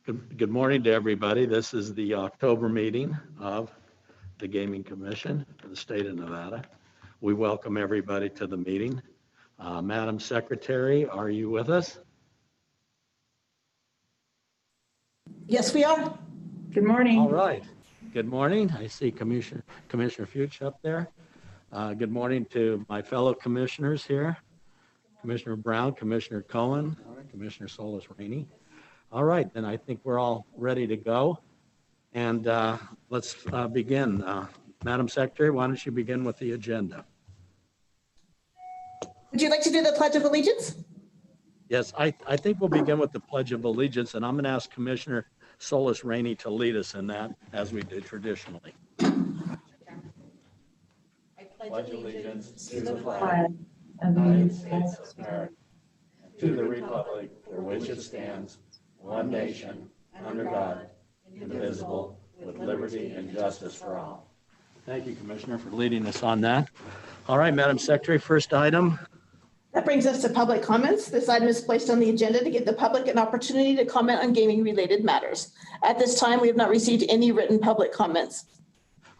Good morning to everybody. This is the October meeting of the Gaming Commission for the state of Nevada. We welcome everybody to the meeting. Madam Secretary, are you with us? Yes, we are. Good morning. All right. Good morning. I see Commissioner Fuchs up there. Good morning to my fellow commissioners here. Commissioner Brown, Commissioner Cohen, Commissioner Solis Rainey. All right, then I think we're all ready to go. And let's begin. Madam Secretary, why don't you begin with the agenda? Would you like to do the Pledge of Allegiance? Yes, I think we'll begin with the Pledge of Allegiance, and I'm going to ask Commissioner Solis Rainey to lead us in that, as we do traditionally. I pledge allegiance to the flag of the United States of America, to the republic for which it stands, one nation, under God, indivisible, with liberty and justice for all. Thank you, Commissioner, for leading us on that. All right, Madam Secretary, first item. That brings us to public comments. This item is placed on the agenda to give the public an opportunity to comment on gaming-related matters. At this time, we have not received any written public comments.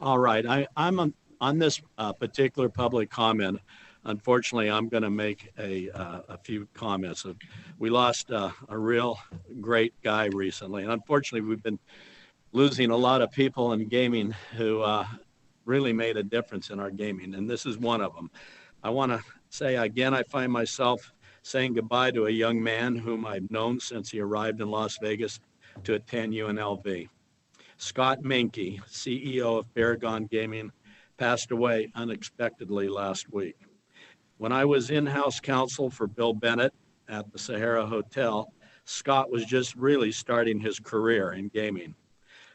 All right, I'm on this particular public comment. Unfortunately, I'm going to make a few comments. We lost a real great guy recently, and unfortunately, we've been losing a lot of people in gaming who really made a difference in our gaming, and this is one of them. I want to say again, I find myself saying goodbye to a young man whom I've known since he arrived in Las Vegas to attend UNLV. Scott Menke, CEO of Paragon Gaming, passed away unexpectedly last week. When I was in-house counsel for Bill Bennett at the Sahara Hotel, Scott was just really starting his career in gaming.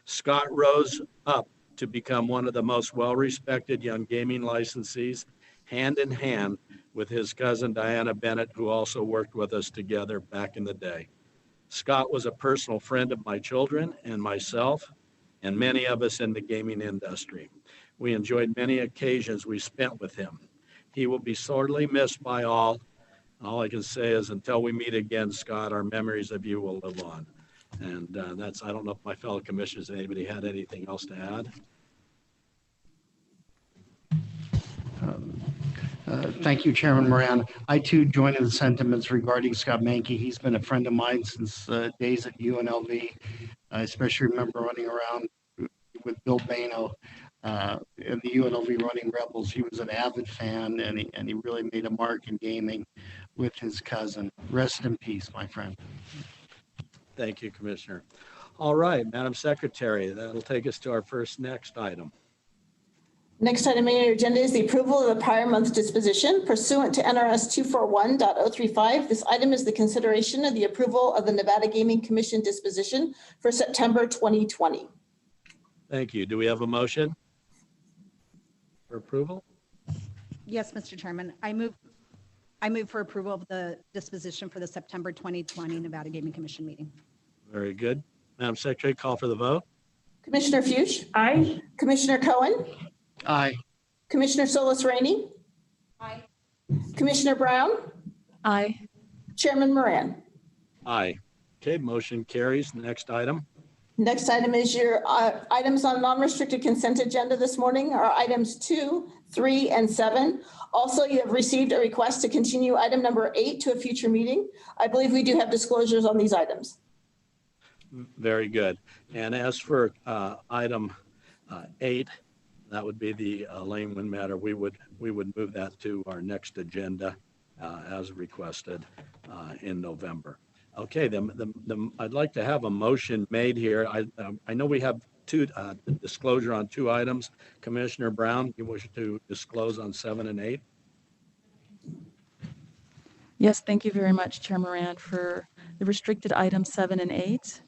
Scott rose up to become one of the most well-respected young gaming licensees, hand in hand with his cousin Diana Bennett, who also worked with us together back in the day. Scott was a personal friend of my children and myself, and many of us in the gaming industry. We enjoyed many occasions we spent with him. He will be sorely missed by all. All I can say is until we meet again, Scott, our memories of you will live on. And I don't know if my fellow commissioners, anybody had anything else to add? Thank you, Chairman Moran. I too join in the sentiments regarding Scott Menke. He's been a friend of mine since days at UNLV. I especially remember running around with Bill Bano in the UNLV Running Rebels. He was an avid fan, and he really made a mark in gaming with his cousin. Rest in peace, my friend. Thank you, Commissioner. All right, Madam Secretary, that'll take us to our next item. Next item on your agenda is the approval of the prior month disposition pursuant to NRS 241.035. This item is the consideration of the approval of the Nevada Gaming Commission disposition for September 2020. Thank you. Do we have a motion for approval? Yes, Mr. Chairman. I move for approval of the disposition for the September 2020 Nevada Gaming Commission meeting. Very good. Madam Secretary, call for the vote. Commissioner Fuchs? Aye. Commissioner Cohen? Aye. Commissioner Solis Rainey? Aye. Commissioner Brown? Aye. Chairman Moran? Aye. Okay, motion carries. Next item. Next item is your items on non-restricted consent agenda this morning are items 2, 3, and 7. Also, you have received a request to continue item number 8 to a future meeting. I believe we do have disclosures on these items. Very good. And as for item 8, that would be the Lane Wind matter. We would move that to our next agenda as requested in November. Okay, then I'd like to have a motion made here. I know we have disclosure on 2 items. Commissioner Brown, you wish to disclose on 7 and 8? Yes, thank you very much, Chair Moran, for the restricted items 7 and 8.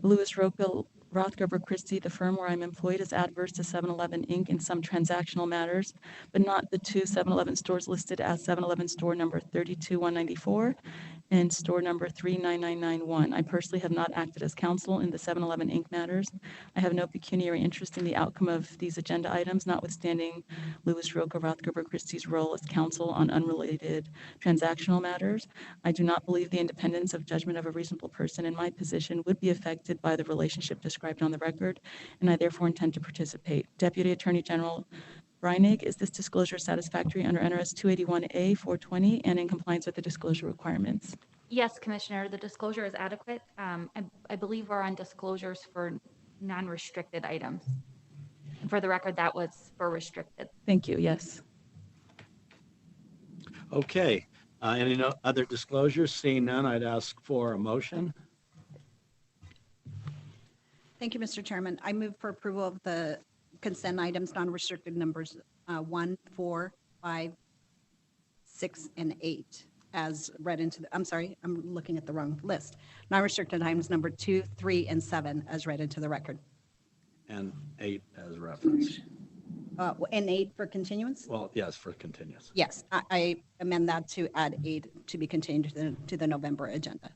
Louis Rothgerber Christie, the firm where I'm employed, is adverse to 7-Eleven Inc. in some transactional matters, but not the 2 7-Eleven stores listed as 7-Eleven store number 32194 and store number 39991. I personally have not acted as counsel in the 7-Eleven Inc. matters. I have no pecuniary interest in the outcome of these agenda items, notwithstanding Louis Roca Rothgerber Christie's role as counsel on unrelated transactional matters. I do not believe the independence of judgment of a reasonable person in my position would be affected by the relationship described on the record, and I therefore intend to participate. Deputy Attorney General Breinig, is this disclosure satisfactory under NRS 281A 420 and in compliance with the disclosure requirements? Yes, Commissioner, the disclosure is adequate. I believe we're on disclosures for non-restricted items. And for the record, that was for restricted. Thank you. Yes. Okay, any other disclosures? Seeing none, I'd ask for a motion. Thank you, Mr. Chairman. I move for approval of the consent items, non-restricted numbers 1, 4, 5, 6, and 8, as read into the, I'm sorry, I'm looking at the wrong list. Non-restricted items number 2, 3, and 7, as read into the record. And 8 as reference. And 8 for continuance? Well, yes, for continuous. Yes, I amend that to add 8 to be continued to the November agenda.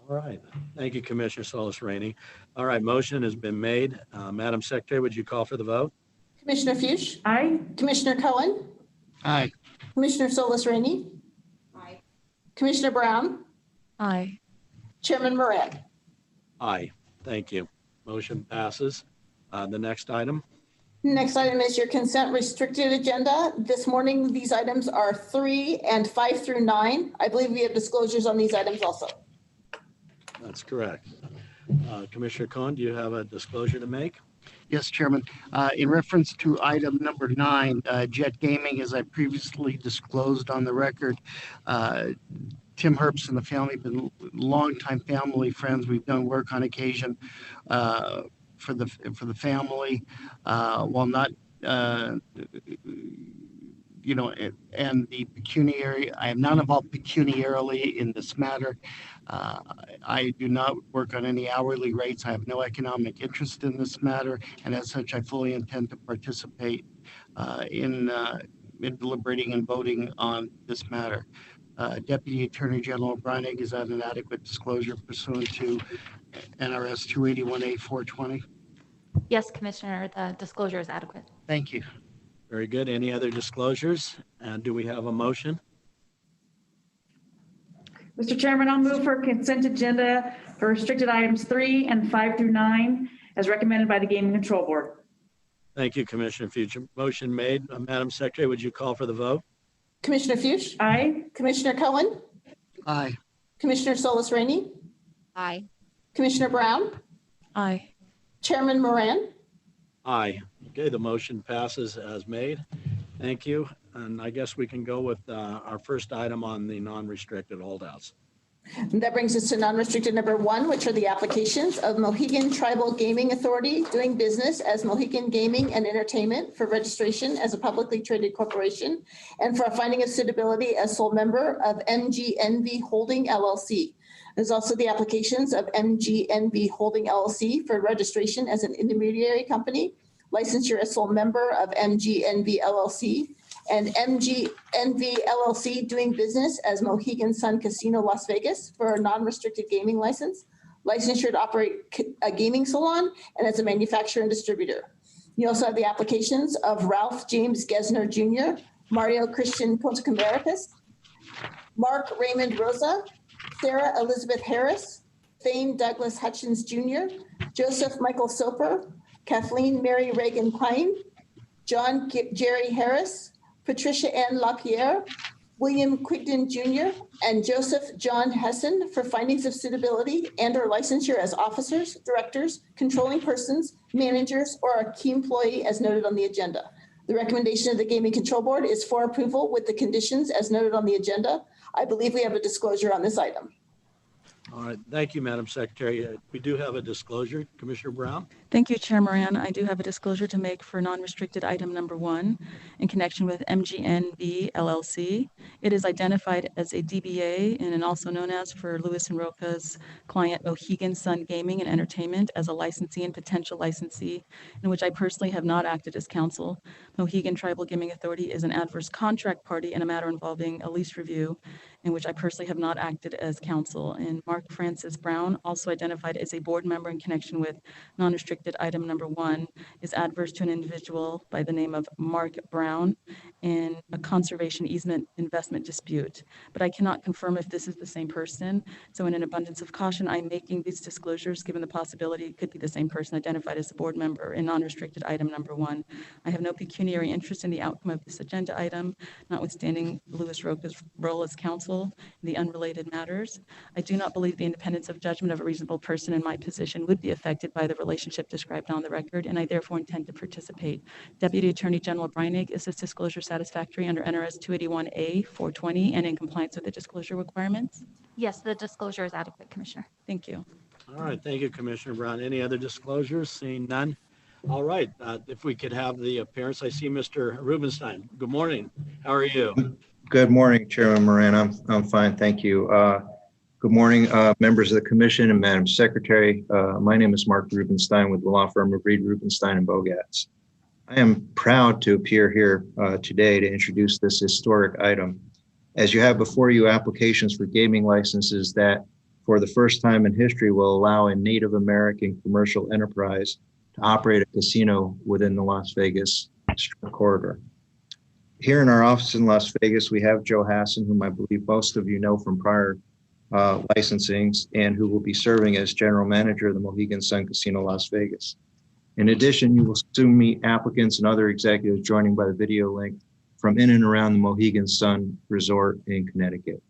All right. Thank you, Commissioner Solis Rainey. All right, motion has been made. Madam Secretary, would you call for the vote? Commissioner Fuchs? Aye. Commissioner Cohen? Aye. Commissioner Solis Rainey? Aye. Commissioner Brown? Aye. Chairman Moran? Aye. Thank you. Motion passes. The next item. Next item is your consent restricted agenda. This morning, these items are 3 and 5 through 9. I believe we have disclosures on these items also. That's correct. Commissioner Cohen, do you have a disclosure to make? Yes, Chairman. In reference to item number 9, Jet Gaming, as I previously disclosed on the record, Tim Herbst and the family have been longtime family friends. We've done work on occasion for the family, while not, and the pecuniary. I am not involved pecuniarily in this matter. I do not work on any hourly rates. I have no economic interest in this matter, and as such, I fully intend to participate in deliberating and voting on this matter. Deputy Attorney General Breinig, is that an adequate disclosure pursuant to NRS 281A 420? Yes, Commissioner, the disclosure is adequate. Thank you. Very good. Any other disclosures? And do we have a motion? Mr. Chairman, I'll move for consent agenda for restricted items 3 and 5 through 9 as recommended by the Gaming Control Board. Thank you, Commissioner Fuchs. Motion made. Madam Secretary, would you call for the vote? Commissioner Fuchs? Aye. Commissioner Cohen? Aye. Commissioner Solis Rainey? Aye. Commissioner Brown? Aye. Chairman Moran? Aye. Okay, the motion passes as made. Thank you. And I guess we can go with our first item on the non-restricted holdouts. And that brings us to non-restricted number 1, which are the applications of Mohegan Tribal Gaming Authority doing business as Mohegan Gaming and Entertainment for registration as a publicly traded corporation and for a finding of suitability as sole member of MGNV Holding LLC. There's also the applications of MGNV Holding LLC for registration as an intermediary company, licensure as sole member of MGNV LLC, and MGNV LLC doing business as Mohegan Sun Casino Las Vegas for a non-restricted gaming license, licensure to operate a gaming salon, and as a manufacturer and distributor. You also have the applications of Ralph James Gesner Jr., Mario Christian Pontecamaricas, Mark Raymond Rosa, Sarah Elizabeth Harris, Thane Douglas Hutchins Jr., Joseph Michael Soper, Kathleen Mary Reagan Pine, John Jerry Harris, Patricia Ann LaPierre, William Quigden Jr., and Joseph John Hessen for findings of suitability and or licensure as officers, directors, controlling persons, managers, or a key employee as noted on the agenda. The recommendation of the Gaming Control Board is for approval with the conditions as noted on the agenda. I believe we have a disclosure on this item. All right. Thank you, Madam Secretary. We do have a disclosure. Commissioner Brown? Thank you, Chair Moran. I do have a disclosure to make for non-restricted item number 1 in connection with MGNV LLC. It is identified as a DBA and also known as for Lewis and Roca's client Mohegan Sun Gaming and Entertainment as a licensee and potential licensee in which I personally have not acted as counsel. Mohegan Tribal Gaming Authority is an adverse contract party in a matter involving a lease review in which I personally have not acted as counsel. And Mark Francis Brown, also identified as a board member in connection with non-restricted item number 1, is adverse to an individual by the name of Mark Brown in a conservation easement investment dispute. But I cannot confirm if this is the same person. So in an abundance of caution, I'm making these disclosures given the possibility it could be the same person identified as a board member in non-restricted item number 1. I have no pecuniary interest in the outcome of this agenda item, notwithstanding Louis Roca's role as counsel in the unrelated matters. I do not believe the independence of judgment of a reasonable person in my position would be affected by the relationship described on the record, and I therefore intend to participate. Deputy Attorney General Breinig, is this disclosure satisfactory under NRS 281A 420 and in compliance with the disclosure requirements? Yes, the disclosure is adequate, Commissioner. Thank you. All right, thank you, Commissioner Brown. Any other disclosures? Seeing none. All right, if we could have the appearance, I see Mr. Rubenstein. Good morning. How are you? Good morning, Chairman Moran. I'm fine, thank you. Good morning, members of the commission and Madam Secretary. My name is Mark Rubenstein with the law firm of Reed Rubenstein and Bogatz. I am proud to appear here today to introduce this historic item. As you have before you applications for gaming licenses that for the first time in history will allow a Native American commercial enterprise to operate a casino within the Las Vegas Strip corridor. Here in our office in Las Vegas, we have Joe Hassan, whom I believe most of you know from prior licensings, and who will be serving as general manager of the Mohegan Sun Casino Las Vegas. In addition, you will soon meet applicants and other executives joining by the video link from in and around the Mohegan Sun Resort in Connecticut.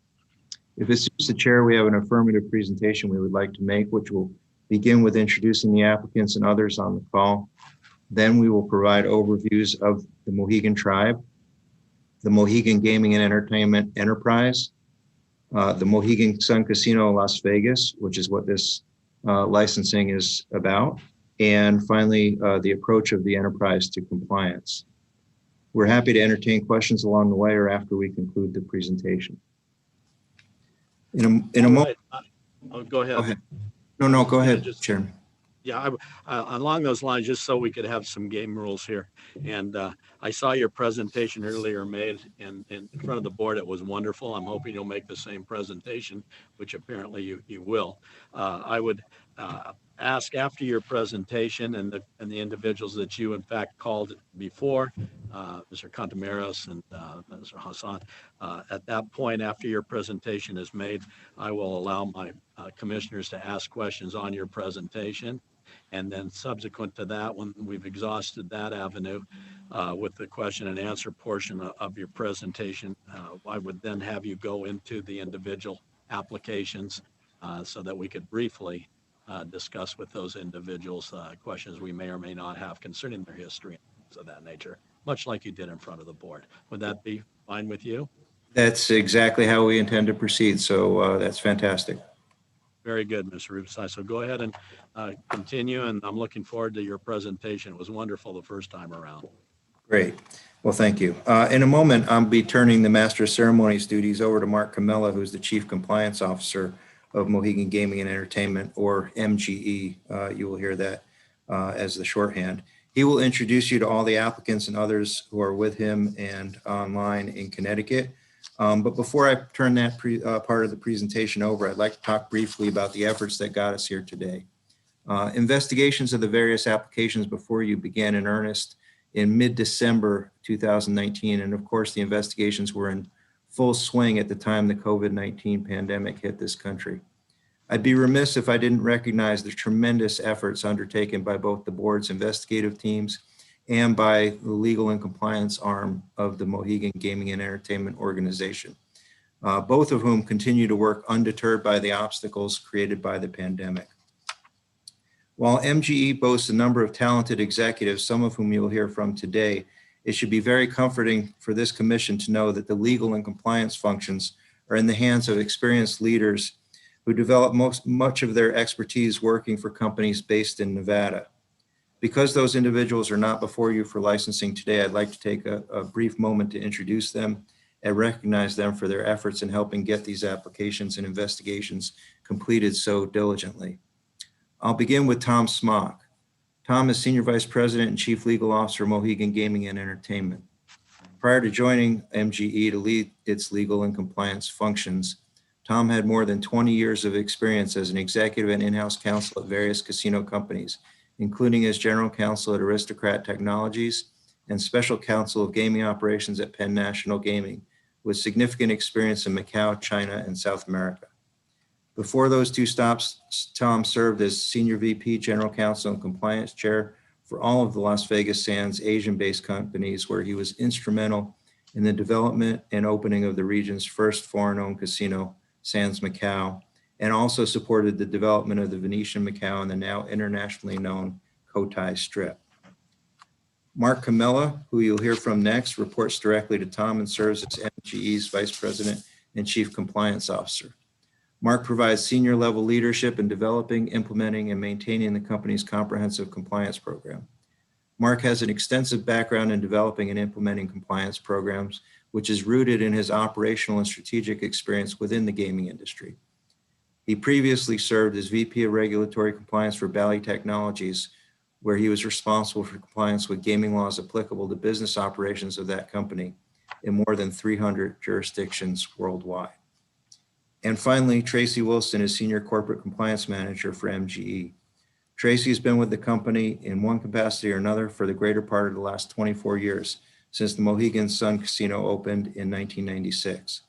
If it suits the chair, we have an affirmative presentation we would like to make, which will begin with introducing the applicants and others on the call. Then we will provide overviews of the Mohegan Tribe, the Mohegan Gaming and Entertainment Enterprise, the Mohegan Sun Casino Las Vegas, which is what this licensing is about, and finally, the approach of the enterprise to compliance. We're happy to entertain questions along the way or after we conclude the presentation. In a moment. Oh, go ahead. Go ahead. No, go ahead, Just- Chairman. Yeah, along those lines, just so we could have some game rules here. And I saw your presentation earlier made in front of the board. It was wonderful. I'm hoping you'll make the same presentation, which apparently you will. I would ask after your presentation and the individuals that you in fact called before, Mr. Contreras and Mr. Hassan, at that point, after your presentation is made, I will allow my commissioners to ask questions on your presentation. And then subsequent to that, when we've exhausted that avenue with the question and answer portion of your presentation, I would then have you go into the individual applications so that we could briefly discuss with those individuals questions we may or may not have concerning their history and things of that nature, much like you did in front of the board. Would that be fine with you? That's exactly how we intend to proceed. So that's fantastic. Very good, Mr. Rubenstein. So go ahead and continue, and I'm looking forward to your presentation. It was wonderful the first time around. Great. Well, thank you. In a moment, I'll be turning the Master of Ceremonies duties over to Mark Camella, who's the Chief Compliance Officer of Mohegan Gaming and Entertainment, or MGE. You will hear that as the shorthand. He will introduce you to all the applicants and others who are with him and online in Connecticut. But before I turn that part of the presentation over, I'd like to talk briefly about the efforts that got us here today. Investigations of the various applications before you began in earnest in mid-December 2019. And of course, the investigations were in full swing at the time the COVID-19 pandemic hit this country. I'd be remiss if I didn't recognize the tremendous efforts undertaken by both the board's investigative teams and by the legal and compliance arm of the Mohegan Gaming and Entertainment Organization, both of whom continue to work undeterred by the obstacles created by the pandemic. While MGE boasts a number of talented executives, some of whom you'll hear from today, it should be very comforting for this commission to know that the legal and compliance functions are in the hands of experienced leaders who develop much of their expertise working for companies based in Nevada. Because those individuals are not before you for licensing today, I'd like to take a brief moment to introduce them and recognize them for their efforts in helping get these applications and investigations completed so diligently. I'll begin with Tom Smock. Tom is Senior Vice President and Chief Legal Officer of Mohegan Gaming and Entertainment. Prior to joining MGE to lead its legal and compliance functions, Tom had more than 20 years of experience as an executive and in-house counsel at various casino companies, including as general counsel at Aristocrat Technologies and special counsel of gaming operations at Penn National Gaming, with significant experience in Macau, China, and South America. Before those two stops, Tom served as Senior VP, General Counsel, and Compliance Chair for all of the Las Vegas Sands Asian-based companies, where he was instrumental in the development and opening of the region's first foreign-owned casino, Sands Macau, and also supported the development of the Venetian Macau and the now internationally known Cotai Strip. Mark Camella, who you'll hear from next, reports directly to Tom and serves as MGE's Vice President and Chief Compliance Officer. Mark provides senior level leadership in developing, implementing, and maintaining the company's comprehensive compliance program. Mark has an extensive background in developing and implementing compliance programs, which is rooted in his operational and strategic experience within the gaming industry. He previously served as VP of Regulatory Compliance for Bally Technologies, where he was responsible for compliance with gaming laws applicable to business operations of that company in more than 300 jurisdictions worldwide. And finally, Tracy Wilson is Senior Corporate Compliance Manager for MGE. Tracy has been with the company in one capacity or another for the greater part of the last 24 years, since the Mohegan Sun Casino opened in 1996.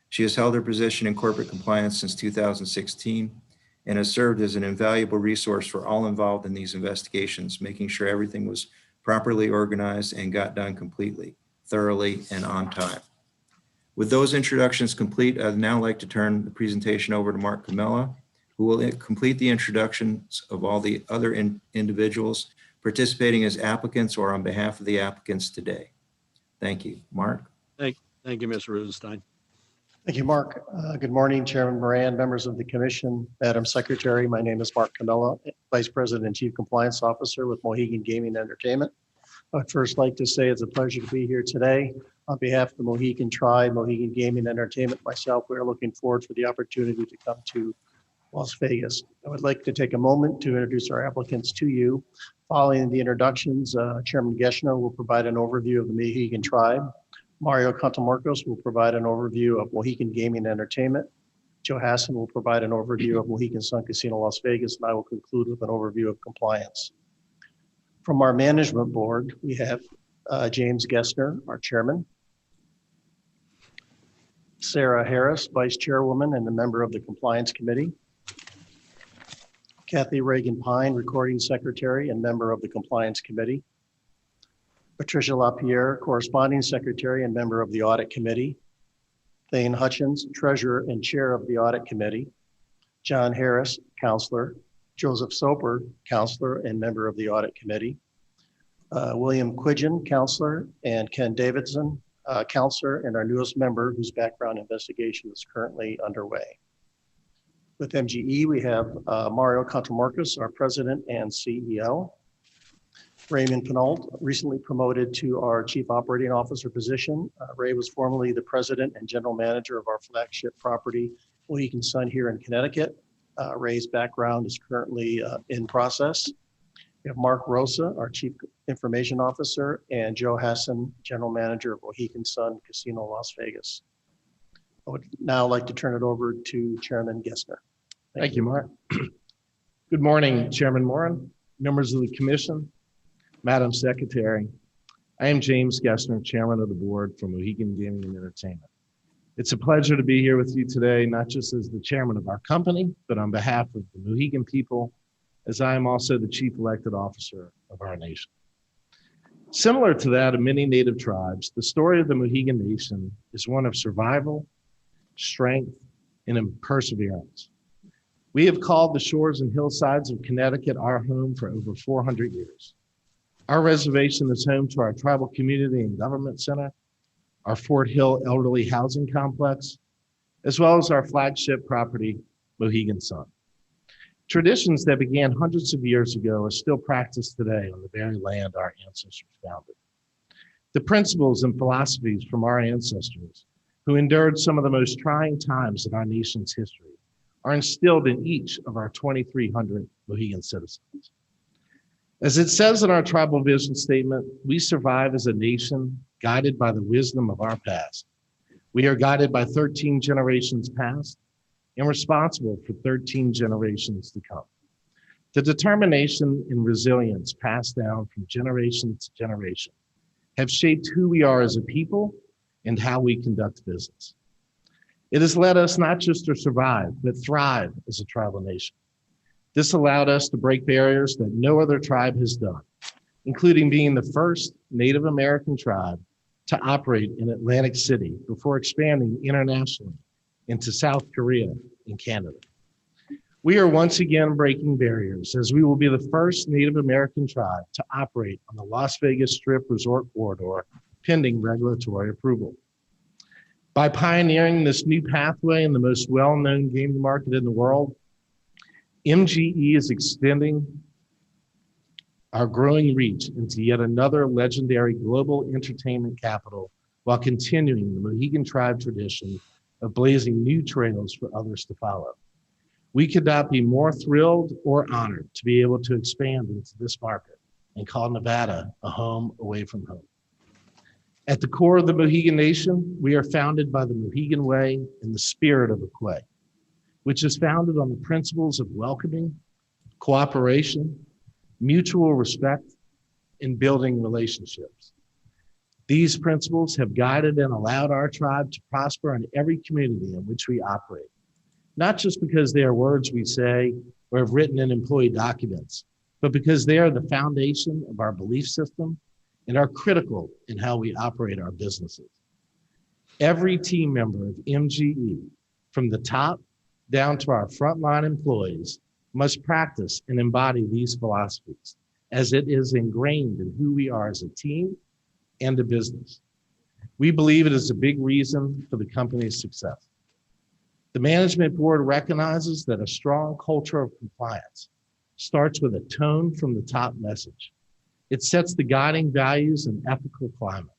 She has held her position in corporate compliance since 2016 and has served as an invaluable resource for all involved in these investigations, making sure everything was properly organized and got done completely, thoroughly, and on time. With those introductions complete, I'd now like to turn the presentation over to Mark Camella, who will complete the introductions of all the other individuals participating as applicants or on behalf of the applicants today. Thank you. Mark. Thank you, Mr. Rudenstein. Thank you, Mark. Good morning, Chairman Moran, members of the commission, Madam Secretary. My name is Mark Camella, Vice President and Chief Compliance Officer with Mohegan Gaming Entertainment. I'd first like to say it's a pleasure to be here today. On behalf of the Mohegan Tribe, Mohegan Gaming Entertainment, myself, we are looking forward for the opportunity to come to Las Vegas. I would like to take a moment to introduce our applicants to you. Following the introductions, Chairman Geschner will provide an overview of the Mohegan Tribe. Mario Contamarcos will provide an overview of Mohegan Gaming Entertainment. Joe Hassan will provide an overview of Mohegan Sun Casino Las Vegas, and I will conclude with an overview of compliance. From our management board, we have James Gessner, our chairman, Sarah Harris, vice chairwoman and a member of the compliance committee, Kathy Reagan Pine, recording secretary and member of the compliance committee, Patricia LaPierre, corresponding secretary and member of the audit committee, Thane Hutchins, treasurer and chair of the audit committee, John Harris, counselor, Joseph Soper, counselor and member of the audit committee, William Quidgen, counselor, and Ken Davidson, counselor, and our newest member whose background investigation is currently underway. With MGE, we have Mario Contamarcos, our president and CEO. Raymond Pinault, recently promoted to our chief operating officer position. Ray was formerly the president and general manager of our flagship property, Mohegan Sun, here in Connecticut. Ray's background is currently in process. We have Mark Rosa, our chief information officer, and Joe Hassan, general manager of Mohegan Sun Casino Las Vegas. I would now like to turn it over to Chairman Gessner. Thank you, Mark. Good morning, Chairman Moran, members of the commission, Madam Secretary. I am James Gessner, Chairman of the Board for Mohegan Gaming and Entertainment. It's a pleasure to be here with you today, not just as the chairman of our company, but on behalf of the Mohegan people, as I am also the chief elected officer of our nation. Similar to that of many native tribes, the story of the Mohegan Nation is one of survival, strength, and perseverance. We have called the shores and hillsides of Connecticut our home for over 400 years. Our reservation is home to our tribal community and government center, our Fort Hill elderly housing complex, as well as our flagship property, Mohegan Sun. Traditions that began hundreds of years ago are still practiced today on the very land our ancestors founded. The principles and philosophies from our ancestors, who endured some of the most trying times in our nation's history, are instilled in each of our 2,300 Mohegan citizens. As it says in our tribal vision statement, we survive as a nation guided by the wisdom of our past. We are guided by 13 generations past and responsible for 13 generations to come. The determination and resilience passed down from generation to generation have shaped who we are as a people and how we conduct business. It has led us not just to survive, but thrive as a tribal nation. This allowed us to break barriers that no other tribe has done, including being the first Native American tribe to operate in Atlantic City before expanding internationally into South Korea and Canada. We are once again breaking barriers as we will be the first Native American tribe to operate on the Las Vegas Strip Resort Corridor, pending regulatory approval. By pioneering this new pathway in the most well-known gaming market in the world, MGE is extending our growing reach into yet another legendary global entertainment capital while continuing the Mohegan Tribe tradition of blazing new trails for others to follow. We could not be more thrilled or honored to be able to expand into this market and call Nevada a home away from home. At the core of the Mohegan Nation, we are founded by the Mohegan Way and the spirit of Aquay, which is founded on the principles of welcoming, cooperation, mutual respect, and building relationships. These principles have guided and allowed our tribe to prosper in every community in which we operate, not just because they are words we say or have written in employee documents, but because they are the foundation of our belief system and are critical in how we operate our businesses. Every team member of MGE, from the top down to our frontline employees, must practice and embody these philosophies, as it is ingrained in who we are as a team and a business. We believe it is a big reason for the company's success. The management board recognizes that a strong culture of compliance starts with a tone from the top message. It sets the guiding values and ethical climate,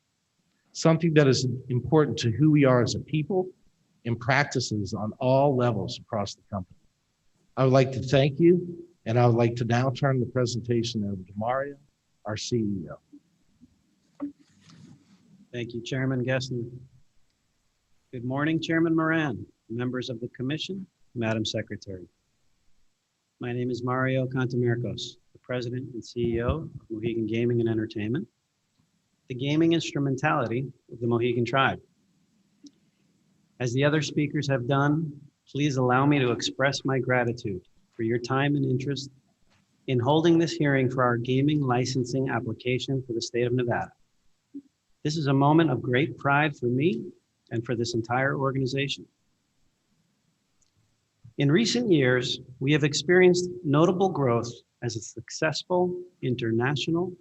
something that is important to who we are as a people and practices on all levels across the company. I would like to thank you, and I would like to now turn the presentation over to Mario, our CEO. Thank you, Chairman Gessner. Good morning, Chairman Moran, members of the Commission, Madam Secretary. My name is Mario Contamercos, the President and CEO of Mohegan Gaming and Entertainment, the gaming instrumentality of the Mohegan Tribe. As the other speakers have done, please allow me to express my gratitude for your time and interest in holding this hearing for our gaming licensing application for the state of Nevada. This is a moment of great pride for me and for this entire organization. In recent years, we have experienced notable growth as a successful international,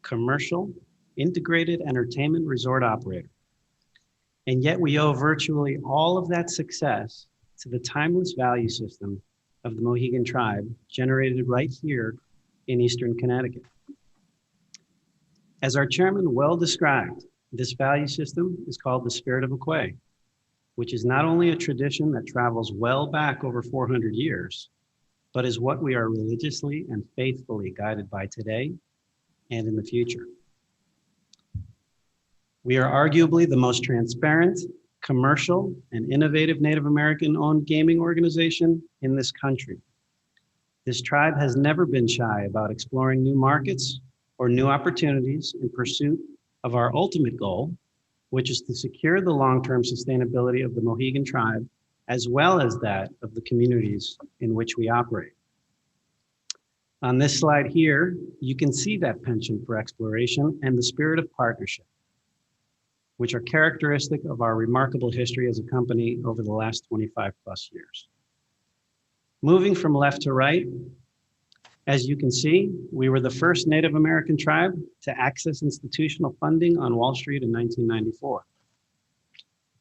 commercial, integrated entertainment resort operator. And yet we owe virtually all of that success to the timeless value system of the Mohegan Tribe generated right here in Eastern Connecticut. As our chairman well described, this value system is called the Spirit of Aquay, which is not only a tradition that travels well back over 400 years, but is what we are religiously and faithfully guided by today and in the future. We are arguably the most transparent, commercial, and innovative Native American-owned gaming organization in this country. This tribe has never been shy about exploring new markets or new opportunities in pursuit of our ultimate goal, which is to secure the long-term sustainability of the Mohegan Tribe, as well as that of the communities in which we operate. On this slide here, you can see that penchant for exploration and the spirit of partnership, which are characteristic of our remarkable history as a company over the last 25 plus years. Moving from left to right, as you can see, we were the first Native American tribe to access institutional funding on Wall Street in 1994.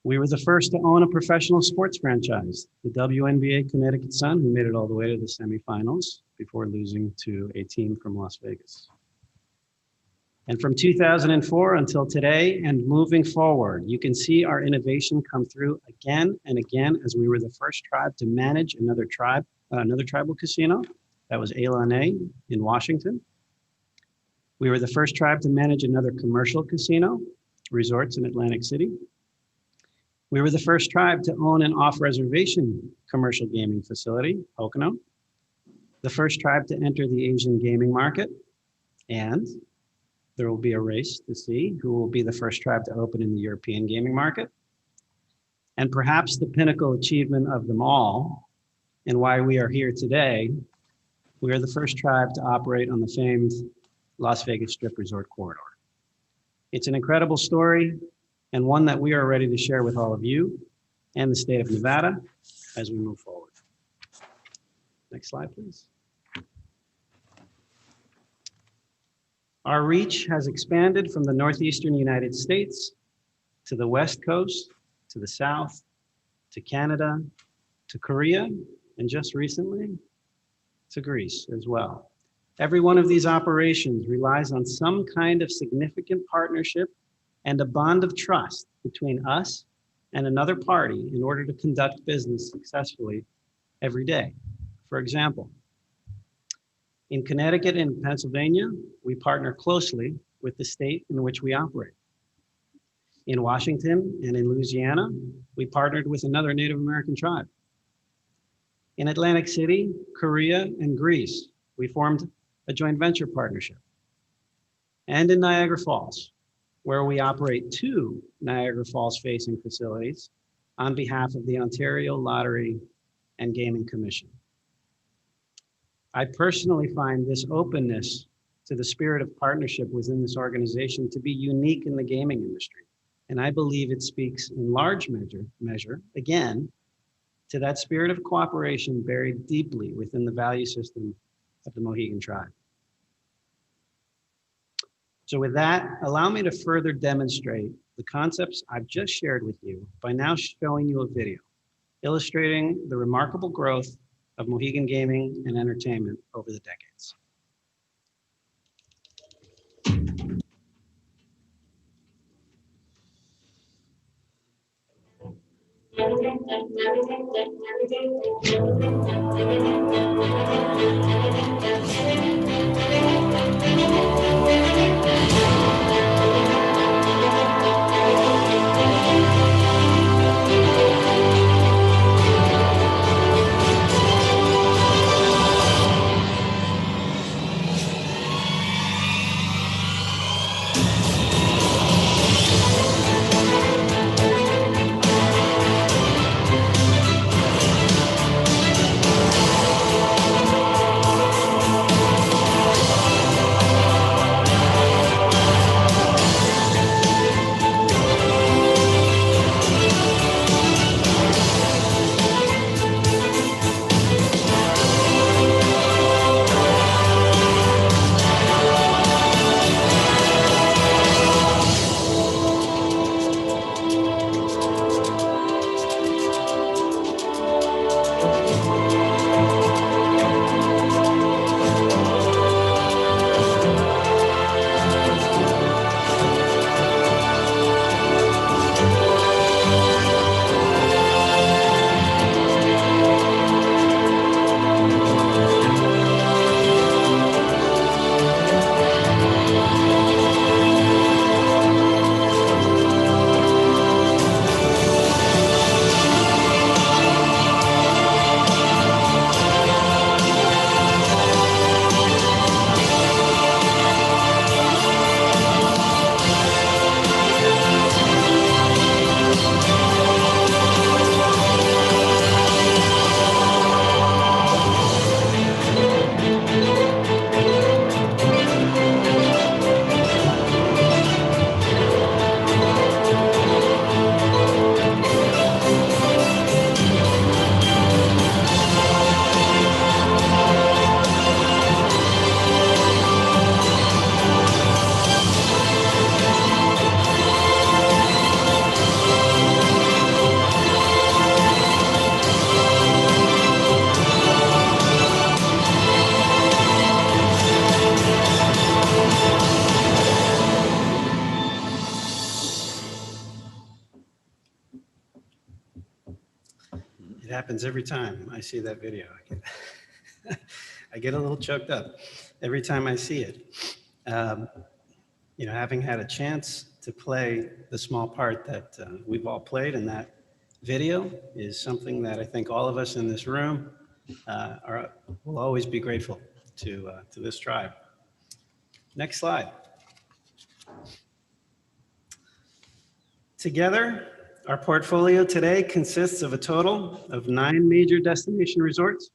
We were the first to own a professional sports franchise, the WNBA Connecticut Sun, who made it all the way to the semifinals before losing to a team from Las Vegas. And from 2004 until today and moving forward, you can see our innovation come through again and again as we were the first tribe to manage another tribal casino. That was Elan A in Washington. We were the first tribe to manage another commercial casino, resorts in Atlantic City. We were the first tribe to own an off-reservation commercial gaming facility, Pocono. The first tribe to enter the Asian gaming market. And there will be a race to see who will be the first tribe to open in the European gaming market. And perhaps the pinnacle achievement of them all, and why we are here today, we are the first tribe to operate on the famed Las Vegas Strip Resort Corridor. It's an incredible story and one that we are ready to share with all of you and the state of Nevada as we move forward. Next slide, please. Our reach has expanded from the northeastern United States to the West Coast, to the South, to Canada, to Korea, and just recently to Greece as well. Every one of these operations relies on some kind of significant partnership and a bond of trust between us and another party in order to conduct business successfully every day. For example, in Connecticut and Pennsylvania, we partner closely with the state in which we operate. In Washington and in Louisiana, we partnered with another Native American tribe. In Atlantic City, Korea, and Greece, we formed a joint venture partnership. And in Niagara Falls, where we operate 2 Niagara Falls facing facilities on behalf of the Ontario Lottery and Gaming Commission. I personally find this openness to the spirit of partnership within this organization to be unique in the gaming industry. And I believe it speaks in large measure, again, to that spirit of cooperation buried deeply within the value system of the Mohegan tribe. So with that, allow me to further demonstrate the concepts I've just shared with you by now showing you a video illustrating the remarkable growth of Mohegan gaming and entertainment over the decades. It happens every time I see that video. I get a little choked up every time I see it. Having had a chance to play the small part that we've all played in that video is something that I think all of us in this room will always be grateful to this tribe. Next slide. Together, our portfolio today consists of a total of 9 major destination resorts,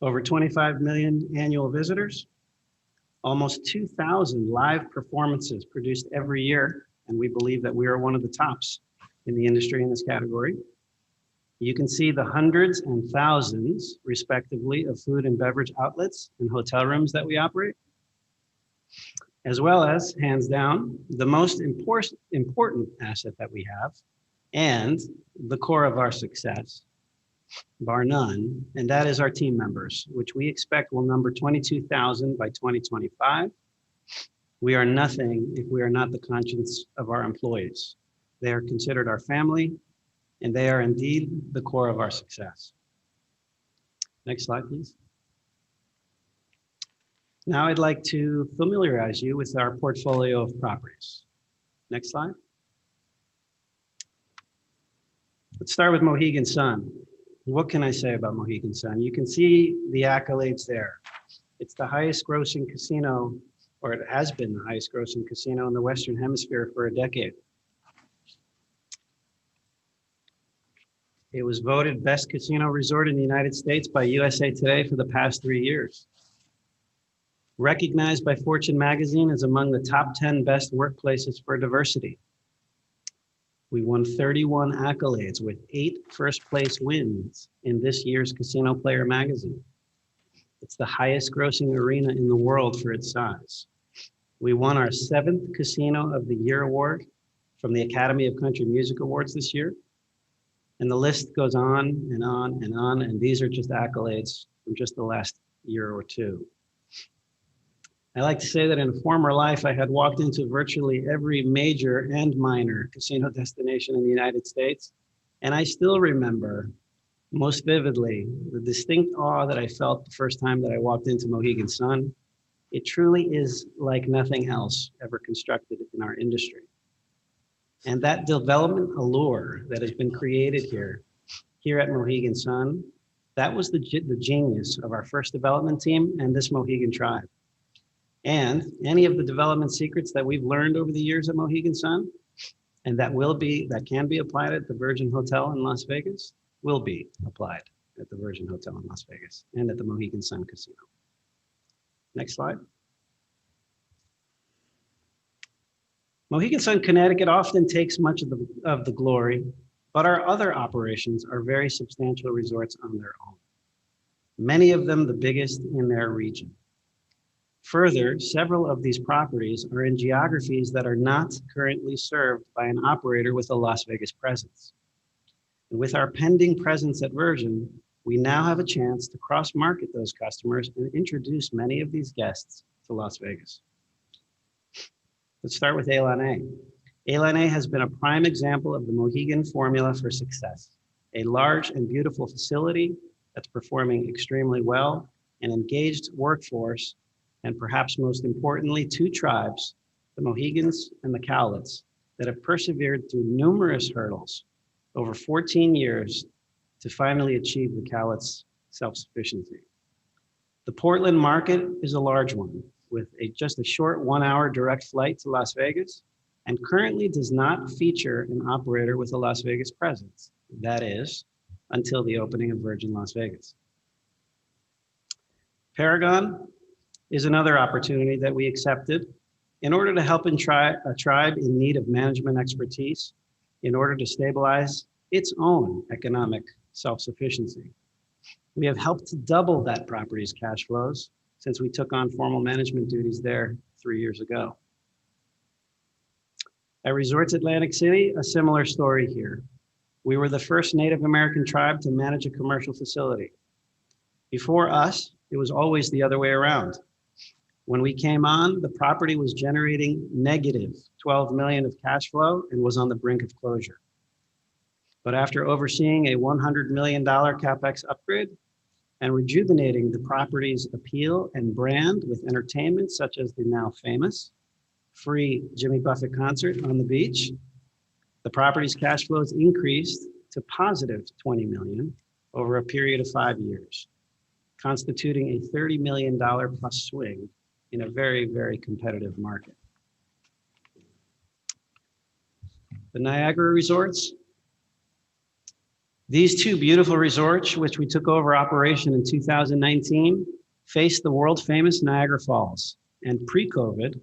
over 25 million annual visitors, almost 2,000 live performances produced every year, and we believe that we are one of the tops in the industry in this category. You can see the hundreds and thousands, respectively, of food and beverage outlets and hotel rooms that we operate, as well as, hands down, the most important asset that we have and the core of our success, bar none, and that is our team members, which we expect will number 22,000 by 2025. We are nothing if we are not the conscience of our employees. They are considered our family, and they are indeed the core of our success. Next slide, please. Now I'd like to familiarize you with our portfolio of properties. Next slide. Let's start with Mohegan Sun. What can I say about Mohegan Sun? You can see the accolades there. It's the highest grossing casino, or it has been the highest grossing casino in the Western Hemisphere for a decade. It was voted best casino resort in the United States by USA Today for the past 3 years. Recognized by Fortune magazine as among the top 10 best workplaces for diversity. We won 31 accolades with 8 first place wins in this year's Casino Player magazine. It's the highest grossing arena in the world for its size. We won our 7th Casino of the Year award from the Academy of Country Music Awards this year. And the list goes on and on and on, and these are just accolades from just the last year or two. I like to say that in a former life, I had walked into virtually every major and minor casino destination in the United States, and I still remember most vividly the distinct awe that I felt the first time that I walked into Mohegan Sun. It truly is like nothing else ever constructed in our industry. And that development allure that has been created here at Mohegan Sun, that was the genius of our first development team and this Mohegan tribe. And any of the development secrets that we've learned over the years at Mohegan Sun, and that can be applied at the Virgin Hotel in Las Vegas, will be applied at the Virgin Hotel in Las Vegas and at the Mohegan Sun Casino. Next slide. Mohegan Sun, Connecticut often takes much of the glory, but our other operations are very substantial resorts on their own. Many of them the biggest in their region. Further, several of these properties are in geographies that are not currently served by an operator with a Las Vegas presence. And with our pending presence at Virgin, we now have a chance to cross-market those customers and introduce many of these guests to Las Vegas. Let's start with A-Lane. A-Lane has been a prime example of the Mohegan formula for success. A large and beautiful facility that's performing extremely well, an engaged workforce, and perhaps most importantly, 2 tribes, the Mohegans and the Cowlitz, that have persevered through numerous hurdles over 14 years to finally achieve the Cowlitz self-sufficiency. The Portland market is a large one, with just a short 1-hour direct flight to Las Vegas, and currently does not feature an operator with a Las Vegas presence. That is, until the opening of Virgin Las Vegas. Paragon is another opportunity that we accepted in order to help a tribe in need of management expertise in order to stabilize its own economic self-sufficiency. We have helped to double that property's cash flows since we took on formal management duties there 3 years ago. At Resorts Atlantic City, a similar story here. We were the first Native American tribe to manage a commercial facility. Before us, it was always the other way around. When we came on, the property was generating negative 12 million of cash flow and was on the brink of closure. But after overseeing a $100 million CapEx upgrade, and rejuvenating the property's appeal and brand with entertainment such as the now famous free Jimmy Buffett concert on the beach. The property's cash flows increased to positive 20 million over a period of 5 years, constituting a $30 million plus swing in a very, very competitive market. The Niagara Resorts. These two beautiful resorts, which we took over operation in 2019, face the world famous Niagara Falls. And pre-COVID,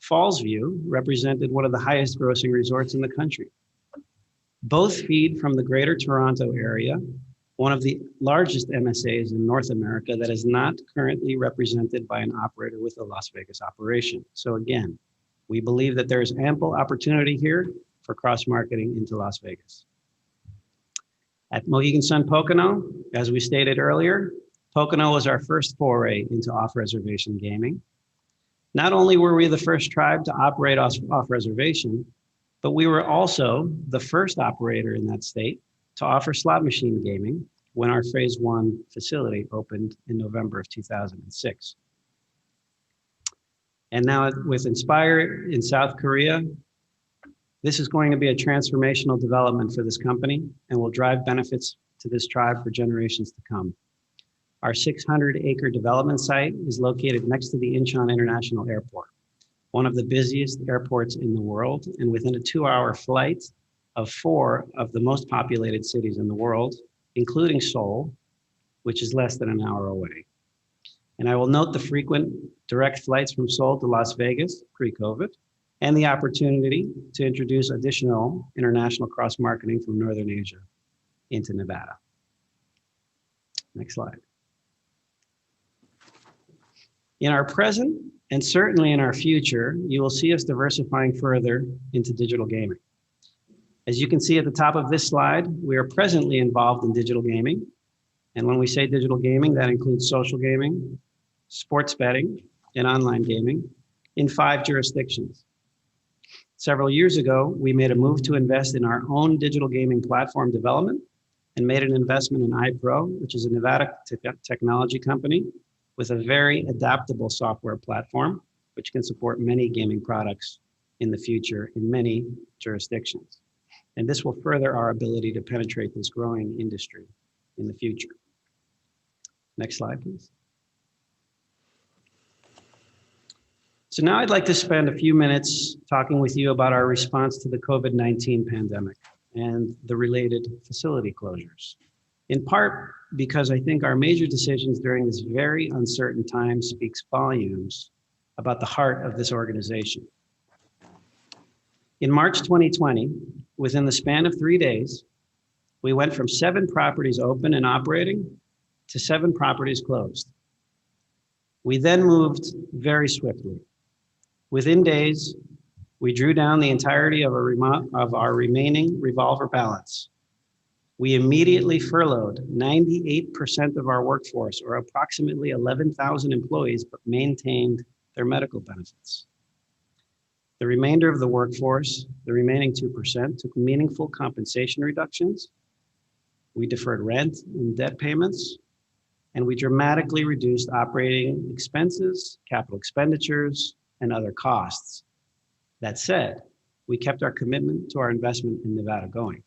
Fallsview represented one of the highest grossing resorts in the country. Both feed from the Greater Toronto area, one of the largest MSAs in North America that is not currently represented by an operator with a Las Vegas operation. So again, we believe that there is ample opportunity here for cross-marketing into Las Vegas. At Mohegan Sun Pocono, as we stated earlier, Pocono was our first foray into off-reservation gaming. Not only were we the first tribe to operate off-reservation, but we were also the first operator in that state to offer slot machine gaming when our phase 1 facility opened in November of 2006. And now with Inspire in South Korea, this is going to be a transformational development for this company and will drive benefits to this tribe for generations to come. Our 600-acre development site is located next to the Incheon International Airport, one of the busiest airports in the world, and within a 2-hour flight of 4 of the most populated cities in the world, including Seoul, which is less than an hour away. And I will note the frequent direct flights from Seoul to Las Vegas pre-COVID, and the opportunity to introduce additional international cross-marketing from Northern Asia into Nevada. Next slide. In our present, and certainly in our future, you will see us diversifying further into digital gaming. As you can see at the top of this slide, we are presently involved in digital gaming. And when we say digital gaming, that includes social gaming, sports betting, and online gaming in 5 jurisdictions. Several years ago, we made a move to invest in our own digital gaming platform development and made an investment in iPro, which is a Nevada technology company with a very adaptable software platform, which can support many gaming products in the future in many jurisdictions. And this will further our ability to penetrate this growing industry in the future. Next slide, please. So now I'd like to spend a few minutes talking with you about our response to the COVID-19 pandemic and the related facility closures. In part because I think our major decisions during this very uncertain time speaks volumes about the heart of this organization. In March 2020, within the span of 3 days, we went from 7 properties open and operating to 7 properties closed. We then moved very swiftly. Within days, we drew down the entirety of our remaining revolver balance. We immediately furloughed 98% of our workforce, or approximately 11,000 employees, but maintained their medical benefits. The remainder of the workforce, the remaining 2%, took meaningful compensation reductions. We deferred rent and debt payments, and we dramatically reduced operating expenses, capital expenditures, and other costs. That said, we kept our commitment to our investment in Nevada going.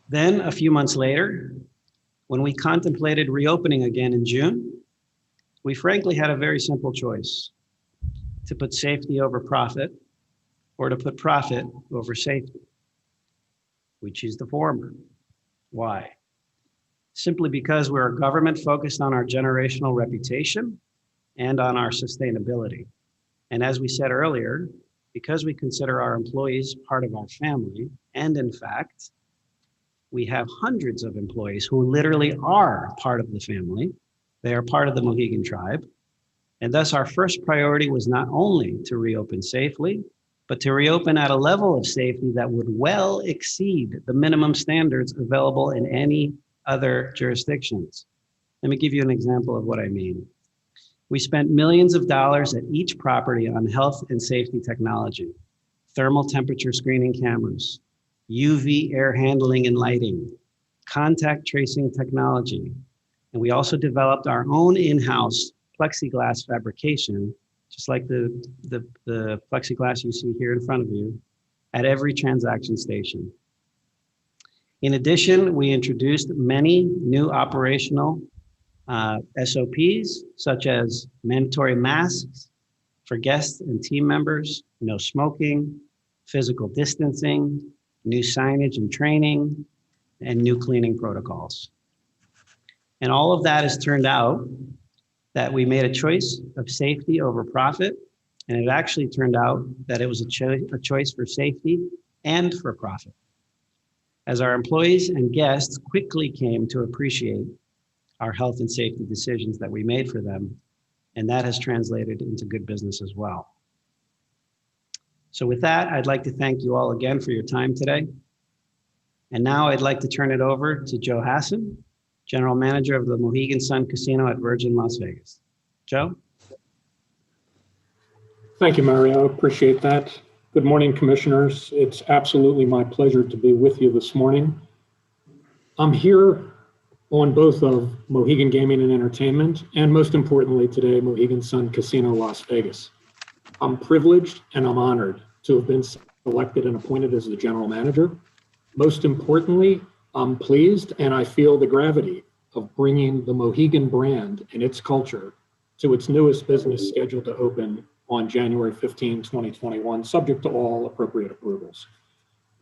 Then a few months later, when we contemplated reopening again in June, we frankly had a very simple choice: to put safety over profit or to put profit over safety. We choose the former. Why? Simply because we're a government focused on our generational reputation and on our sustainability. And as we said earlier, because we consider our employees part of our family, and in fact, we have hundreds of employees who literally are part of the family. They are part of the Mohegan tribe. And thus our first priority was not only to reopen safely, but to reopen at a level of safety that would well exceed the minimum standards available in any other jurisdictions. Let me give you an example of what I mean. We spent millions of dollars at each property on health and safety technology, thermal temperature screening cameras, UV air handling and lighting, contact tracing technology, And we also developed our own in-house plexiglass fabrication, just like the plexiglass you see here in front of you, at every transaction station. In addition, we introduced many new operational SOPs, such as mandatory masks for guests and team members, no smoking, physical distancing, new signage and training, and new cleaning protocols. And all of that has turned out that we made a choice of safety over profit. And it actually turned out that it was a choice for safety and for profit, as our employees and guests quickly came to appreciate our health and safety decisions that we made for them. And that has translated into good business as well. So with that, I'd like to thank you all again for your time today. And now I'd like to turn it over to Joe Hassan, General Manager of the Mohegan Sun Casino at Virgin Las Vegas. Joe? Thank you, Mario. Appreciate that. Good morning, Commissioners. It's absolutely my pleasure to be with you this morning. I'm here on both of Mohegan Gaming and Entertainment, and most importantly today, Mohegan Sun Casino Las Vegas. I'm privileged and I'm honored to have been selected and appointed as the General Manager. Most importantly, I'm pleased and I feel the gravity of bringing the Mohegan brand and its culture to its newest business scheduled to open on January 15, 2021, subject to all appropriate approvals.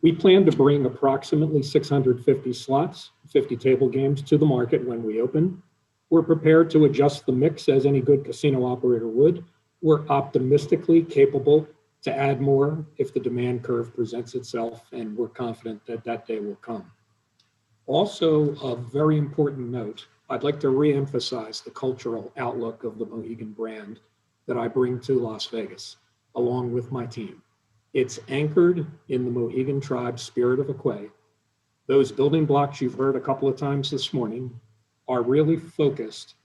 We plan to bring approximately 650 slots, 50 table games to the market when we open. We're prepared to adjust the mix as any good casino operator would. We're optimistically capable to add more if the demand curve presents itself, and we're confident that that day will come. Also, a very important note, I'd like to reemphasize the cultural outlook of the Mohegan brand that I bring to Las Vegas, along with my team. It's anchored in the Mohegan tribe's spirit of Aquay. Those building blocks you've heard a couple of times this morning are really focused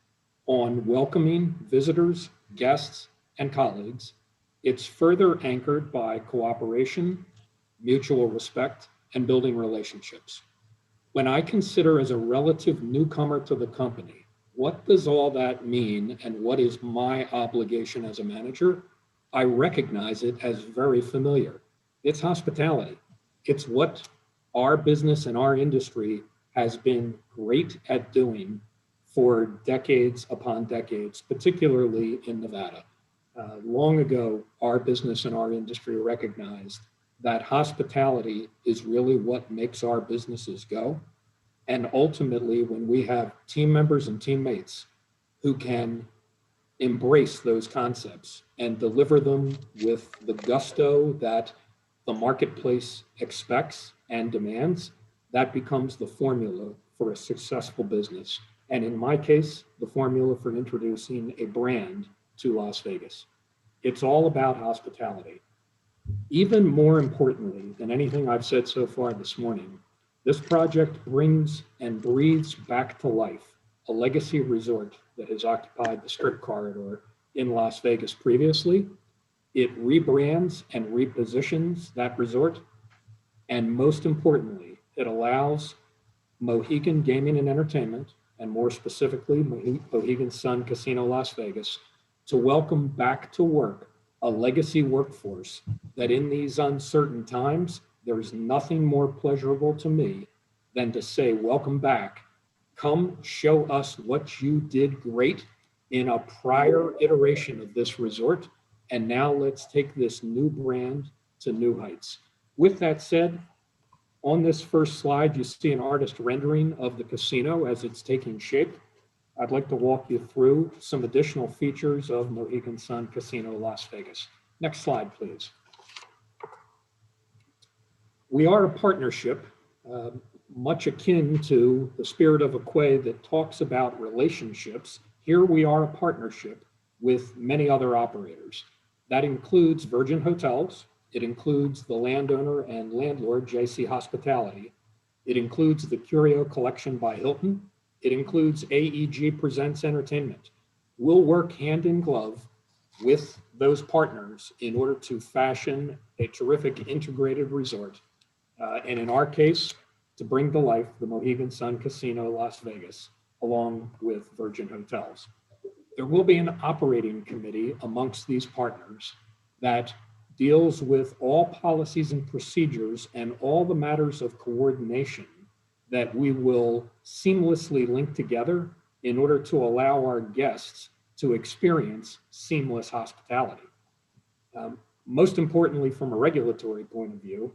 on welcoming visitors, guests, and colleagues. It's further anchored by cooperation, mutual respect, and building relationships. When I consider as a relative newcomer to the company, what does all that mean and what is my obligation as a manager? I recognize it as very familiar. It's hospitality. It's what our business and our industry has been great at doing for decades upon decades, particularly in Nevada. Long ago, our business and our industry recognized that hospitality is really what makes our businesses go. And ultimately, when we have team members and teammates who can embrace those concepts and deliver them with the gusto that the marketplace expects and demands, that becomes the formula for a successful business. And in my case, the formula for introducing a brand to Las Vegas. It's all about hospitality. Even more importantly than anything I've said so far this morning, this project brings and breathes back to life a legacy resort that has occupied the Strip corridor in Las Vegas previously. It rebrands and repositions that resort. And most importantly, it allows Mohegan Gaming and Entertainment, and more specifically, Mohegan Sun Casino Las Vegas, to welcome back to work a legacy workforce that in these uncertain times, there is nothing more pleasurable to me than to say, welcome back. Come show us what you did great in a prior iteration of this resort. And now let's take this new brand to new heights. With that said, on this first slide, you see an artist rendering of the casino as it's taking shape. I'd like to walk you through some additional features of Mohegan Sun Casino Las Vegas. Next slide, please. We are a partnership, much akin to the spirit of Aquay that talks about relationships. Here we are a partnership with many other operators. That includes Virgin Hotels. It includes the landowner and landlord, JC Hospitality. It includes the Curio Collection by Hilton. It includes AEG Presents Entertainment. We'll work hand in glove with those partners in order to fashion a terrific integrated resort. And in our case, to bring to life the Mohegan Sun Casino Las Vegas, along with Virgin Hotels. There will be an operating committee amongst these partners that deals with all policies and procedures and all the matters of coordination that we will seamlessly link together in order to allow our guests to experience seamless hospitality. Most importantly, from a regulatory point of view,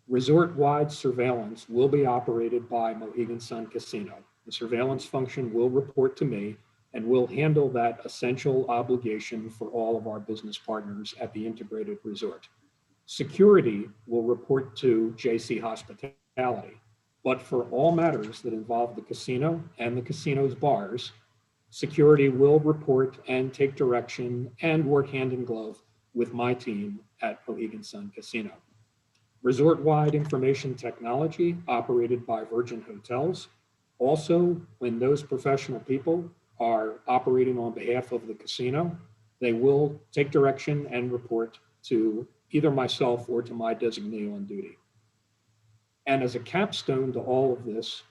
resort-wide surveillance will be operated by Mohegan Sun Casino. The surveillance function will report to me and will handle that essential obligation for all of our business partners at the integrated resort. Security will report to JC Hospitality, but for all matters that involve the casino and the casino's bars, security will report and take direction and work hand in glove with my team at Mohegan Sun Casino. Resort-wide information technology operated by Virgin Hotels. Also, when those professional people are operating on behalf of the casino, they will take direction and report to either myself or to my designee on duty. And as a capstone to all of this,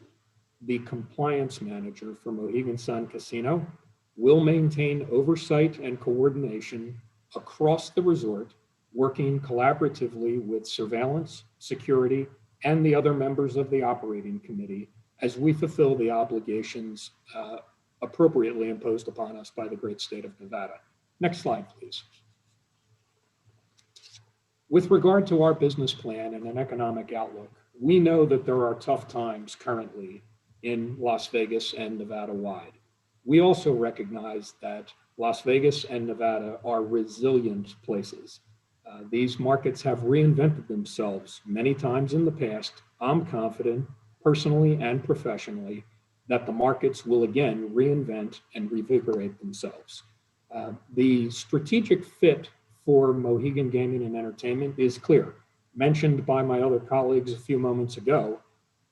the compliance manager for Mohegan Sun Casino will maintain oversight and coordination across the resort, working collaboratively with surveillance, security, and the other members of the operating committee as we fulfill the obligations appropriately imposed upon us by the great state of Nevada. Next slide, please. With regard to our business plan and an economic outlook, we know that there are tough times currently in Las Vegas and Nevada-wide. We also recognize that Las Vegas and Nevada are resilient places. These markets have reinvented themselves many times in the past. I'm confident, personally and professionally, that the markets will again reinvent and revigorate themselves. The strategic fit for Mohegan Gaming and Entertainment is clear. Mentioned by my other colleagues a few moments ago,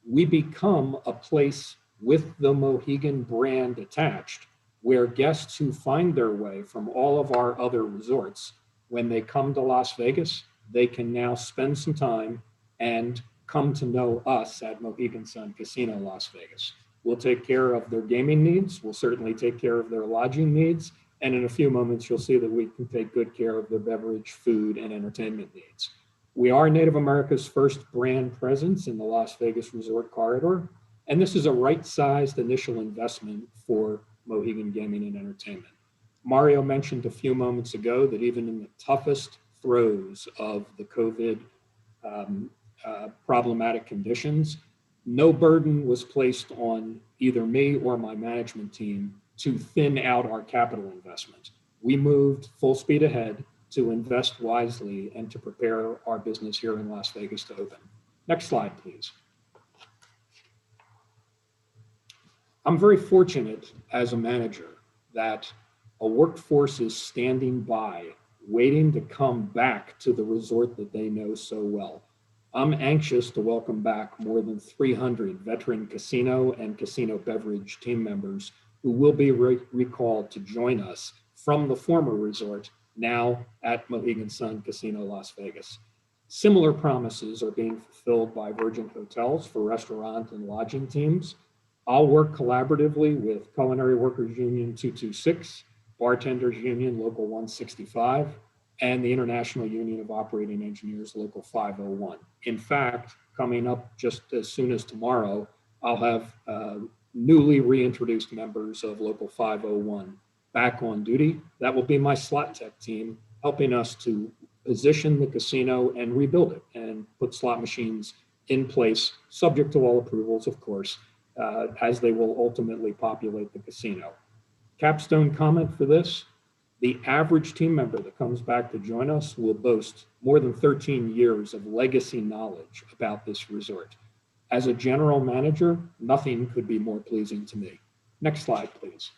we become a place with the Mohegan brand attached, where guests who find their way from all of our other resorts, when they come to Las Vegas, they can now spend some time and come to know us at Mohegan Sun Casino Las Vegas. We'll take care of their gaming needs. We'll certainly take care of their lodging needs. And in a few moments, you'll see that we can take good care of their beverage, food, and entertainment needs. We are Native America's first brand presence in the Las Vegas Resort Corridor. And this is a right-sized initial investment for Mohegan Gaming and Entertainment. Mario mentioned a few moments ago that even in the toughest throes of the COVID problematic conditions, no burden was placed on either me or my management team to thin out our capital investment. We moved full speed ahead to invest wisely and to prepare our business here in Las Vegas to open. Next slide, please. I'm very fortunate as a manager that a workforce is standing by, waiting to come back to the resort that they know so well. I'm anxious to welcome back more than 300 veteran casino and casino beverage team members who will be recalled to join us from the former resort, now at Mohegan Sun Casino Las Vegas. Similar promises are being fulfilled by Virgin Hotels for restaurant and lodging teams. I'll work collaboratively with Culinary Workers Union 226, Bartenders Union Local 165, and the International Union of Operating Engineers Local 501. In fact, coming up just as soon as tomorrow, I'll have newly reintroduced members of Local 501 back on duty. That will be my slot tech team, helping us to position the casino and rebuild it and put slot machines in place, subject to all approvals, of course, as they will ultimately populate the casino. Capstone comment for this: the average team member that comes back to join us will boast more than 13 years of legacy knowledge about this resort. As a general manager, nothing could be more pleasing to me. Next slide, please.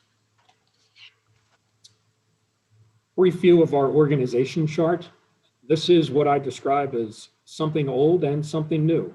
Brief view of our organization chart. This is what I describe as something old and something new.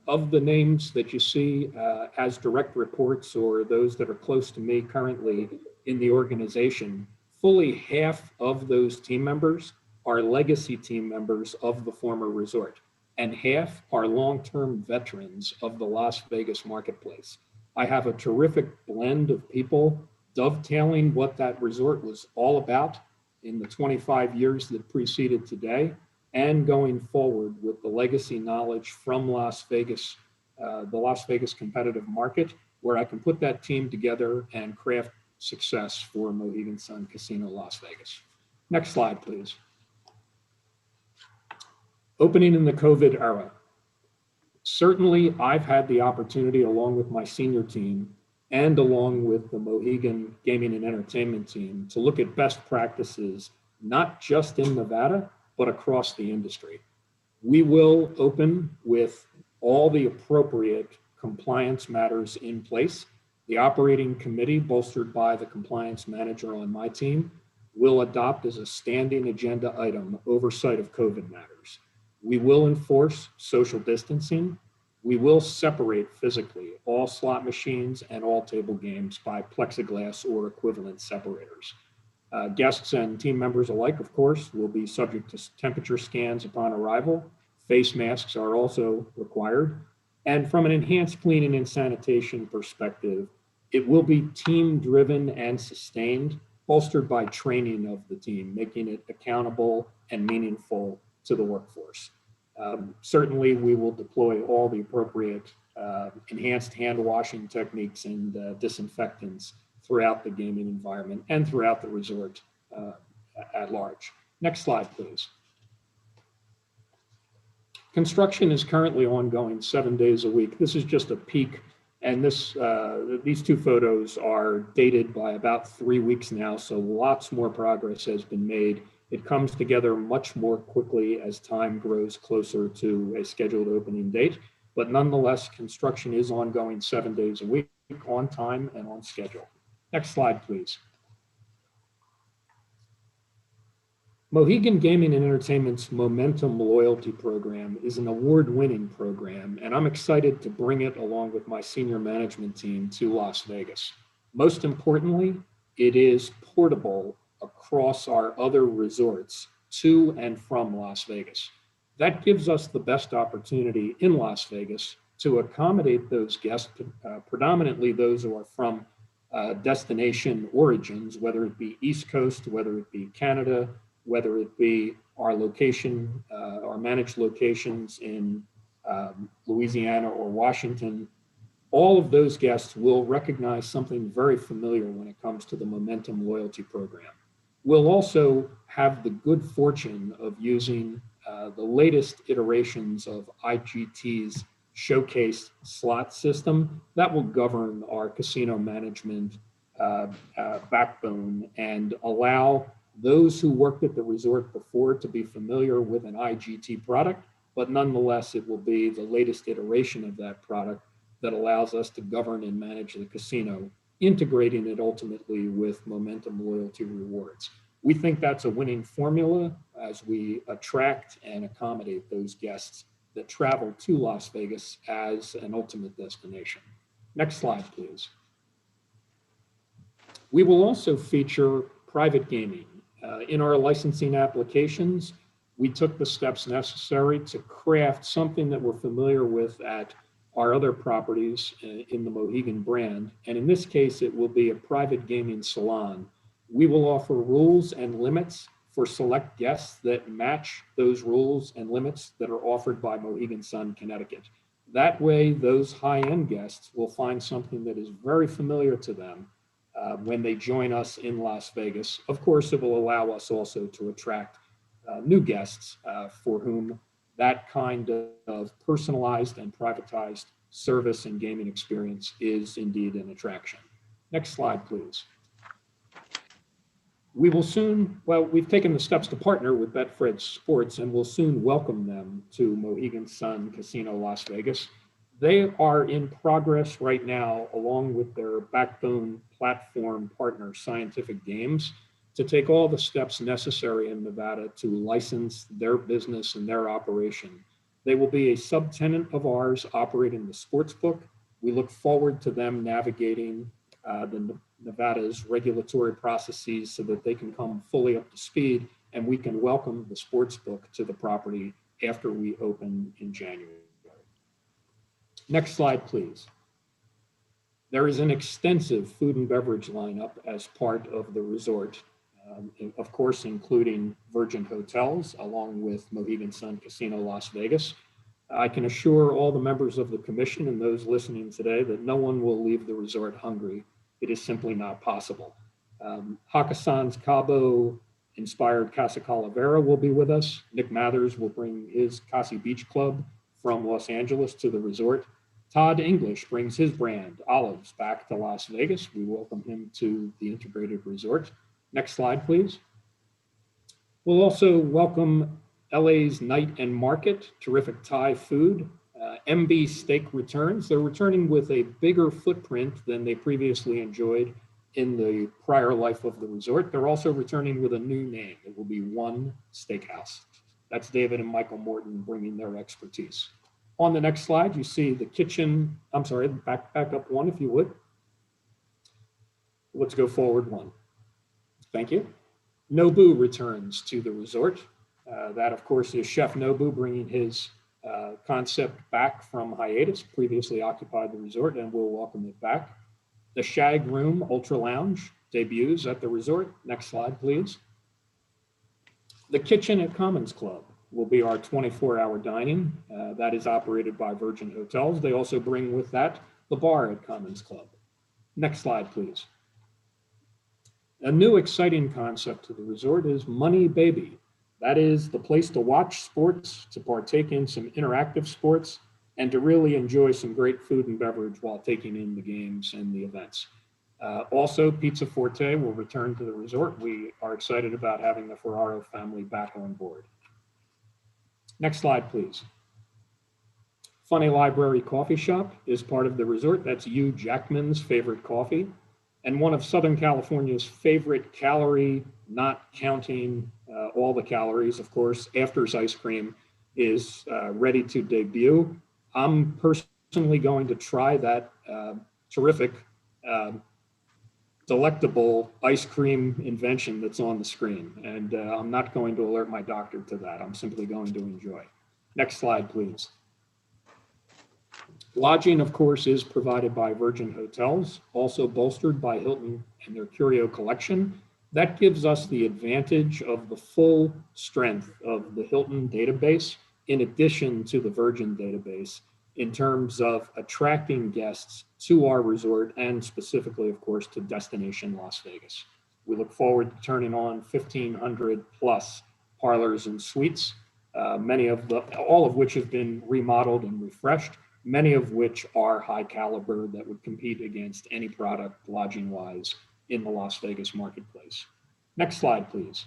Of the names that you see as direct reports or those that are close to me currently in the organization, fully half of those team members are legacy team members of the former resort, and half are long-term veterans of the Las Vegas marketplace. I have a terrific blend of people dovetailing what that resort was all about in the 25 years that preceded today and going forward with the legacy knowledge from Las Vegas, the Las Vegas competitive market, where I can put that team together and craft success for Mohegan Sun Casino Las Vegas. Next slide, please. Opening in the COVID era. Certainly, I've had the opportunity, along with my senior team and along with the Mohegan Gaming and Entertainment team, to look at best practices, not just in Nevada, but across the industry. We will open with all the appropriate compliance matters in place. The operating committee, bolstered by the compliance manager on my team, will adopt as a standing agenda item oversight of COVID matters. We will enforce social distancing. We will separate physically all slot machines and all table games by plexiglass or equivalent separators. Guests and team members alike, of course, will be subject to temperature scans upon arrival. Face masks are also required. And from an enhanced cleaning and sanitation perspective, it will be team-driven and sustained, bolstered by training of the team, making it accountable and meaningful to the workforce. Certainly, we will deploy all the appropriate enhanced hand washing techniques and disinfectants throughout the gaming environment and throughout the resort at large. Next slide, please. Construction is currently ongoing 7 days a week. This is just a peek, and these two photos are dated by about 3 weeks now, so lots more progress has been made. It comes together much more quickly as time grows closer to a scheduled opening date, but nonetheless, construction is ongoing 7 days a week, on time and on schedule. Next slide, please. Mohegan Gaming and Entertainment's Momentum Loyalty Program is an award-winning program, and I'm excited to bring it along with my senior management team to Las Vegas. Most importantly, it is portable across our other resorts to and from Las Vegas. That gives us the best opportunity in Las Vegas to accommodate those guests, predominantly those who are from destination origins, whether it be East Coast, whether it be Canada, whether it be our location, our managed locations in Louisiana or Washington. All of those guests will recognize something very familiar when it comes to the Momentum Loyalty Program. We'll also have the good fortune of using the latest iterations of IGT's Showcase slot system that will govern our casino management backbone and allow those who worked at the resort before to be familiar with an IGT product, but nonetheless, it will be the latest iteration of that product that allows us to govern and manage the casino, integrating it ultimately with Momentum Loyalty rewards. We think that's a winning formula as we attract and accommodate those guests that travel to Las Vegas as an ultimate destination. Next slide, please. We will also feature private gaming. In our licensing applications, we took the steps necessary to craft something that we're familiar with at our other properties in the Mohegan brand. And in this case, it will be a private gaming salon. We will offer rules and limits for select guests that match those rules and limits that are offered by Mohegan Sun Connecticut. That way, those high-end guests will find something that is very familiar to them when they join us in Las Vegas. Of course, it will allow us also to attract new guests for whom that kind of personalized and privatized service and gaming experience is indeed an attraction. Next slide, please. We will soon, well, we've taken the steps to partner with Betfred Sports and will soon welcome them to Mohegan Sun Casino Las Vegas. They are in progress right now, along with their backbone platform partner, Scientific Games, to take all the steps necessary in Nevada to license their business and their operation. They will be a subtenant of ours operating the sportsbook. We look forward to them navigating Nevada's regulatory processes so that they can come fully up to speed and we can welcome the sportsbook to the property after we open in January. Next slide, please. There is an extensive food and beverage lineup as part of the resort, of course, including Virgin Hotels, along with Mohegan Sun Casino Las Vegas. I can assure all the members of the commission and those listening today that no one will leave the resort hungry. It is simply not possible. Hakkasan's Cabo inspired Casa Calavera will be with us. Nick Mathers will bring his Casa Beach Club from Los Angeles to the resort. Todd English brings his brand, Olives, back to Las Vegas. We welcome him to the integrated resort. Next slide, please. We'll also welcome LA's Night and Market, terrific Thai food. MB Steak returns. They're returning with a bigger footprint than they previously enjoyed in the prior life of the resort. They're also returning with a new name. It will be One Steakhouse. That's David and Michael Morton bringing their expertise. On the next slide, you see the kitchen. I'm sorry, back up one if you would. Let's go forward one. Thank you. Nobu returns to the resort. That, of course, is Chef Nobu bringing his concept back from hiatus, previously occupied the resort, and we'll welcome it back. The Shag Room Ultra Lounge debuts at the resort. Next slide, please. The Kitchen at Commons Club will be our 24-hour dining. That is operated by Virgin Hotels. They also bring with that the bar at Commons Club. Next slide, please. A new exciting concept to the resort is Money Baby. That is the place to watch sports, to partake in some interactive sports, and to really enjoy some great food and beverage while taking in the games and the events. Also, Pizza Forte will return to the resort. We are excited about having the Ferraro family back on board. Next slide, please. Funny Library Coffee Shop is part of the resort. That's Hugh Jackman's favorite coffee, and one of Southern California's favorite calorie, not counting all the calories, of course, After's Ice Cream is ready to debut. I'm personally going to try that terrific, delectable ice cream invention that's on the screen. And I'm not going to alert my doctor to that. I'm simply going to enjoy. Next slide, please. Lodging, of course, is provided by Virgin Hotels, also bolstered by Hilton and their Curio Collection. That gives us the advantage of the full strength of the Hilton database, in addition to the Virgin database, in terms of attracting guests to our resort and specifically, of course, to Destination Las Vegas. We look forward to turning on 1,500 plus parlors and suites, all of which have been remodeled and refreshed, many of which are high caliber that would compete against any product lodging-wise in the Las Vegas marketplace. Next slide, please.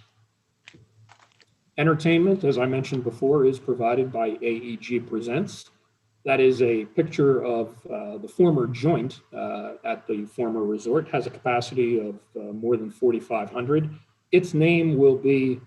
Entertainment, as I mentioned before, is provided by AEG Presents. That is a picture of the former joint at the former resort, has a capacity of more than 4,500. Its name will be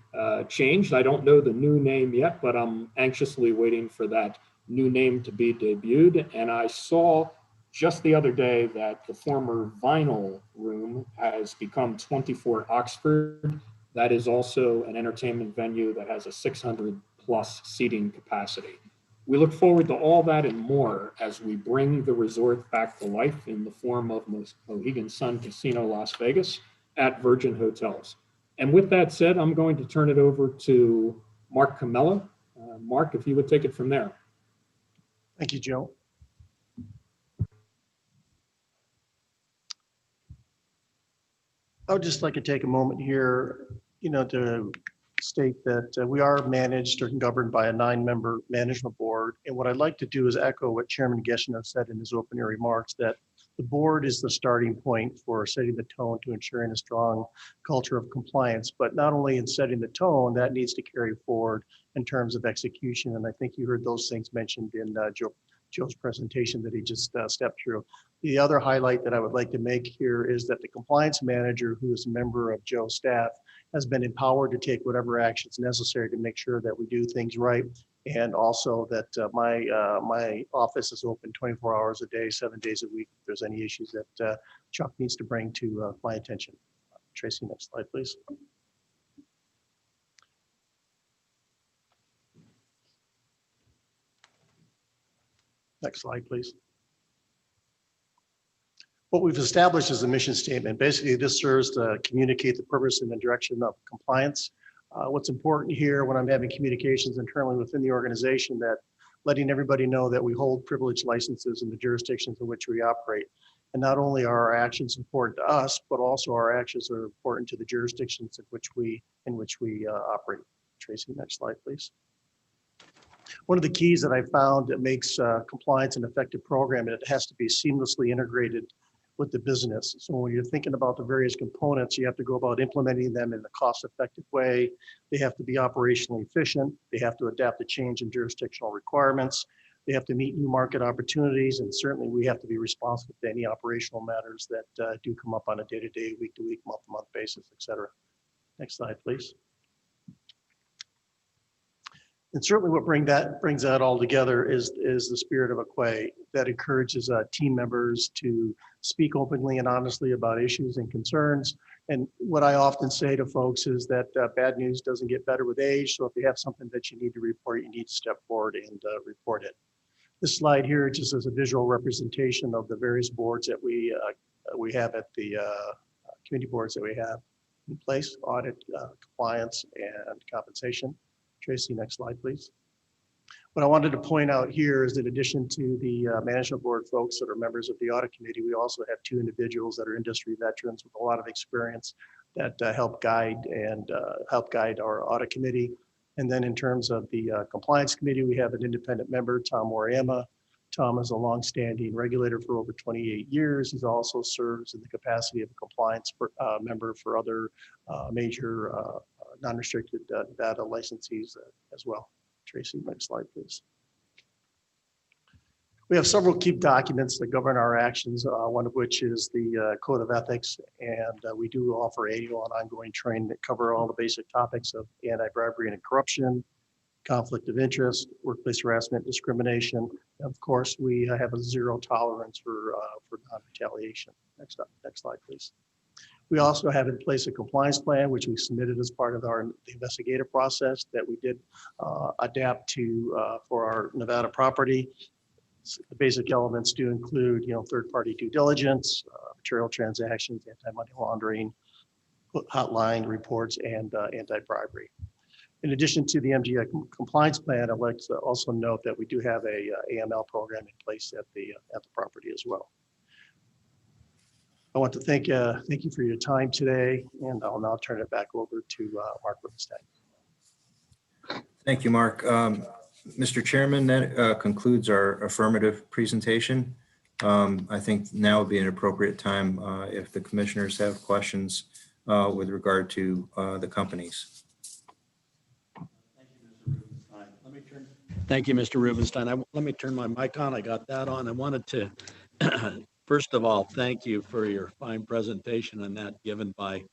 changed. I don't know the new name yet, but I'm anxiously waiting for that new name to be debuted. And I saw just the other day that the former Vinyl Room has become 24 Oxford. That is also an entertainment venue that has a 600 plus seating capacity. We look forward to all that and more as we bring the resort back to life in the form of Mohegan Sun Casino Las Vegas at Virgin Hotels. And with that said, I'm going to turn it over to Mark Camella. Mark, if you would take it from there. Thank you, Joe. I would just like to take a moment here, to state that we are managed or governed by a 9-member management board. And what I'd like to do is echo what Chairman Geschner said in his opening remarks, that the board is the starting point for setting the tone to ensuring a strong culture of compliance. But not only in setting the tone, that needs to carry forward in terms of execution. And I think you heard those things mentioned in Joe's presentation that he just stepped through. The other highlight that I would like to make here is that the compliance manager, who is a member of Joe's staff, has been empowered to take whatever actions necessary to make sure that we do things right. And also that my office is open 24 hours a day, 7 days a week. If there's any issues that Chuck needs to bring to my attention. Tracy, next slide, please. Next slide, please. What we've established is a mission statement. Basically, this serves to communicate the purpose and the direction of compliance. What's important here when I'm having communications internally within the organization, that letting everybody know that we hold privileged licenses in the jurisdictions in which we operate. And not only are our actions important to us, but also our actions are important to the jurisdictions in which we operate. Tracy, next slide, please. One of the keys that I found that makes compliance an effective program, it has to be seamlessly integrated with the business. So when you're thinking about the various components, you have to go about implementing them in a cost-effective way. They have to be operationally efficient. They have to adapt to change in jurisdictional requirements. They have to meet new market opportunities. And certainly we have to be responsive to any operational matters that do come up on a day-to-day, week-to-week, month-to-month basis, et cetera. Next slide, please. And certainly what brings that all together is the spirit of Aquay that encourages team members to speak openly and honestly about issues and concerns. And what I often say to folks is that bad news doesn't get better with age. So if you have something that you need to report, you need to step forward and report it. This slide here just is a visual representation of the various boards that we have at the committee boards that we have in place: audit, compliance, and compensation. Tracy, next slide, please. What I wanted to point out here is that in addition to the management board folks that are members of the audit committee, we also have two individuals that are industry veterans with a lot of experience that help guide our audit committee. And then in terms of the compliance committee, we have an independent member, Tom Moriyama. Tom is a longstanding regulator for over 28 years. He also serves in the capacity of a compliance member for other major non-restricted data licensees as well. Tracy, next slide, please. We have several key documents that govern our actions, one of which is the Code of Ethics, and we do offer annual and ongoing training that cover all the basic topics of anti-bribery and corruption, conflict of interest, workplace harassment, discrimination. And of course, we have a zero tolerance for non-retaliation. Next slide, please. We also have in place a compliance plan, which we submitted as part of the investigative process that we did adapt to for our Nevada property. The basic elements do include, third-party due diligence, material transactions, anti-money laundering, hotline reports, and anti-bribery. In addition to the MGI compliance plan, I'd like to also note that we do have a AML program in place at the property as well. I want to thank you for your time today, and I'll now turn it back over to Mark Rubenstein. Thank you, Mark. Mr. Chairman, that concludes our affirmative presentation. I think now would be an appropriate time if the commissioners have questions with regard to the companies. Thank you, Mr. Rubenstein. Let me turn my mic on. I got that on. I wanted to, first of all, thank you for your fine presentation and that given by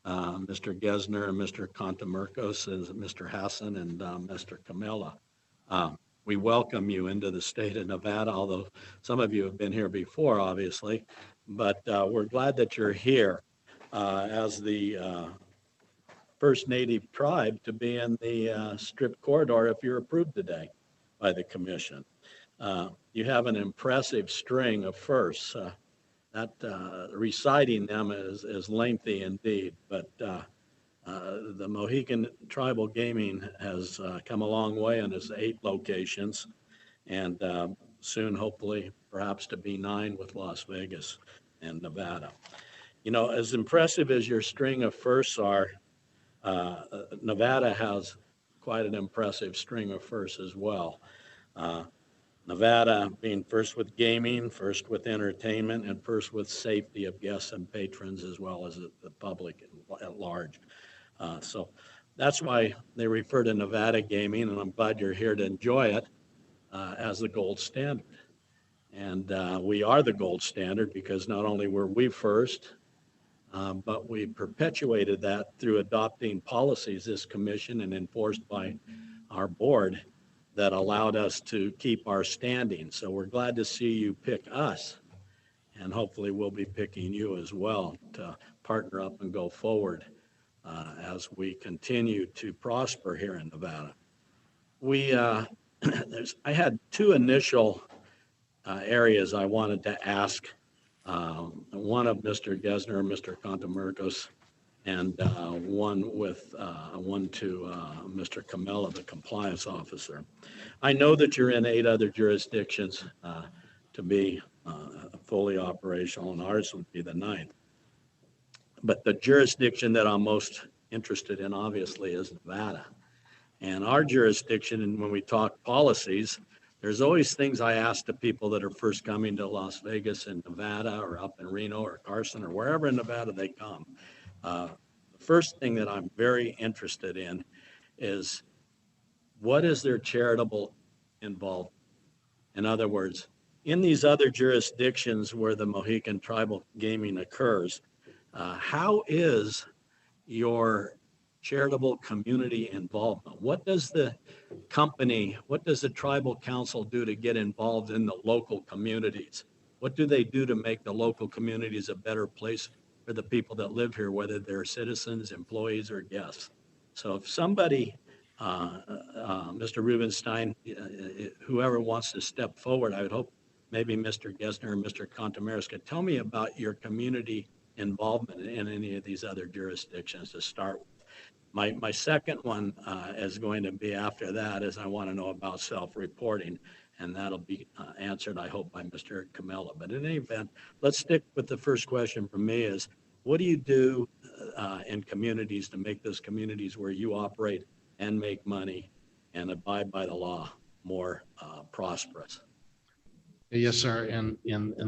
Mr. Gesner and Mr. Contamercos, and Mr. Hassan and Mr. Camilla. We welcome you into the state of Nevada, although some of you have been here before, obviously, but we're glad that you're here as the first native tribe to be in the Strip corridor if you're approved today by the commission. You have an impressive string of firsts. Reciting them is lengthy indeed, but the Mohegan Tribal Gaming has come a long way in its 8 locations, and soon, hopefully, perhaps to be 9 with Las Vegas and Nevada. As impressive as your string of firsts are, Nevada has quite an impressive string of firsts as well. Nevada being first with gaming, first with entertainment, and first with safety of guests and patrons, as well as the public at large. So that's why they refer to Nevada gaming, and I'm glad you're here to enjoy it as the gold standard. And we are the gold standard because not only were we first, but we perpetuated that through adopting policies, this commission, and enforced by our board that allowed us to keep our standing. So we're glad to see you pick us, and hopefully we'll be picking you as well to partner up and go forward as we continue to prosper here in Nevada. I had 2 initial areas I wanted to ask one of Mr. Gesner, Mr. Contamercos, and one to Mr. Camella, the compliance officer. I know that you're in 8 other jurisdictions to be fully operational, and ours would be the 9th. But the jurisdiction that I'm most interested in, obviously, is Nevada. And our jurisdiction, and when we talk policies, there's always things I ask the people that are first coming to Las Vegas and Nevada or up in Reno or Carson or wherever in Nevada they come. The first thing that I'm very interested in is what is their charitable involvement? In other words, in these other jurisdictions where the Mohican tribal gaming occurs, how is your charitable community involvement? What does the tribal council do to get involved in the local communities? What do they do to make the local communities a better place for the people that live here, whether they're citizens, employees, or guests? So if somebody, Mr. Rubenstein, whoever wants to step forward, I would hope maybe Mr. Gesner or Mr. Contreras could tell me about your community involvement in any of these other jurisdictions to start with. My second one is going to be after that, is I want to know about self-reporting, and that'll be answered, I hope, by Mr. Camella. But in any event, let's stick with the first question from me is, what do you do in communities to make those communities where you operate and make money and abide by the law more prosperous? Yes, sir. And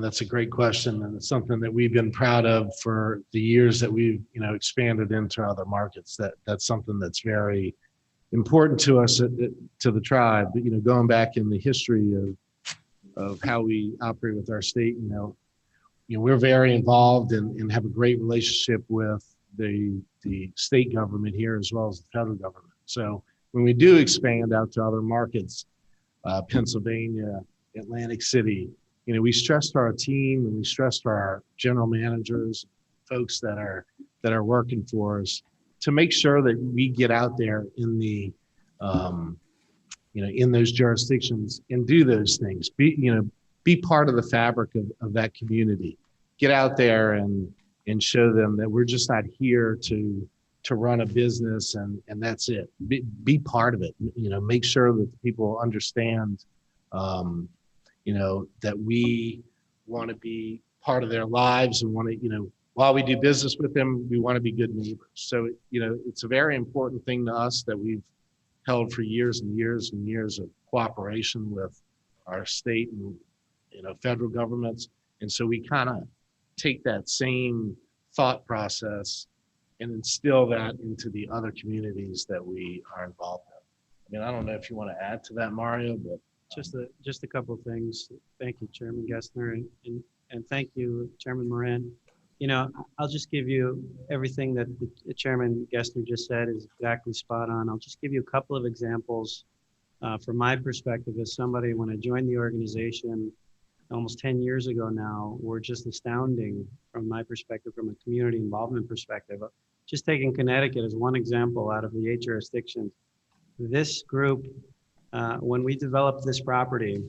that's a great question. And it's something that we've been proud of for the years that we've, expanded into other markets. That's something that's very important to us, to the tribe. But, going back in the history of how we operate with our state, we're very involved and have a great relationship with the state government here as well as the federal government. So when we do expand out to other markets, Pennsylvania, Atlantic City, we stressed our team and we stressed our general managers, folks that are working for us, to make sure that we get out there in the in those jurisdictions and do those things. Be part of the fabric of that community. Get out there and show them that we're just not here to run a business and that's it. Be part of it. Make sure that the people understand that we want to be part of their lives and want to, while we do business with them, we want to be good neighbors. So, it's a very important thing to us that we've held for years and years and years of cooperation with our state and, federal governments. And so we kind of take that same thought process and instill that into the other communities that we are involved in. I don't know if you want to add to that, Mario, but Just a couple of things. Thank you, Chairman Gessner, and thank you, Chairman Moran. I'll just give you everything that the Chairman Gessner just said is exactly spot on. I'll just give you a couple of examples from my perspective as somebody, when I joined the organization almost 10 years ago now, were just astounding from my perspective, from a community involvement perspective. Just taking Connecticut as one example out of the 8 jurisdictions. This group, when we developed this property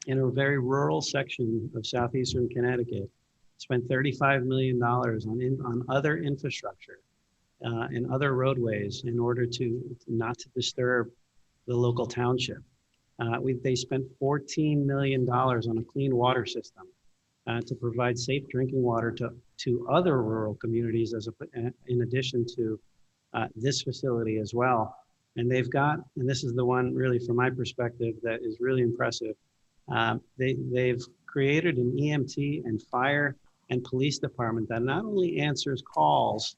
in a very rural section of southeastern Connecticut, spent $35 million on other infrastructure and other roadways in order to not to disturb the local township. They spent $14 million on a clean water system to provide safe drinking water to other rural communities in addition to this facility as well. And they've got, and this is the one really from my perspective that is really impressive, they've created an EMT and fire and police department that not only answers calls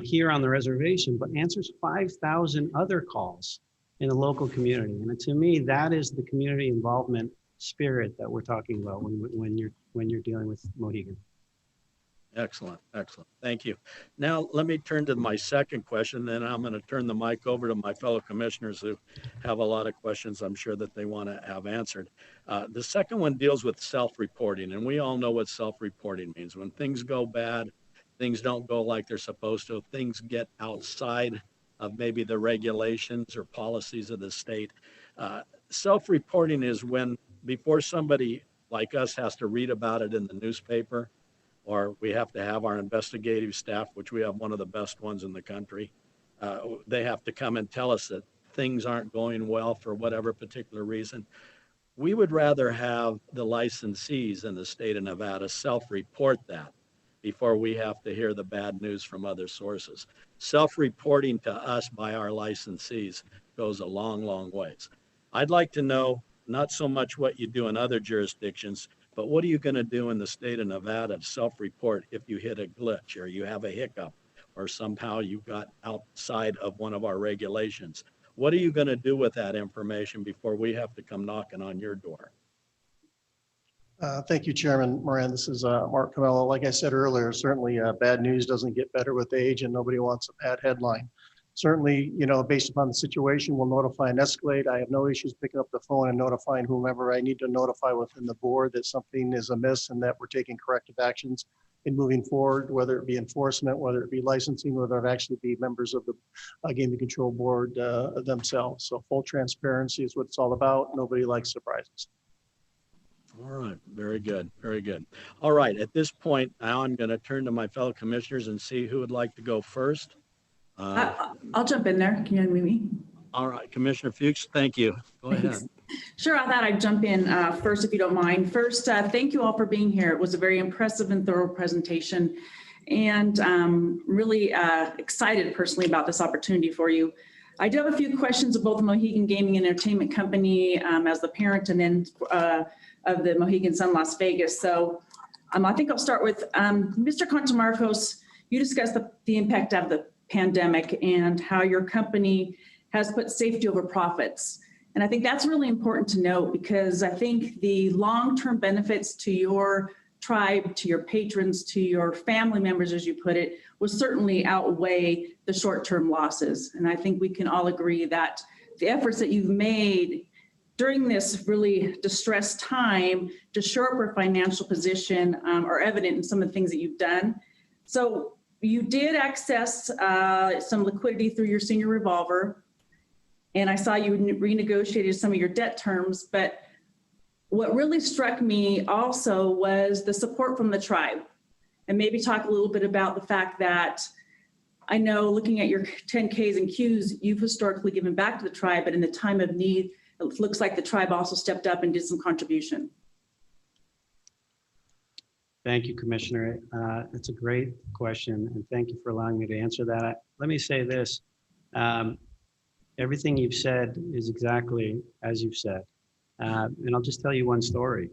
here on the reservation, but answers 5,000 other calls in the local community. And to me, that is the community involvement spirit that we're talking about when you're dealing with Mohegan. Excellent. Thank you. Now, let me turn to my second question, then I'm going to turn the mic over to my fellow commissioners who have a lot of questions I'm sure that they want to have answered. The second one deals with self-reporting, and we all know what self-reporting means. When things go bad, things don't go like they're supposed to, things get outside of maybe the regulations or policies of the state. Self-reporting is when, before somebody like us has to read about it in the newspaper, or we have to have our investigative staff, which we have one of the best ones in the country. They have to come and tell us that things aren't going well for whatever particular reason. We would rather have the licensees in the state of Nevada self-report that before we have to hear the bad news from other sources. Self-reporting to us by our licensees goes a long, long ways. I'd like to know not so much what you do in other jurisdictions, but what are you going to do in the state of Nevada to self-report if you hit a glitch or you have a hiccup or somehow you got outside of one of our regulations? What are you going to do with that information before we have to come knocking on your door? Thank you, Chairman Moran. This is Mark Camello. Like I said earlier, certainly bad news doesn't get better with age, and nobody wants a bad headline. Certainly, based upon the situation, we'll notify and escalate. I have no issues picking up the phone and notifying whomever I need to notify within the board that something is amiss and that we're taking corrective actions in moving forward, whether it be enforcement, whether it be licensing, whether it actually be members of the Gaming Control Board themselves. So full transparency is what it's all about. Nobody likes surprises. All right, very good, very good. All right, at this point, now I'm going to turn to my fellow commissioners and see who would like to go first. I'll jump in there. Can you unmute me? All right, Commissioner Fuchs, thank you. Go ahead. Sure, I thought I'd jump in first, if you don't mind. First, thank you all for being here. It was a very impressive and thorough presentation, and really excited personally about this opportunity for you. I do have a few questions of both Mohegan Gaming and Entertainment Company as the parent and then of the Mohegan Sun Las Vegas. So I think I'll start with Mr. Contomarcos. You discussed the impact of the pandemic and how your company has put safety over profits. And I think that's really important to note, because I think the long-term benefits to your tribe, to your patrons, to your family members, as you put it, will certainly outweigh the short-term losses. And I think we can all agree that the efforts that you've made during this really distressed time to shore up our financial position are evident in some of the things that you've done. So you did access some liquidity through your senior revolver, and I saw you renegotiated some of your debt terms, but what really struck me also was the support from the tribe. And maybe talk a little bit about the fact that I know, looking at your 10Ks and Qs, you've historically given back to the tribe, but in the time of need, it looks like the tribe also stepped up and did some contribution. Thank you, Commissioner. It's a great question, and thank you for allowing me to answer that. Let me say this. Everything you've said is exactly as you've said. And I'll just tell you one story.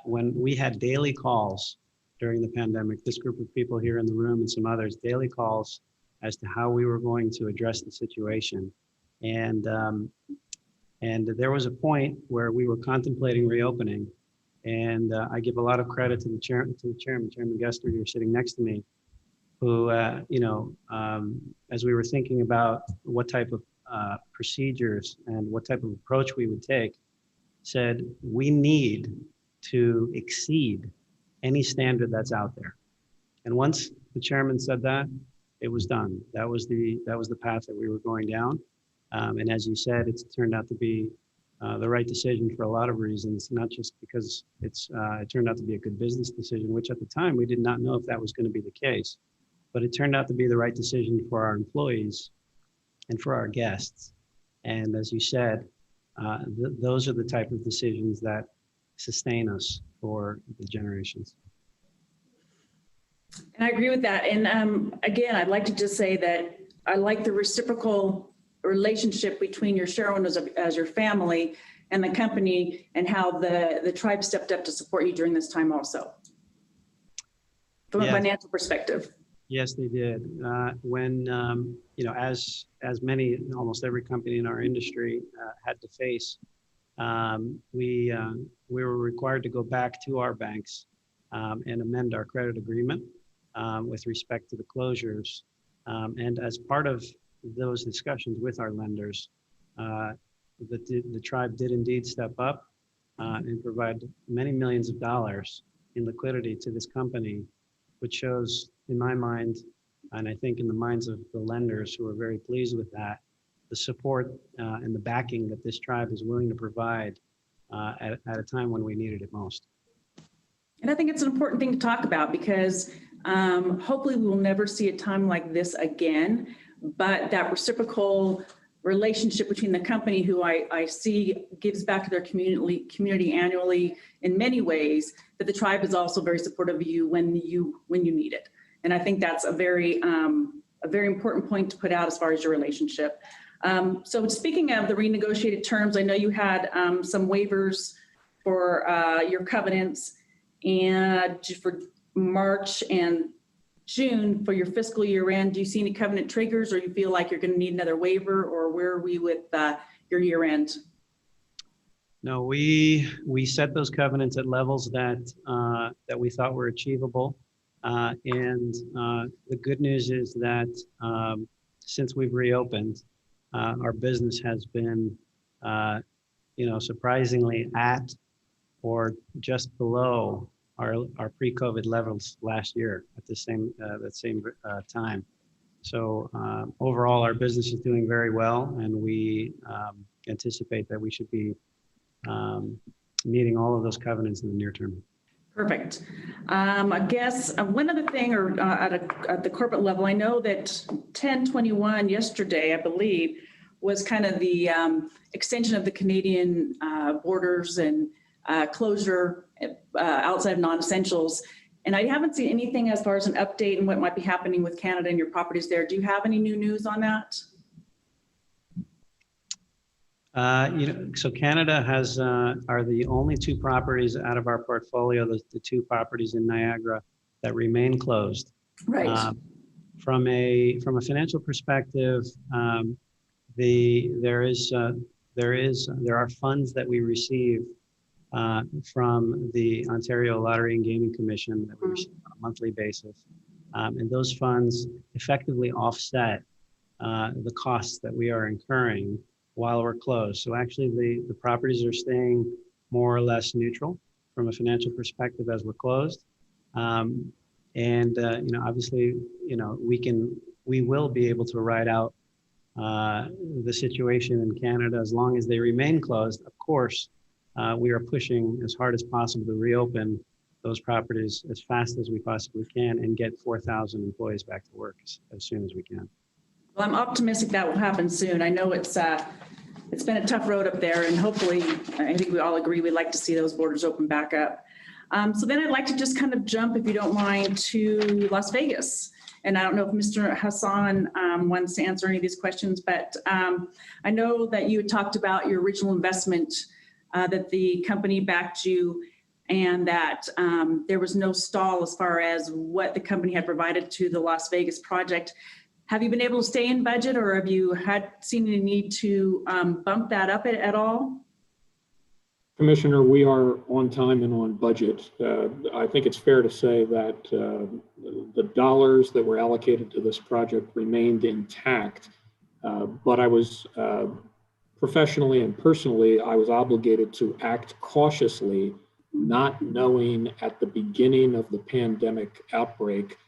When we had daily calls during the pandemic, this group of people here in the room and some others, daily calls as to how we were going to address the situation. And there was a point where we were contemplating reopening. And I give a lot of credit to the chairman, Chairman Gessner, you're sitting next to me, who, as we were thinking about what type of procedures and what type of approach we would take, said we need to exceed any standard that's out there. And once the chairman said that, it was done. That was the path that we were going down. And as you said, it's turned out to be the right decision for a lot of reasons, not just because it turned out to be a good business decision, which at the time we did not know if that was going to be the case, but it turned out to be the right decision for our employees and for our guests. And as you said, those are the type of decisions that sustain us for the generations. And I agree with that. And again, I'd like to just say that I like the reciprocal relationship between your shareholders as your family and the company, and how the tribe stepped up to support you during this time also, from a financial perspective. Yes, they did. When, as many, almost every company in our industry had to face, we were required to go back to our banks and amend our credit agreement with respect to the closures. And as part of those discussions with our lenders, the tribe did indeed step up and provide many millions of dollars in liquidity to this company, which shows, in my mind, and I think in the minds of the lenders who are very pleased with that, the support and the backing that this tribe is willing to provide at a time when we needed it most. And I think it's an important thing to talk about because hopefully we will never see a time like this again, but that reciprocal relationship between the company, who I see gives back to their community annually in many ways, that the tribe is also very supportive of you when you need it. And I think that's a very important point to put out as far as your relationship. So speaking of the renegotiated terms, I know you had some waivers for your covenants and for March and June for your fiscal year end. Do you see any covenant triggers, or you feel like you're going to need another waiver, or where are we with your year end? No, we set those covenants at levels that we thought were achievable. And the good news is that since we've reopened, our business has been, surprisingly at or just below our pre-COVID levels last year at the same time. So overall, our business is doing very well, and we anticipate that we should be meeting all of those covenants in the near term. Perfect. I guess one other thing, or at the corporate level, I know that 10/21 yesterday, I believe, was kind of the extension of the Canadian borders and closure outside of non-essentials. And I haven't seen anything as far as an update and what might be happening with Canada and your properties there. Do you have any new news on that? So Canada are the only two properties out of our portfolio, the two properties in Niagara, that remain closed. Right. From a financial perspective, there are funds that we receive from the Ontario Lottery and Gaming Commission that we receive on a monthly basis, and those funds effectively offset the costs that we are incurring while we're closed. So actually the properties are staying more or less neutral from a financial perspective as we're closed. Obviously, we will be able to ride out the situation in Canada as long as they remain closed. Of course, we are pushing as hard as possible to reopen those properties as fast as we possibly can and get 4,000 employees back to work as soon as we can. Well, I'm optimistic that will happen soon. I know it's been a tough road up there, and hopefully, I think we all agree we'd like to see those borders open back up. So then I'd like to just kind of jump, if you don't mind, to Las Vegas. And I don't know if Mr. Hassan wants to answer any of these questions, but I know that you had talked about your original investment, that the company backed you, and that there was no stall as far as what the company had provided to the Las Vegas project. Have you been able to stay in budget, or have you seen any need to bump that up at all? Commissioner, we are on time and on budget. I think it's fair to say that the dollars that were allocated to this project remained intact, but I was professionally and personally, I was obligated to act cautiously, not knowing at the beginning of the pandemic outbreak,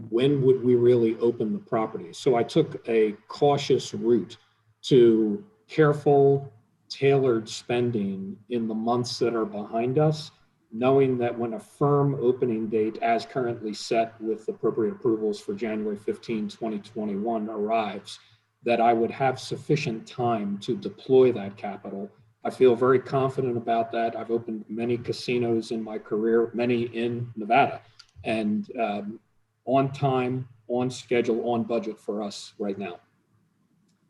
when would we really open the property? So I took a cautious route to careful, tailored spending in the months that are behind us, knowing that when a firm opening date, as currently set with appropriate approvals for January 15, 2021 arrives, that I would have sufficient time to deploy that capital. I feel very confident about that. I've opened many casinos in my career, many in Nevada, and on time, on schedule, on budget for us right now.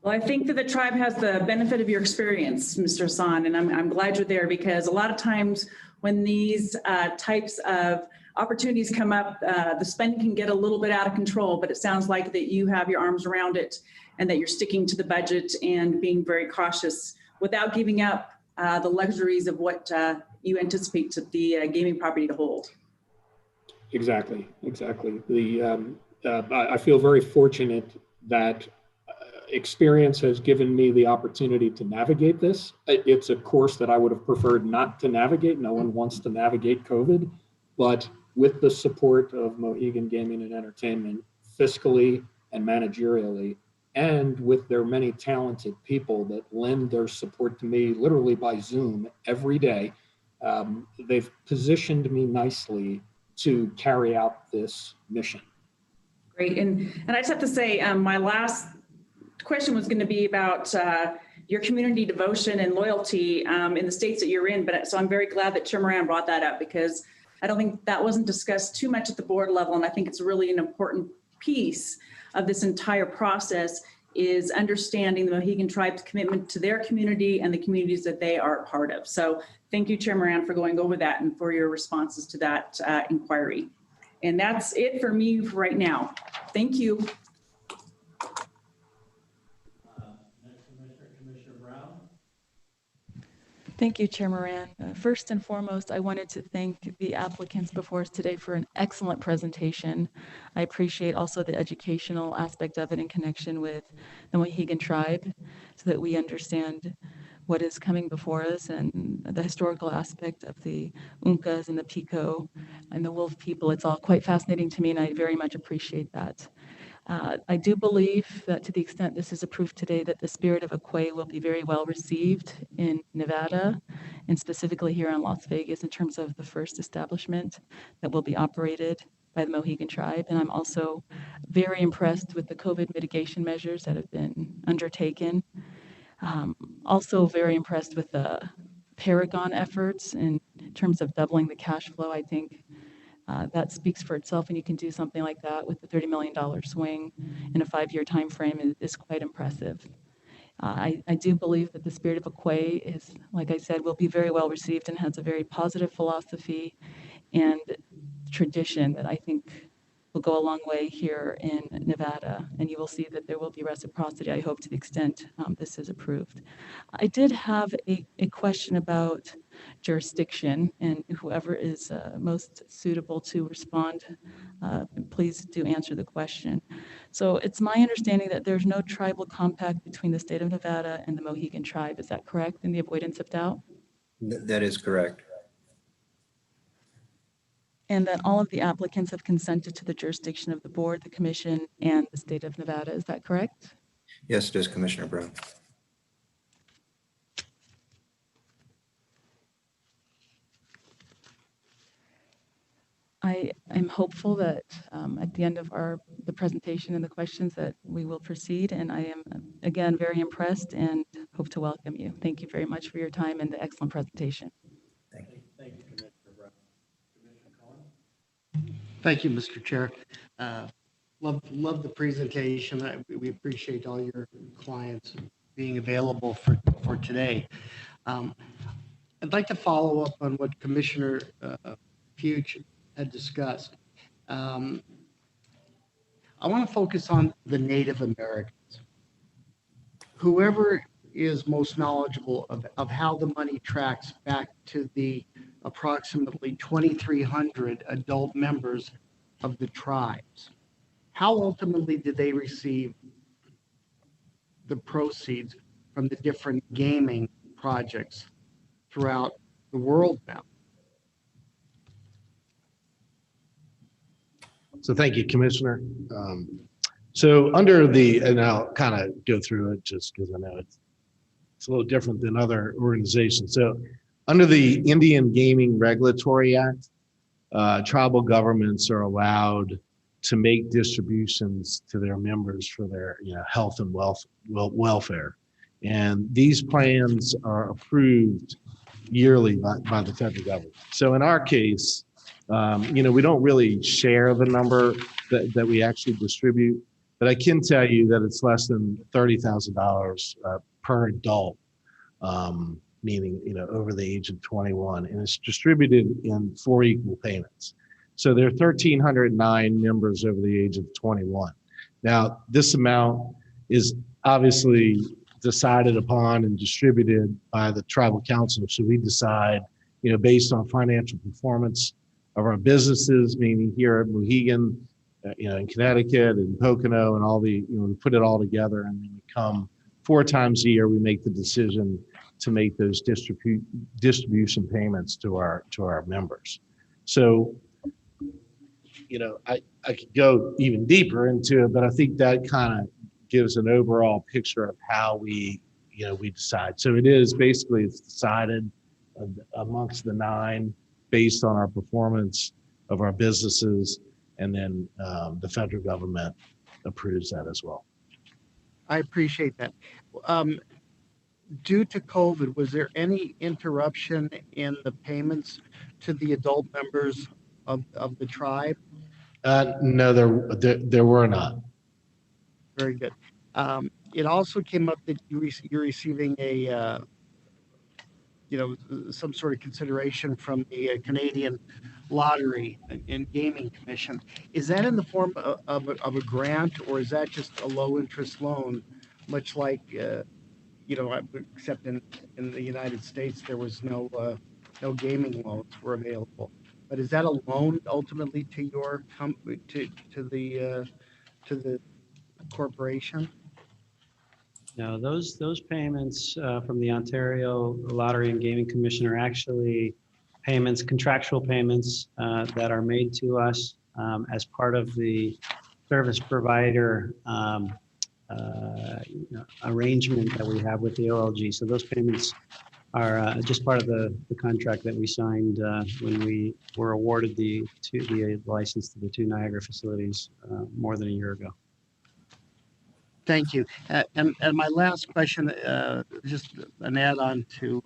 Well, I think that the tribe has the benefit of your experience, Mr. Hassan, and I'm glad you're there, because a lot of times when these types of opportunities come up, the spending can get a little bit out of control, but it sounds like that you have your arms around it and that you're sticking to the budget and being very cautious without giving up the luxuries of what you anticipate the gaming property to hold. Exactly. I feel very fortunate that experience has given me the opportunity to navigate this. It's a course that I would have preferred not to navigate. No one wants to navigate COVID, but with the support of Mohegan Gaming and Entertainment, fiscally and managerially, and with their many talented people that lend their support to me literally by Zoom every day, they've positioned me nicely to carry out this mission. Great. And I just have to say, my last question was going to be about your community devotion and loyalty in the states that you're in. So I'm very glad that Chair Moran brought that up, because I don't think that wasn't discussed too much at the board level. And I think it's really an important piece of this entire process, is understanding the Mohegan Tribe's commitment to their community and the communities that they are a part of. So thank you, Chair Moran, for going over that and for your responses to that inquiry. And that's it for me right now. Thank you. Commissioner Brown. Thank you, Chair Moran. First and foremost, I wanted to thank the applicants before us today for an excellent presentation. I appreciate also the educational aspect of it in connection with the Mohegan Tribe, so that we understand what is coming before us and the historical aspect of the Uncas and the Pico and the Wolf people. It's all quite fascinating to me, and I very much appreciate that. I do believe that to the extent this is approved today, that the Spirit of Aquay will be very well received in Nevada, and specifically here in Las Vegas, in terms of the first establishment that will be operated by the Mohegan Tribe. And I'm also very impressed with the COVID mitigation measures that have been undertaken. Also very impressed with the Paragon efforts in terms of doubling the cash flow. I think that speaks for itself, and you can do something like that with the $30 million swing in a 5-year time frame is quite impressive. I do believe that the Spirit of Aquay is, like I said, will be very well received and has a very positive philosophy and tradition that I think will go a long way here in Nevada, and you will see that there will be reciprocity, I hope, to the extent this is approved. I did have a question about jurisdiction, and whoever is most suitable to respond, please do answer the question. So it's my understanding that there's no tribal compact between the state of Nevada and the Mohegan Tribe. Is that correct, in the avoidance of doubt? That is correct. And that all of the applicants have consented to the jurisdiction of the board, the commission, and the state of Nevada. Is that correct? Yes, it is, Commissioner Brown. I am hopeful that at the end of the presentation and the questions that we will proceed, and I am again very impressed and hope to welcome you. Thank you very much for your time and the excellent presentation. Thank you. Thank you, Commissioner Brown. Commissioner Cohen? Thank you, Mr. Chair. Love the presentation. We appreciate all your clients being available for today. I'd like to follow up on what Commissioner Fuchs had discussed. I want to focus on the Native Americans. Whoever is most knowledgeable of how the money tracks back to the approximately 2,300 adult members of the tribes. How ultimately did they receive the proceeds from the different gaming projects throughout the world now? So thank you, Commissioner. So under and I'll kind of go through it just because I know it's a little different than other organizations. So under the Indian Gaming Regulatory Act, tribal governments are allowed to make distributions to their members for their health and welfare. And these plans are approved yearly by the federal government. So in our case, we don't really share the number that we actually distribute, but I can tell you that it's less than $30,000 per adult, meaning over the age of 21, and it's distributed in 4 equal payments. So there are 1,309 members over the age of 21. Now, this amount is obviously decided upon and distributed by the tribal council. So we decide, based on financial performance of our businesses, meaning here at Mohegan, in Connecticut and Pocono and all we put it all together, and then we come 4 times a year, we make the decision to make those distribution payments to our members. So, I could go even deeper into it, but I think that kind of gives an overall picture of how we decide. So it's decided amongst the 9 based on our performance of our businesses. And then the federal government approves that as well. I appreciate that. Due to COVID, was there any interruption in the payments to the adult members of the tribe? No, there were not. Very good. It also came up that you're receiving a, some sort of consideration from the Canadian Lottery and Gaming Commission. Is that in the form of a grant, or is that just a low interest loan, much like, except in the United States, there was no gaming loans were available. But is that a loan ultimately to your to the corporation? No, those payments from the Ontario Lottery and Gaming Commission are actually payments, contractual payments that are made to us as part of the service provider arrangement that we have with the OLG. So those payments are just part of the contract that we signed when we were awarded the license to the 2 Niagara facilities more than a year ago. Thank you. And my last question, just an add-on to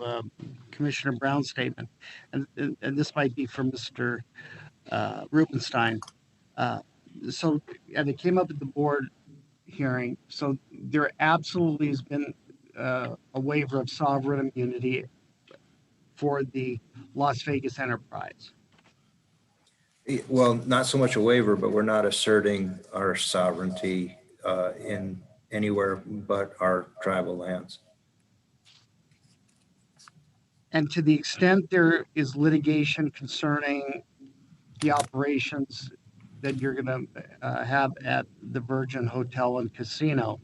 Commissioner Brown's statement, and this might be for Mr. Rubenstein. And it came up at the board hearing. So there absolutely has been a waiver of sovereign immunity for the Las Vegas enterprise. Well, not so much a waiver, but we're not asserting our sovereignty in anywhere but our tribal lands. And to the extent there is litigation concerning the operations that you're going to have at the Virgin Hotel and Casino,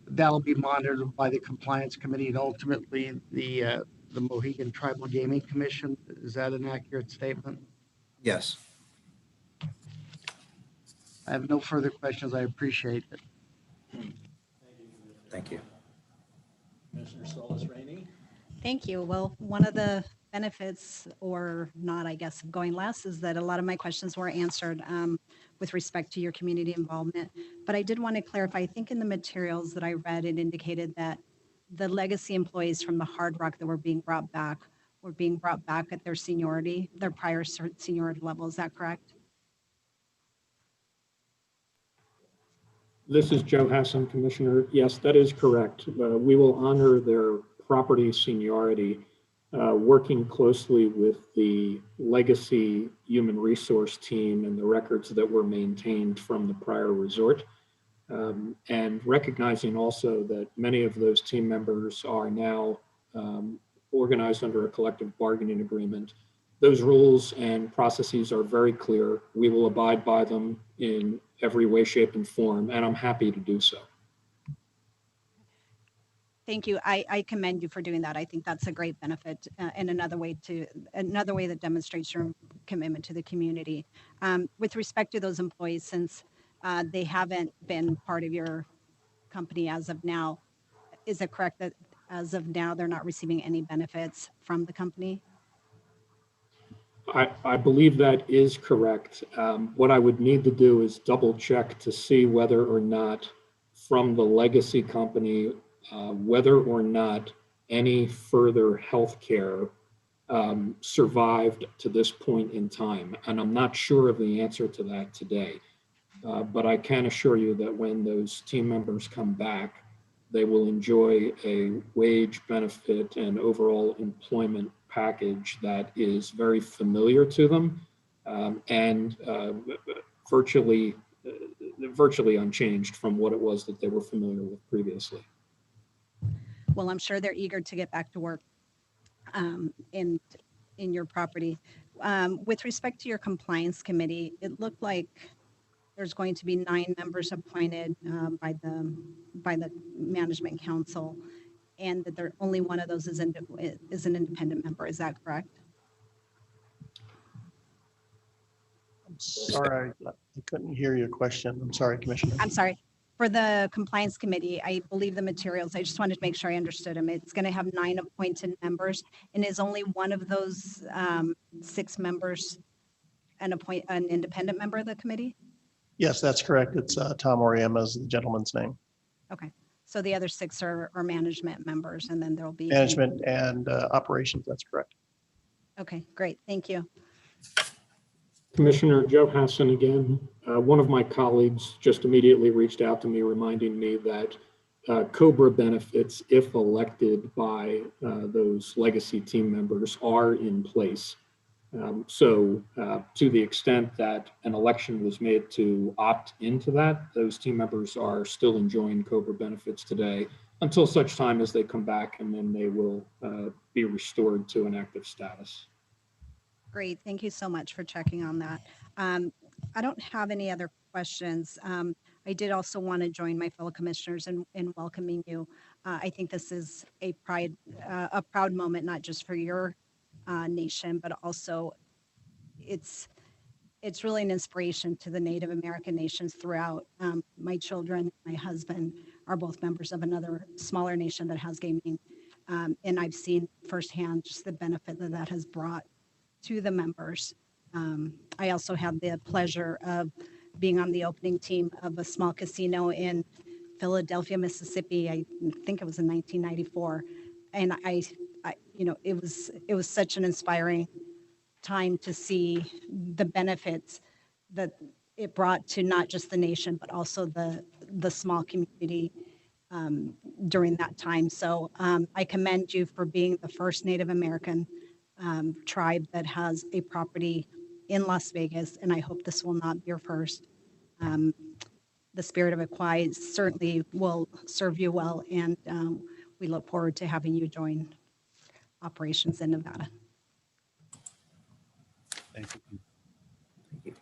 that'll be monitored by the Compliance Committee and ultimately the Mohegan Tribal Gaming Commission. Is that an accurate statement? Yes. I have no further questions. I appreciate it. Thank you. Commissioner Solis Rainey. Thank you. Well, one of the benefits, or not, I guess, of going last is that a lot of my questions were answered with respect to your community involvement. But I did want to clarify, I think in the materials that I read, it indicated that the legacy employees from the Hard Rock that were being brought back at their seniority, their prior seniority level. Is that correct? This is Joe Hassan, Commissioner. Yes, that is correct. We will honor their property seniority, working closely with the legacy human resource team and the records that were maintained from the prior resort. And recognizing also that many of those team members are now organized under a collective bargaining agreement. Those rules and processes are very clear. We will abide by them in every way, shape, and form, and I'm happy to do so. Thank you. I commend you for doing that. I think that's a great benefit and another way that demonstrates your commitment to the community. With respect to those employees, since they haven't been part of your company as of now, is it correct that as of now they're not receiving any benefits from the company? I believe that is correct. What I would need to do is double check to see whether or not from the legacy company, whether or not any further health care survived to this point in time. And I'm not sure of the answer to that today. But I can assure you that when those team members come back, they will enjoy a wage benefit and overall employment package that is very familiar to them and virtually unchanged from what it was that they were familiar with previously. Well, I'm sure they're eager to get back to work in your property. With respect to your compliance committee, it looked like there's going to be 9 members appointed by the management council, and that only one of those is an independent member. Is that correct? I'm sorry, I couldn't hear your question. I'm sorry, Commissioner. I'm sorry. For the compliance committee, I believe the materials, I just wanted to make sure I understood them. It's going to have 9 appointed members, and is only one of those 6 members an independent member of the committee? Yes, that's correct. It's Tom Oriema is the gentleman's name. Okay, so the other 6 are management members, and then there'll be. Management and operations, that's correct. Okay, great, thank you. Commissioner Joe Hassan again. One of my colleagues just immediately reached out to me reminding me that COBRA benefits, if elected by those legacy team members, are in place. So to the extent that an election was made to opt into that, those team members are still enjoying COBRA benefits today until such time as they come back, and then they will be restored to an active status. Great, thank you so much for checking on that. I don't have any other questions. I did also want to join my fellow commissioners in welcoming you. I think this is a proud moment, not just for your nation, but also it's really an inspiration to the Native American nations throughout. My children, my husband are both members of another smaller nation that has gaming, and I've seen firsthand just the benefit that has brought to the members. I also had the pleasure of being on the opening team of a small casino in Philadelphia, Mississippi. I think it was in 1994, and I it was such an inspiring time to see the benefits that it brought to not just the nation, but also the small community during that time. So I commend you for being the first Native American tribe that has a property in Las Vegas, and I hope this will not be your first. The spirit of Equine certainly will serve you well, and we look forward to having you join operations in Nevada. Thank you.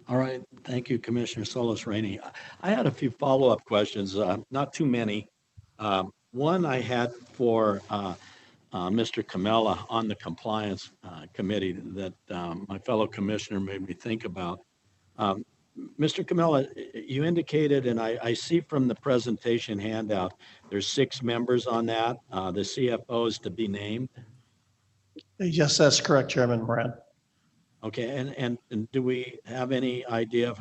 All right. Thank you, Commissioner Solis Rainey. I had a few follow-up questions, not too many. One I had for Mr. Camella on the compliance committee that my fellow commissioner made me think about. Mr. Camella, you indicated, and I see from the presentation handout, there's 6 members on that. The CFO is to be named. Yes, that's correct, Chairman Moran. Okay, and do we have any idea of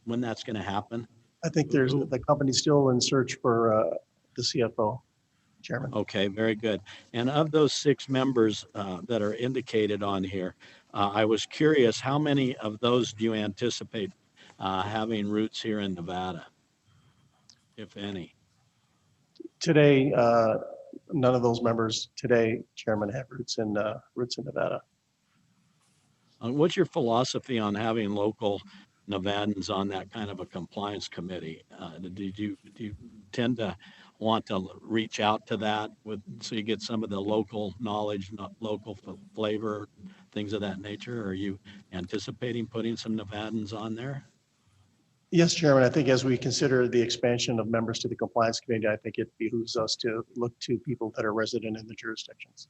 when that's going to happen? I think the company's still in search for the CFO, Chairman. Okay, very good. And of those 6 members that are indicated on here, I was curious, how many of those do you anticipate having roots here in Nevada, if any? Today, none of those members today, Chairman, have roots in Nevada. What's your philosophy on having local Nevadans on that kind of a compliance committee? Do you tend to want to reach out to that so you get some of the local knowledge, local flavor, things of that nature? Are you anticipating putting some Nevadans on there? Yes, Chairman. I think as we consider the expansion of members to the compliance committee, I think it behooves us to look to people that are resident in the jurisdictions.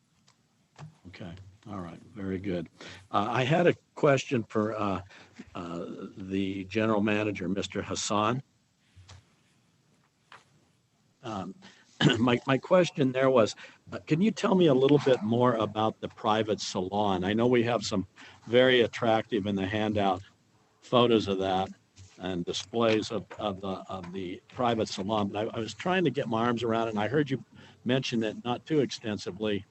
Okay. All right. Very good. I had a question for the general manager, Mr. Hassan. My question there was, can you tell me a little bit more about the private salon? I know we have some very attractive in the handout photos of that and displays of the private salon, but I was trying to get my arms around it, and I heard you mention it not too extensively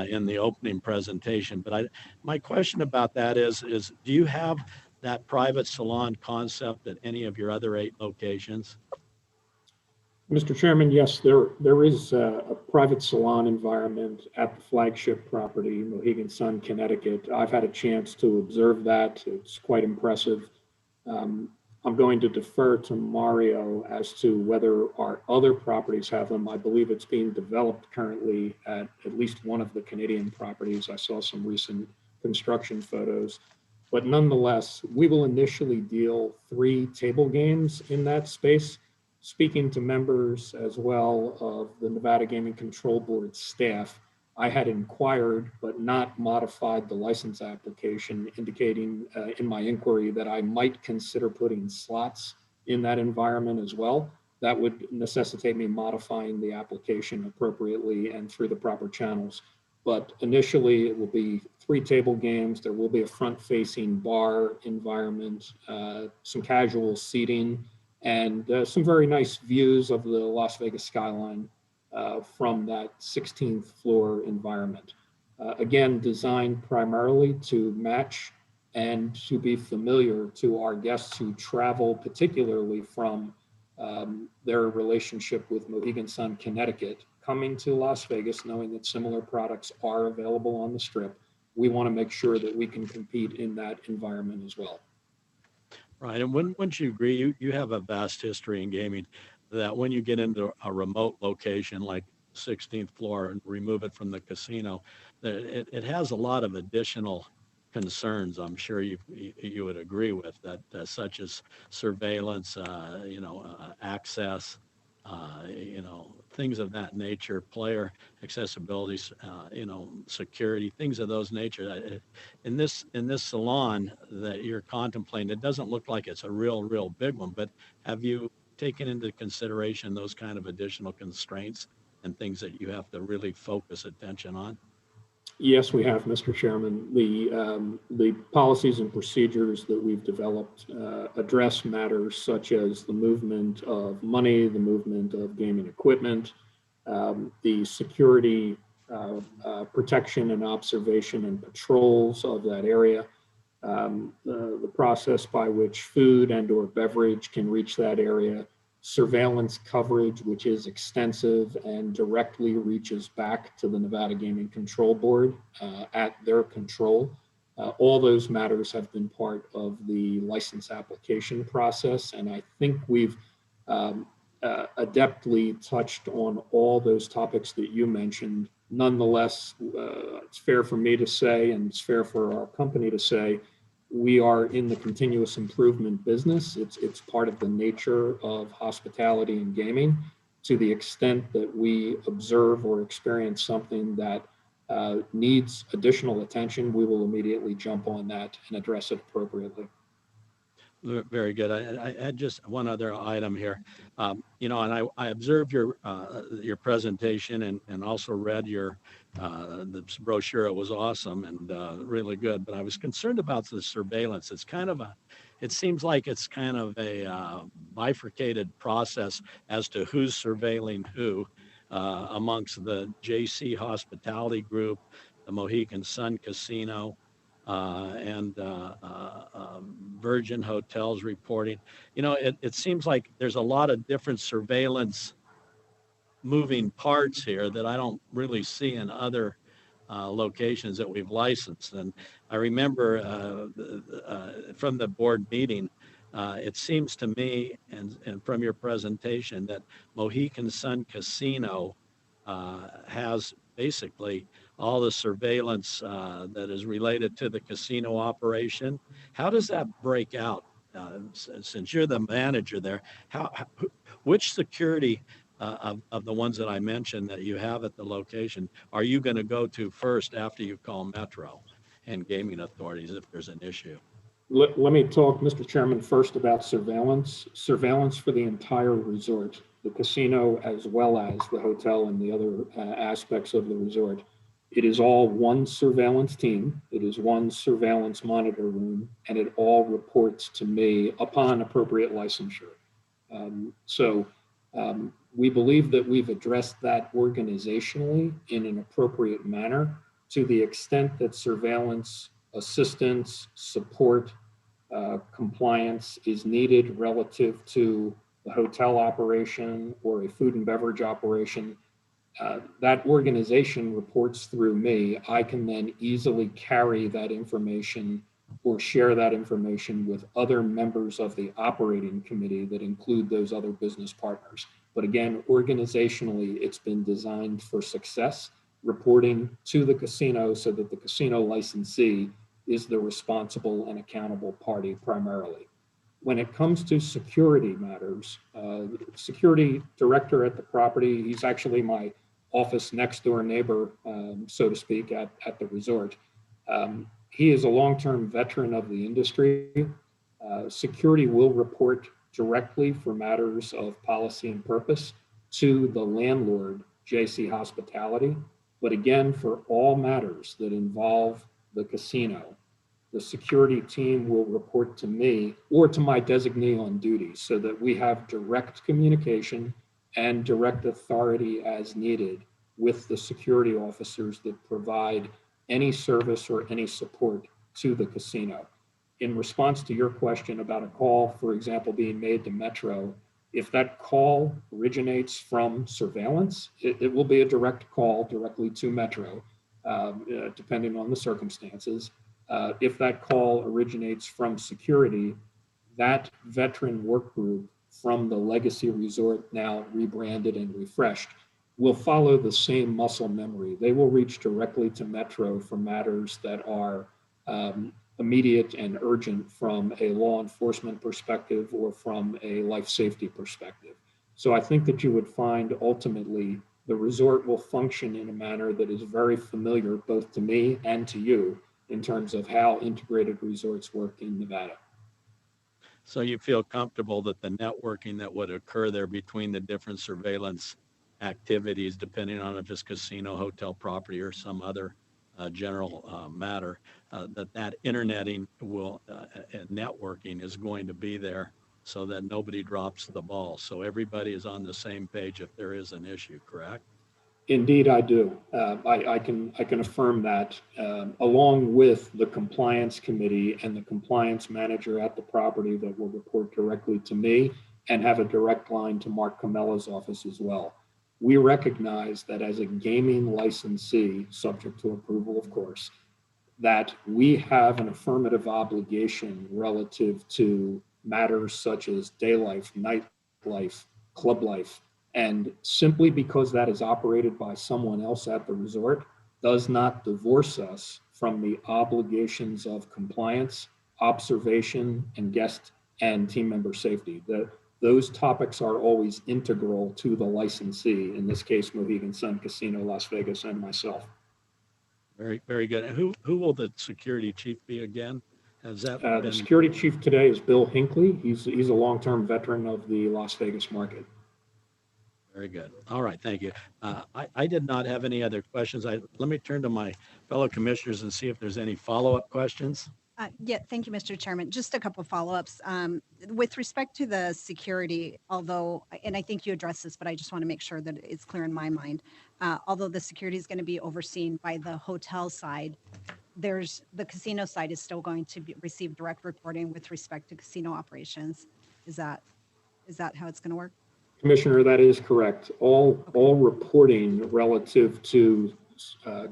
in the opening presentation. But my question about that is do you have that private salon concept at any of your other 8 locations? Mr. Chairman, yes, there is a private salon environment at the flagship property, Mohegan Sun, Connecticut. I've had a chance to observe that. It's quite impressive. I'm going to defer to Mario as to whether our other properties have them. I believe it's being developed currently at least one of the Canadian properties. I saw some recent construction photos. But nonetheless, we will initially deal 3 table games in that space. Speaking to members as well of the Nevada Gaming Control Board staff, I had inquired but not modified the license application, indicating in my inquiry that I might consider putting slots in that environment as well, that would necessitate me modifying the application appropriately and through the proper channels. But initially, it will be 3 table games. There will be a front-facing bar environment, some casual seating, and some very nice views of the Las Vegas skyline from that 16th floor environment. Again, designed primarily to match and to be familiar to our guests who travel, particularly from their relationship with Mohegan Sun, Connecticut, coming to Las Vegas, knowing that similar products are available on the Strip. We want to make sure that we can compete in that environment as well. Right, and wouldn't you agree, you have a vast history in gaming, that when you get into a remote location like 16th floor and remove it from the casino, that it has a lot of additional concerns, I'm sure you would agree with, that such as surveillance, access, things of that nature, player accessibility, security, things of those nature. In this salon that you're contemplating, it doesn't look like it's a real big one, but have you taken into consideration those kind of additional constraints and things that you have to really focus attention on? Yes, we have, Mr. Chairman. The policies and procedures that we've developed address matters such as the movement of money, the movement of gaming equipment, the security protection and observation and patrols of that area, the process by which food and/or beverage can reach that area, surveillance coverage, which is extensive and directly reaches back to the Nevada Gaming Control Board at their control. All those matters have been part of the license application process, and I think we've adeptly touched on all those topics that you mentioned. Nonetheless, it's fair for me to say, and it's fair for our company to say, we are in the continuous improvement business. It's part of the nature of hospitality and gaming. To the extent that we observe or experience something that needs additional attention, we will immediately jump on that and address it appropriately. Very good. I had just one other item here. And I observed your presentation and also read the brochure. It was awesome and really good. But I was concerned about the surveillance. It seems like it's kind of a bifurcated process as to who's surveilling who amongst the JC Hospitality Group, the Mohegan Sun Casino, and Virgin Hotels reporting. It seems like there's a lot of different surveillance moving parts here that I don't really see in other locations that we've licensed. And I remember from the board meeting, it seems to me, and from your presentation, that Mohegan Sun Casino has basically all the surveillance that is related to the casino operation. How does that break out? Since you're the manager there, which security of the ones that I mentioned that you have at the location are you going to go to first after you call Metro and gaming authorities if there's an issue? Let me talk, Mr. Chairman, first about surveillance. Surveillance for the entire resort, the casino, as well as the hotel and the other aspects of the resort. It is all one surveillance team. It is one surveillance monitor room, and it all reports to me upon appropriate licensure. We believe that we've addressed that organizationally in an appropriate manner to the extent that surveillance, assistance, support, compliance is needed relative to the hotel operation or a food and beverage operation. That organization reports through me. I can then easily carry that information or share that information with other members of the operating committee that include those other business partners. But again, organizationally, it's been designed for success, reporting to the casino so that the casino licensee is the responsible and accountable party primarily. When it comes to security matters, the security director at the property, he's actually my office next door neighbor, so to speak, at the resort. He is a long-term veteran of the industry. Security will report directly for matters of policy and purpose to the landlord, JC Hospitality. But again, for all matters that involve the casino, the security team will report to me or to my designee on duty so that we have direct communication and direct authority as needed with the security officers that provide any service or any support to the casino. In response to your question about a call, for example, being made to Metro, if that call originates from surveillance, it will be a direct call directly to Metro, depending on the circumstances. If that call originates from security, that veteran work group from the Legacy Resort, now rebranded and refreshed, will follow the same muscle memory. They will reach directly to Metro for matters that are immediate and urgent from a law enforcement perspective or from a life safety perspective. So I think that you would find ultimately the resort will function in a manner that is very familiar both to me and to you in terms of how integrated resorts work in Nevada. So you feel comfortable that the networking that would occur there between the different surveillance activities, depending on if it's casino, hotel property, or some other general matter, that interneting will and networking is going to be there so that nobody drops the ball. So everybody is on the same page if there is an issue, correct? Indeed, I do. I can affirm that, along with the compliance committee and the compliance manager at the property that will report directly to me and have a direct line to Mark Camella's office as well. We recognize that as a gaming licensee, subject to approval, of course, that we have an affirmative obligation relative to matters such as day life, nightlife, club life. And simply because that is operated by someone else at the resort does not divorce us from the obligations of compliance, observation, and guest and team member safety. Those topics are always integral to the licensee, in this case, Mohegan Sun Casino, Las Vegas, and myself. Very, very good. And who will the security chief be again? Has that been... The security chief today is Bill Hinckley. He's a long-term veteran of the Las Vegas market. Very good. All right, thank you. I did not have any other questions. Let me turn to my fellow commissioners and see if there's any follow-up questions. Yeah, thank you, Mr. Chairman. Just a couple follow-ups. With respect to the security, although, and I think you addressed this, but I just want to make sure that it's clear in my mind. Although the security is going to be overseen by the hotel side, the casino side is still going to receive direct reporting with respect to casino operations. Is that how it's going to work? Commissioner, that is correct. All reporting relative to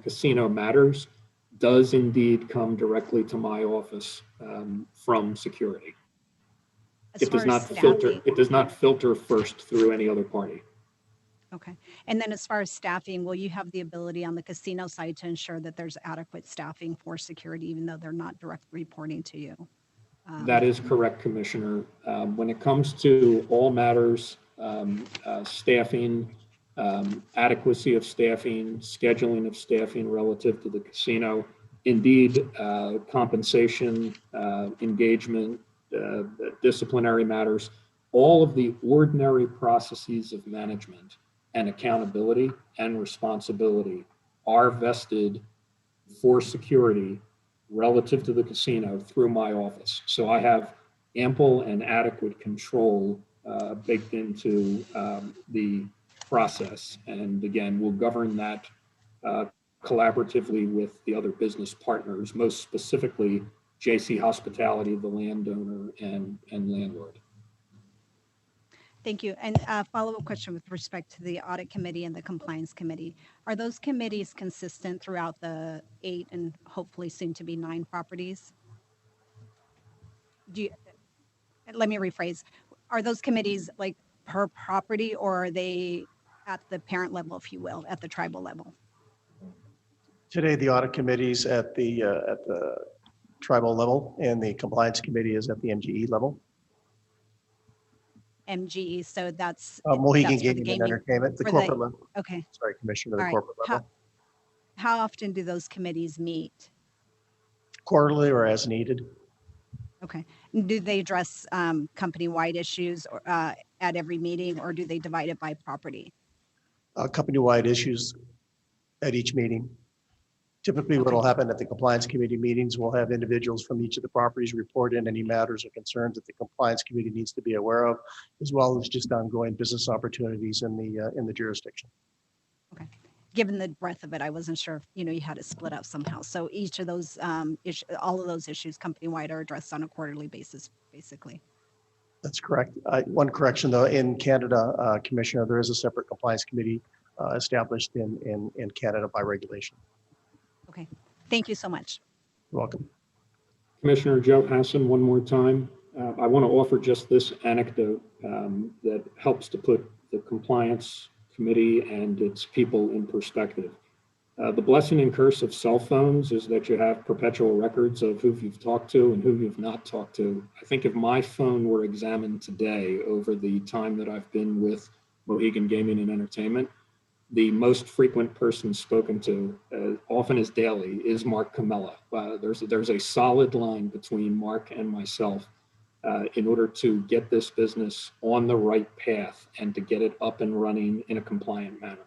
casino matters does indeed come directly to my office from security. It does not filter first through any other party. Okay. And then as far as staffing, will you have the ability on the casino side to ensure that there's adequate staffing for security, even though they're not directly reporting to you? That is correct, Commissioner. When it comes to all matters, staffing, adequacy of staffing, scheduling of staffing relative to the casino, indeed, compensation, engagement, disciplinary matters, all of the ordinary processes of management and accountability and responsibility are vested for security relative to the casino through my office. So I have ample and adequate control baked into the process. And again, we'll govern that collaboratively with the other business partners, most specifically JC Hospitality, the landowner and landlord. Thank you. And a follow-up question with respect to the audit committee and the compliance committee. Are those committees consistent throughout the 8 and hopefully soon to be 9 properties? Let me rephrase. Are those committees like per property, or are they at the parent level, if you will, at the tribal level? Today, the audit committee is at the tribal level, and the compliance committee is at the MGE level. MGE, so that's Mohegan Gaming and Entertainment, the corporate level. Okay. Sorry, Commissioner, the All right. corporate level. How often do those committees meet? Quarterly or as needed. Okay. Do they address company-wide issues at every meeting, or do they divide it by property? Company-wide issues at each meeting. Typically, what will happen at the compliance committee meetings, we'll have individuals from each of the properties report in any matters or concerns that the compliance committee needs to be aware of, as well as just ongoing business opportunities in the jurisdiction. Okay. Given the breadth of it, I wasn't sure if, you had it split up somehow. So each of those, all of those issues company-wide are addressed on a quarterly basis, basically. That's correct. One correction though, in Canada, Commissioner, there is a separate compliance committee established in Canada by regulation. Okay. Thank you so much. You're welcome. Commissioner Joe Hassan, one more time. I want to offer just this anecdote that helps to put the compliance committee and its people in perspective. The blessing and curse of cell phones is that you have perpetual records of who you've talked to and who you've not talked to. I think if my phone were examined today over the time that I've been with Mohegan Gaming and Entertainment, the most frequent person spoken to, often as daily, is Mark Camella. There's a solid line between Mark and myself in order to get this business on the right path and to get it up and running in a compliant manner.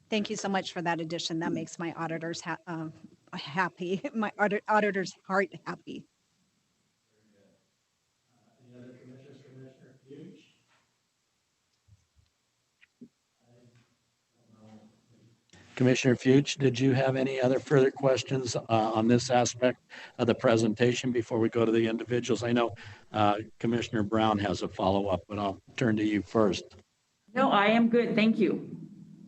Thank you so much for that addition. That makes my auditors happy, my auditor's heart happy. Any other commissioners, Commissioner Fuchs? Commissioner Fuchs, did you have any other further questions on this aspect of the presentation before we go to the individuals? I know Commissioner Brown has a follow-up, but I'll turn to you first. No, I am good. Thank you.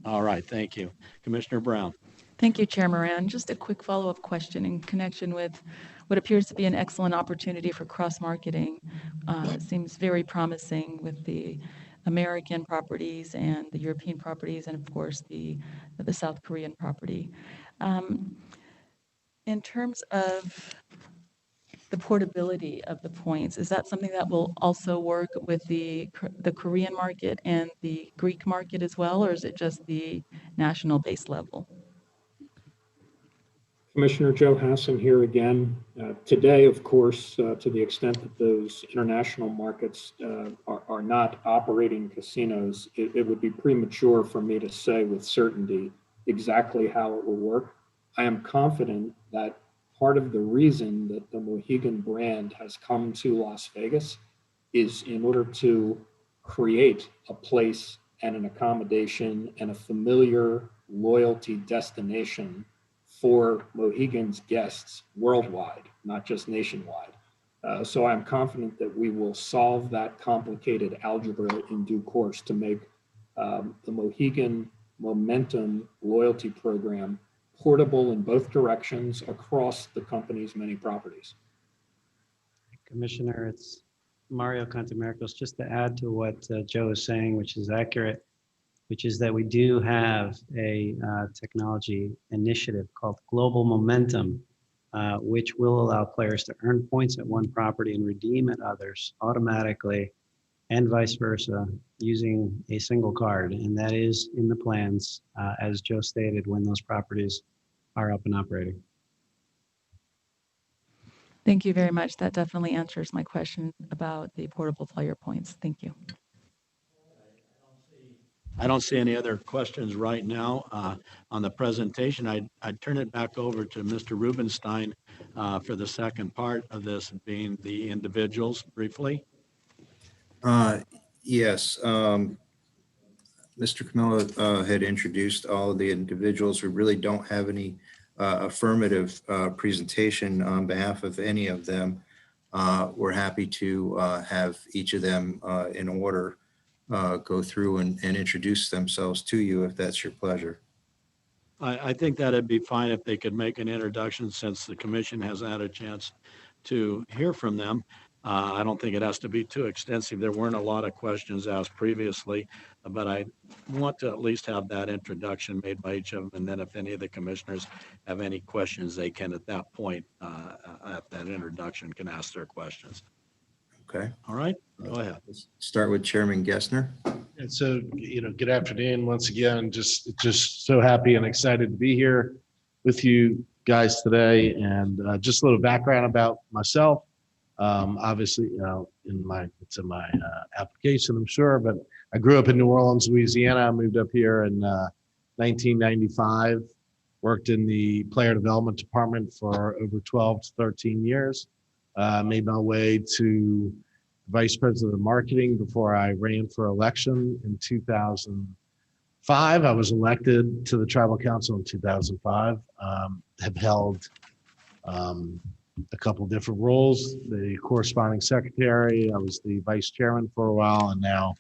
All right, thank you. Commissioner Brown. Thank you, Chair Moran. Just a quick follow-up question in connection with what appears to be an excellent opportunity for cross-marketing. It seems very promising with the American properties and the European properties, and of course the South Korean property. In terms of the portability of the points, is that something that will also work with the Korean market and the Greek market as well, or is it just the national base level? Commissioner Joe Hassan here again. Today, of course, to the extent that those international markets are not operating casinos, it would be premature for me to say with certainty exactly how it will work. I am confident that part of the reason that the Mohegan brand has come to Las Vegas is in order to create a place and an accommodation and a familiar loyalty destination for Mohegan's guests worldwide, not just nationwide. So I'm confident that we will solve that complicated algebra in due course to make the Mohegan Momentum loyalty program portable in both directions across the company's many properties. Commissioner, it's Mario Contamiracos. Just to add to what Joe is saying, which is accurate, which is that we do have a technology initiative called Global Momentum, which will allow players to earn points at one property and redeem at others automatically, and vice versa, using a single card. And that is in the plans, as Joe stated, when those properties are up and operating. Thank you very much. That definitely answers my question about the portable player points. Thank you. I don't see any other questions right now on the presentation. I'd turn it back over to Mr. Rubenstein for the second part of this, being the individuals briefly. Yes. Mr. Camella had introduced all of the individuals who really don't have any affirmative presentation on behalf of any of them. We're happy to have each of them in order go through and introduce themselves to you if that's your pleasure. I think that'd be fine if they could make an introduction, since the commission has had a chance to hear from them. I don't think it has to be too extensive. There weren't a lot of questions asked previously, but I want to at least have that introduction made by each of them. And then if any of the commissioners have any questions, they can at that point, at that introduction, can ask their questions. Okay. All right, go ahead. Let's start with Chairman Gessner. And so, good afternoon once again. Just so happy and excited to be here with you, guys today. And just a little background about myself. Obviously, it's in my application, I'm sure, but I grew up in New Orleans, Louisiana. I moved up here in 1995, worked in the player development department for over 12 to 13 years. Made my way to vice president of marketing before I ran for election in 2005. I was elected to the tribal council in 2005. Have held a couple different roles, the corresponding secretary. I was the vice chairman for a while, and now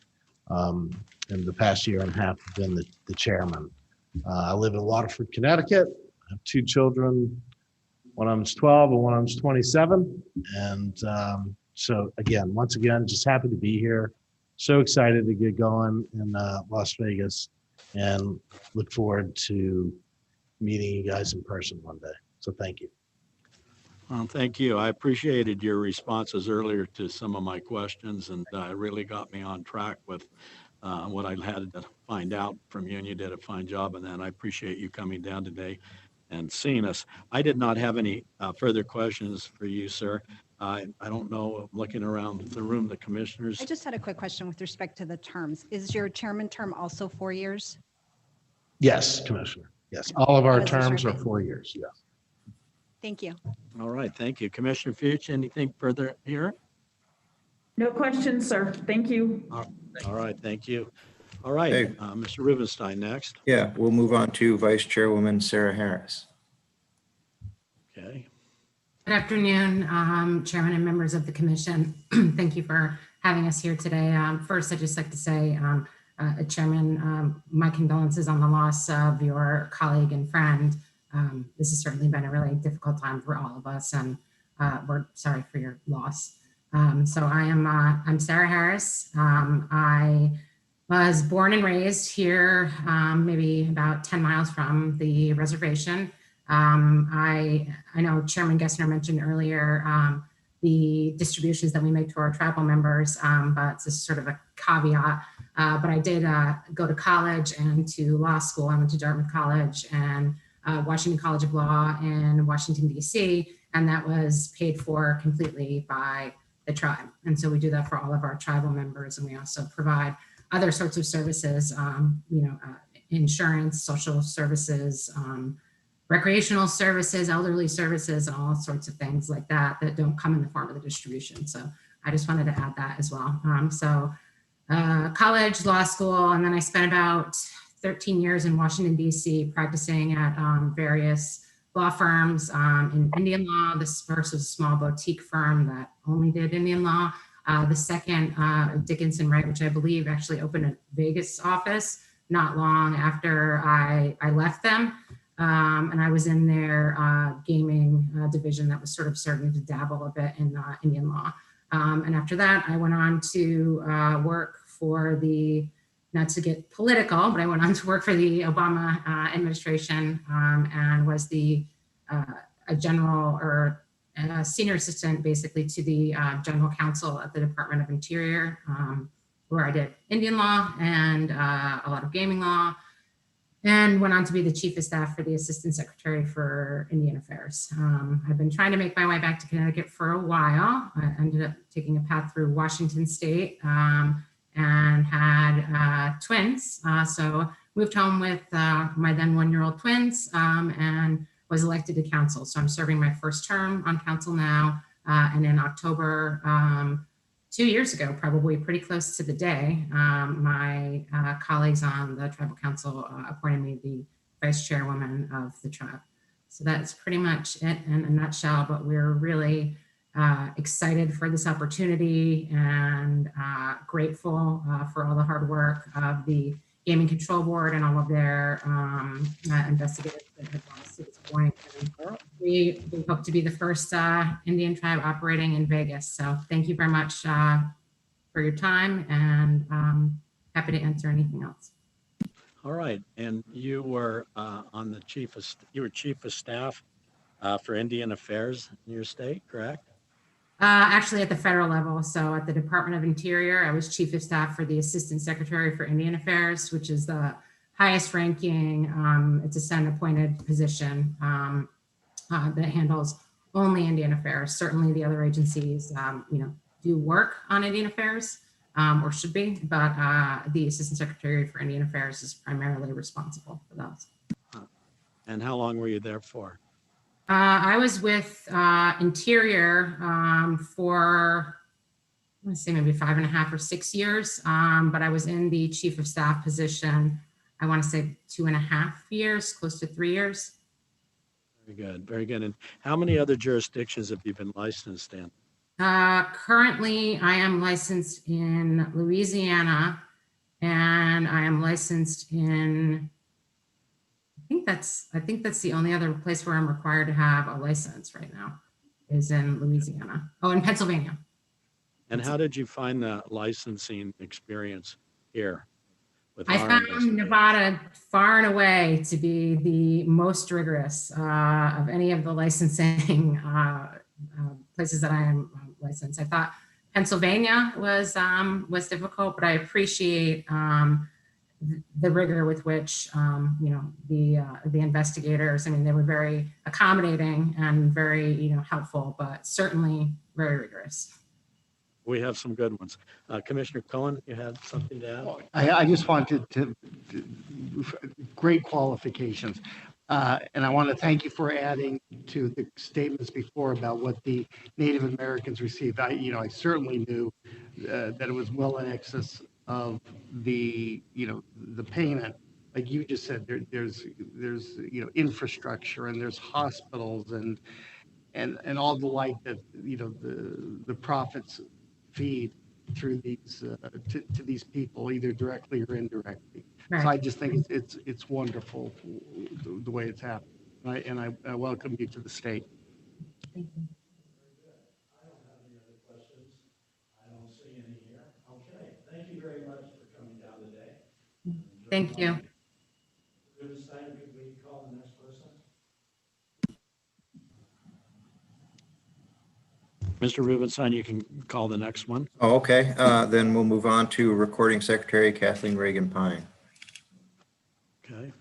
in the past year and a half, I've been the chairman. I live in Waterford, Connecticut. I have 2 children. One of them's 12 and one of them's 27. And so again, once again, just happy to be here. So excited to get going in Las Vegas, and look forward to meeting you guys in person one day. So thank you. Well, thank you. I appreciated your responses earlier to some of my questions, and it really got me on track with what I had to find out from you, and you did a fine job on that. I appreciate you coming down today and seeing us. I did not have any further questions for you, sir. I don't know, looking around the room, the commissioners. I just had a quick question with respect to the terms. Is your chairman term also 4 years? Yes, Commissioner. Yes, all of our How does this terms are work? 4 years. Yes. Thank you. All right, thank you. Commissioner Fuchs, anything further here? No questions, sir. Thank you. All right, thank you. All right, Hey. Mr. Rubenstein next. Yeah, we'll move on to Vice Chairwoman Sarah Harris. Okay. Good afternoon, Chairman and members of the Commission. Thank you for having us here today. First, I'd just like to say, Chairman, my condolences on the loss of your colleague and friend. This has certainly been a really difficult time for all of us, and we're sorry for your loss. So I'm Sarah Harris. I was born and raised here, maybe about 10 miles from the reservation. I know Chairman Gessner mentioned earlier the distributions that we make to our tribal members, but it's just sort of a caveat. But I did go to college and to law school. I went to Dartmouth College and Washington College of Law in Washington, D.C., and that was paid for completely by the tribe. And so we do that for all of our tribal members, and we also provide other sorts of services, insurance, social services, recreational services, elderly services, and all sorts of things like that that don't come in the form of the distribution. So I just wanted to add that as well. College, law school, and then I spent about 13 years in Washington, D.C., practicing at various law firms in Indian law. This first was a small boutique firm that only did Indian law. The second, Dickinson Wright, which I believe actually opened a Vegas office not long after I left them. And I was in their gaming division that was sort of starting to dabble a bit in Indian law. And after that, I went on to work for not to get political, but I went on to work for the Obama administration and was a general or senior assistant basically to the general counsel at the Department of Interior, where I did Indian law and a lot of gaming law, and went on to be the chief of staff for the assistant secretary for Indian Affairs. I've been trying to make my way back to Connecticut for a while. I ended up taking a path through Washington State and had twins. So moved home with my then 1-year-old twins and was elected to council. So I'm serving my first term on council now. And in October, 2 years ago, probably pretty close to the day, my colleagues on the tribal council appointed me the vice chairwoman of the tribe. So that's pretty much it in a nutshell, but we're really excited for this opportunity and grateful for all the hard work of the Gaming Control Board and all of their investigators that have brought us to this point. And we hope to be the first Indian tribe operating in Vegas. So thank you very much for your time, and happy to answer anything else. All right, and you were chief of staff for Indian Affairs in your state, correct? Actually at the federal level. So at the Department of Interior, I was chief of staff for the Assistant Secretary for Indian Affairs, which is the highest ranking, it's a Senate appointed position. that handles only Indian affairs. Certainly the other agencies, do work on Indian affairs, or should be, but the Assistant Secretary for Indian Affairs is primarily responsible for those. And how long were you there for? I was with Interior for, I want to say maybe 5.5 or 6 years, but I was in the Chief of Staff position, I want to say 2.5 years, close to 3 years. Very good, very good. And how many other jurisdictions have you been licensed in? Currently, I am licensed in Louisiana, and I am licensed in, I think that's the only other place where I'm required to have a license right now, is in Louisiana. Oh, in Pennsylvania. And how did you find the licensing experience here? With I our found investigation? Nevada far and away to be the most rigorous of any of the licensing places that I am licensed. I thought Pennsylvania was difficult, but I appreciate the rigor with which the investigators. I mean, they were very accommodating and very helpful, but certainly very rigorous. We have some good ones. Commissioner Cohen, you had something to add? I just wanted to great qualifications. And I want to thank you for adding to the statements before about what the Native Americans received. I certainly knew that it was well in excess of the payment. Like you just said, there's infrastructure and there's hospitals and all the like that the profits feed through these to these people, either directly or indirectly. Right. So I just think it's wonderful the way it's happened, and I welcome you to the state. Thank you. I don't have any other questions. I don't see any here. Okay, thank you very much for coming down today. Thank you. Rubenstein, could we call the next person? Mr. Rubenstein, you can call the next one. Oh, okay. Then we'll move on to Recording Secretary Kathleen Reagan Pine. Okay.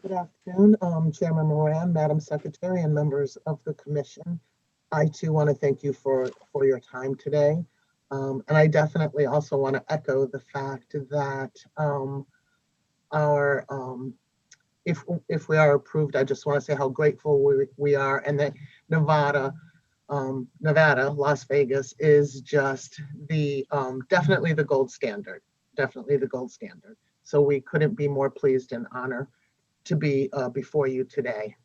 Good afternoon, Chairman Moran, Madam Secretary, and members of the commission. I too want to thank you for your time today. And I definitely also want to echo the fact that if we are approved, I just want to say how grateful we are, and that Nevada, Las Vegas is just the definitely the gold standard, So we couldn't be more pleased and honored to be before you today.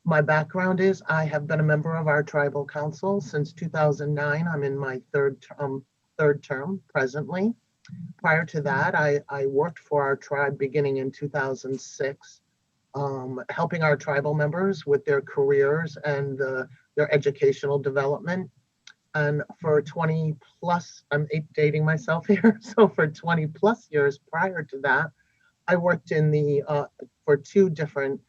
My background is I have been a member of our tribal council since 2009. I'm in my third term presently. Prior to that, I worked for our tribe beginning in 2006, helping our tribal members with their careers and their educational development. And for 20 plus, I'm dating myself here. So for 20 plus years prior to that, I worked in for two different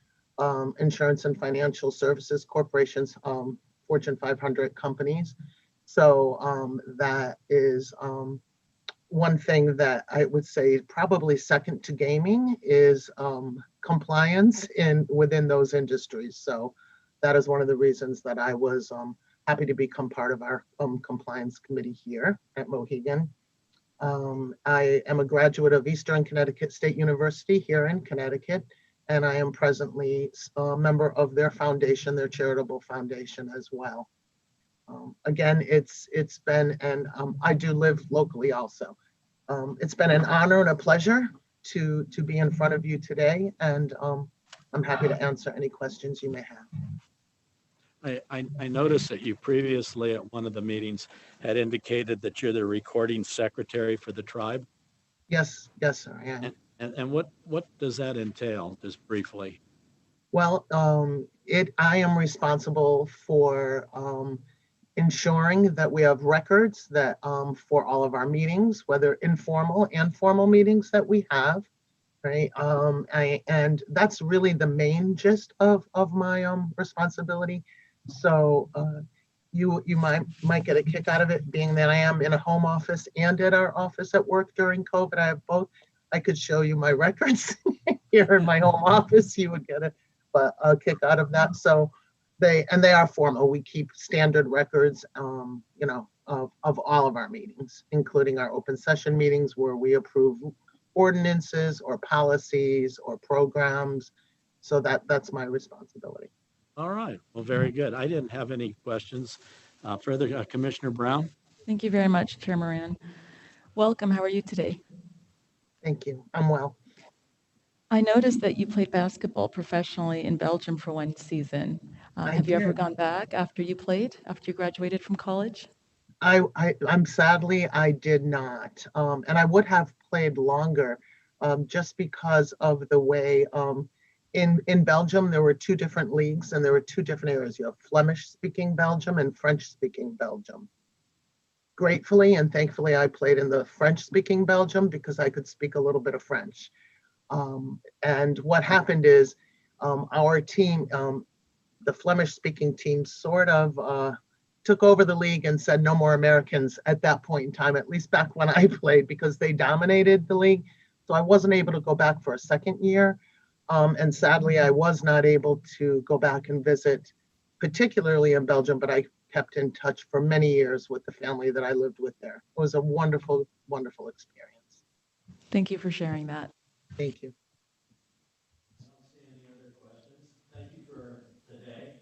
insurance and financial services corporations, Fortune 500 companies. So that is one thing that I would say probably second to gaming is compliance within those industries. So that is one of the reasons that I was happy to become part of our compliance committee here at Mohegan. I am a graduate of Eastern Connecticut State University here in Connecticut, and I am presently a member of their foundation, their charitable foundation as well. Again, it's been, and I do live locally also. It's been an honor and a pleasure to be in front of you today, and I'm happy to answer any questions you may have. I noticed that you previously at one of the meetings had indicated that you're the recording secretary for the tribe. Yes, sir, I am. And what does that entail, just briefly? Well, I am responsible for ensuring that we have records that for all of our meetings, whether informal and formal meetings that we have, right? And that's really the main gist of my responsibility. So you might get a kick out of it, being that I am in a home office and at our office at work during COVID. I have both. I could show you my records here in my home office. You would get a kick out of that. So they are formal. We keep standard records, of all of our meetings, including our open session meetings where we approve ordinances or policies or programs. So that's my responsibility. All right. Well, very good. I didn't have any questions. Further, Commissioner Brown? Thank you very much, Chair Moran. Welcome. How are you today? Thank you. I'm well. I noticed that you played basketball professionally in Belgium for one season. Have you ever did. gone back after you graduated from college? I'm sadly, I did not. And I would have played longer just because of the way in Belgium, there were two different leagues and there were two different areas. You have Flemish speaking Belgium and French speaking Belgium. Gratefully and thankfully, I played in the French speaking Belgium because I could speak a little bit of French. And what happened is our team, the Flemish speaking team sort of took over the league and said no more Americans at that point in time, at least back when I played, because they dominated the league. So I wasn't able to go back for a second year. And sadly, I was not able to go back and visit, particularly in Belgium, but I kept in touch for many years with the family that I lived with there. It was a wonderful, wonderful experience. Thank you for sharing that. Thank you. I don't see any other questions. Thank you for today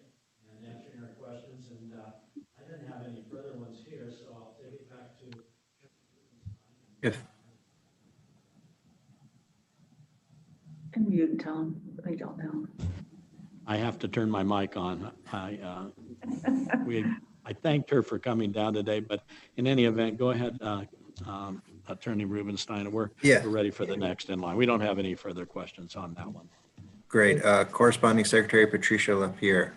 and answering our questions. And I didn't have any further ones here, so I'll take it back to. If Can mute and tell them they don't know. I have to turn my mic on. I thanked her for coming down today, but in any event, go ahead, Attorney Rubenstein. We're ready for the next in line. We don't have any further questions on that one. Great. Corresponding Secretary Patricia Lapierre.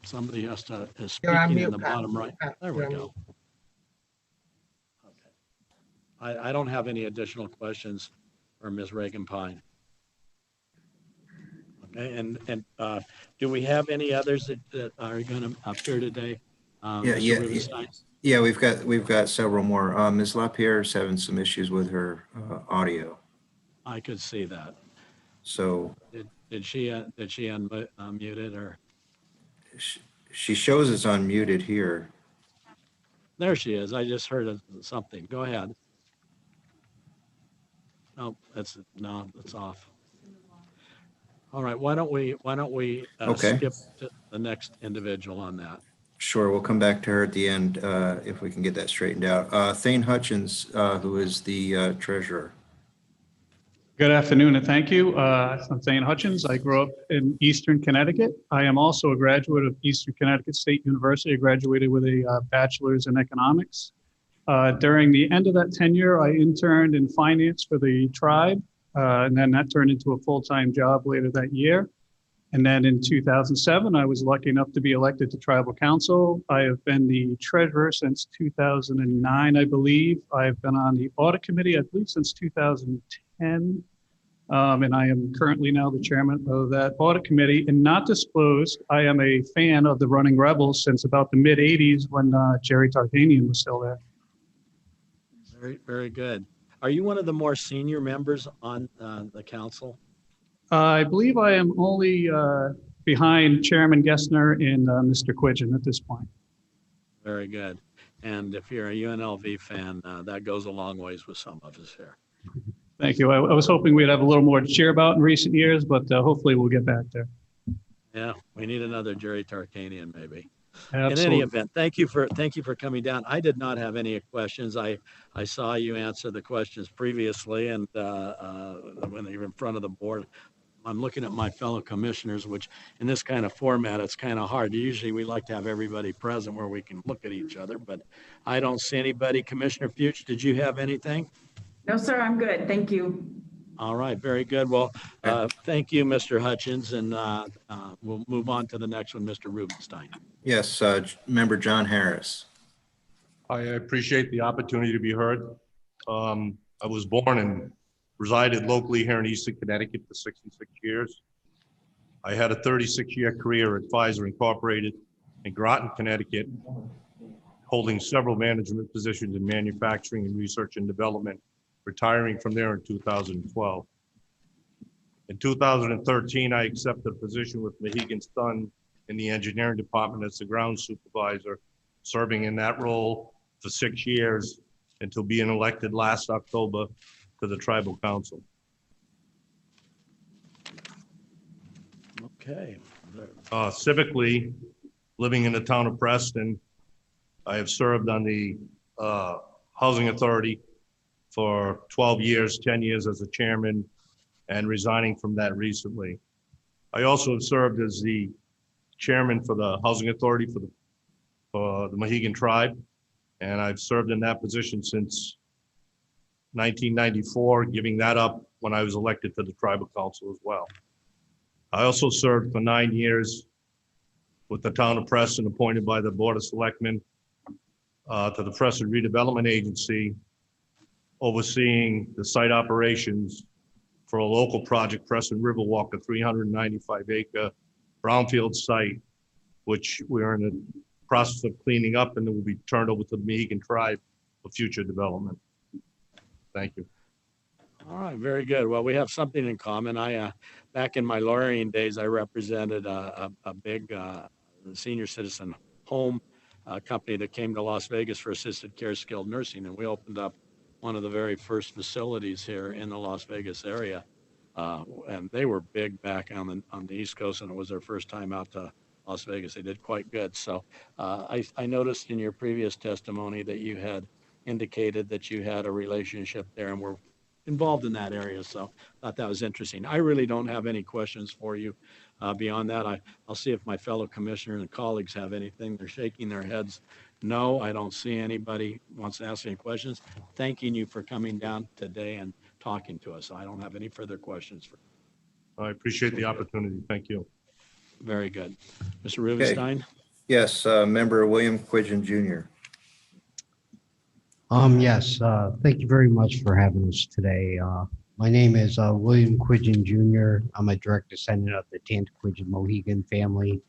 Somebody is You're on speaking mute, in the Pat. bottom right. Pat, There we you're on go. Okay. I don't have any additional questions for Ms. Reagan Pine. Okay, and do we have any others that are going to appear today? Mr. Rubenstein? Yeah, we've got several more. Ms. Lapierre is having some issues with her audio. I could see that. So did she unmute it or? She shows it's unmuted here. There she is. I just heard something. Go ahead. No, it's off. All right. Why don't we skip to the next individual on that? Sure. We'll come back to her at the end if we can get that straightened out. Thane Hutchins, who is the treasurer. Good afternoon and thank you. I'm Thane Hutchins. I grew up in Eastern Connecticut. I am also a graduate of Eastern Connecticut State University. I graduated with a bachelor's in economics. During the end of that tenure, I interned in finance for the tribe, and then that turned into a full-time job later that year. And then in 2007, I was lucky enough to be elected to tribal council. I have been the treasurer since 2009, I believe. I've been on the audit committee, I believe, since 2010. And I am currently now the chairman of that audit committee. And not disclosed, I am a fan of the Running Rebels since about the mid 80s when Jerry Tarkanian was still there. Very, very good. Are you one of the more senior members on the council? I believe I am only behind Chairman Gessner and Mr. Quidgen at this point. Very good. And if you're a UNLV fan, that goes a long ways with some of us here. Thank you. I was hoping we'd have a little more to cheer about in recent years, but hopefully we'll get back there. Yeah, we need another Jerry Tarkanian maybe. Absolutely. In any event, thank you for coming down. I did not have any questions. I saw you answer the questions previously, and when you're in front of the board, I'm looking at my fellow commissioners, which in this kind of format, it's kind of hard. Usually we like to have everybody present where we can look at each other, but I don't see anybody. Commissioner Fuchs, did you have anything? No, sir, I'm good. Thank you. All right, very good. Well, thank you, Mr. Hutchins, and we'll move on to the next one, Mr. Rubenstein. Yes, Member John Harris. I appreciate the opportunity to be heard. I was born and resided locally here in Eastern Connecticut for 66 years. I had a 36-year career at Pfizer Incorporated in Groton, Connecticut, holding several management positions in manufacturing and research and development retiring from there in 2012. In 2013, I accepted a position with Mohegan Sun in the engineering department as the ground supervisor, serving in that role for 6 years until being elected last October to the tribal council. Okay. Civically, living in the town of Preston, I have served on the Housing Authority for 12 years, 10 years as a chairman, and resigning from that recently. I also have served as the chairman for the Housing Authority for the Mohegan Tribe, and I've served in that position since 1994, giving that up when I was elected to the tribal council as well. I also served for 9 years with the town of Preston, appointed by the Board of Selectmen to the Preston Redevelopment Agency, overseeing the site operations for a local project, Preston Riverwalk, a 395-acre brownfield site, which we're in the process of cleaning up, and it will be turned over to the Mohegan Tribe for future development. Thank you. All right, very good. Well, we have something in common. Back in my lawyering days, I represented a big senior citizen home company that came to Las Vegas for assisted care skilled nursing, and we opened up one of the very first facilities here in the Las Vegas area. And they were big back on the East Coast, and it was their first time out to Las Vegas. They did quite good. So I noticed in your previous testimony that you had indicated that you had a relationship there and were involved in that area. So I thought that was interesting. I really don't have any questions for you beyond that. I'll see if my fellow commissioners and colleagues have anything. They're shaking their heads. No, I don't see anybody wants to ask any questions. Thanking you for coming down today and talking to us. I don't have any further questions. I appreciate the opportunity. Thank you. Very good. Mr. Rubenstein? Yes, member William Quidgen Jr. Yes, thank you very much for having us today. My name is William Quidgen Jr. I'm a direct descendant of the Tantaquidgen Mohegan family.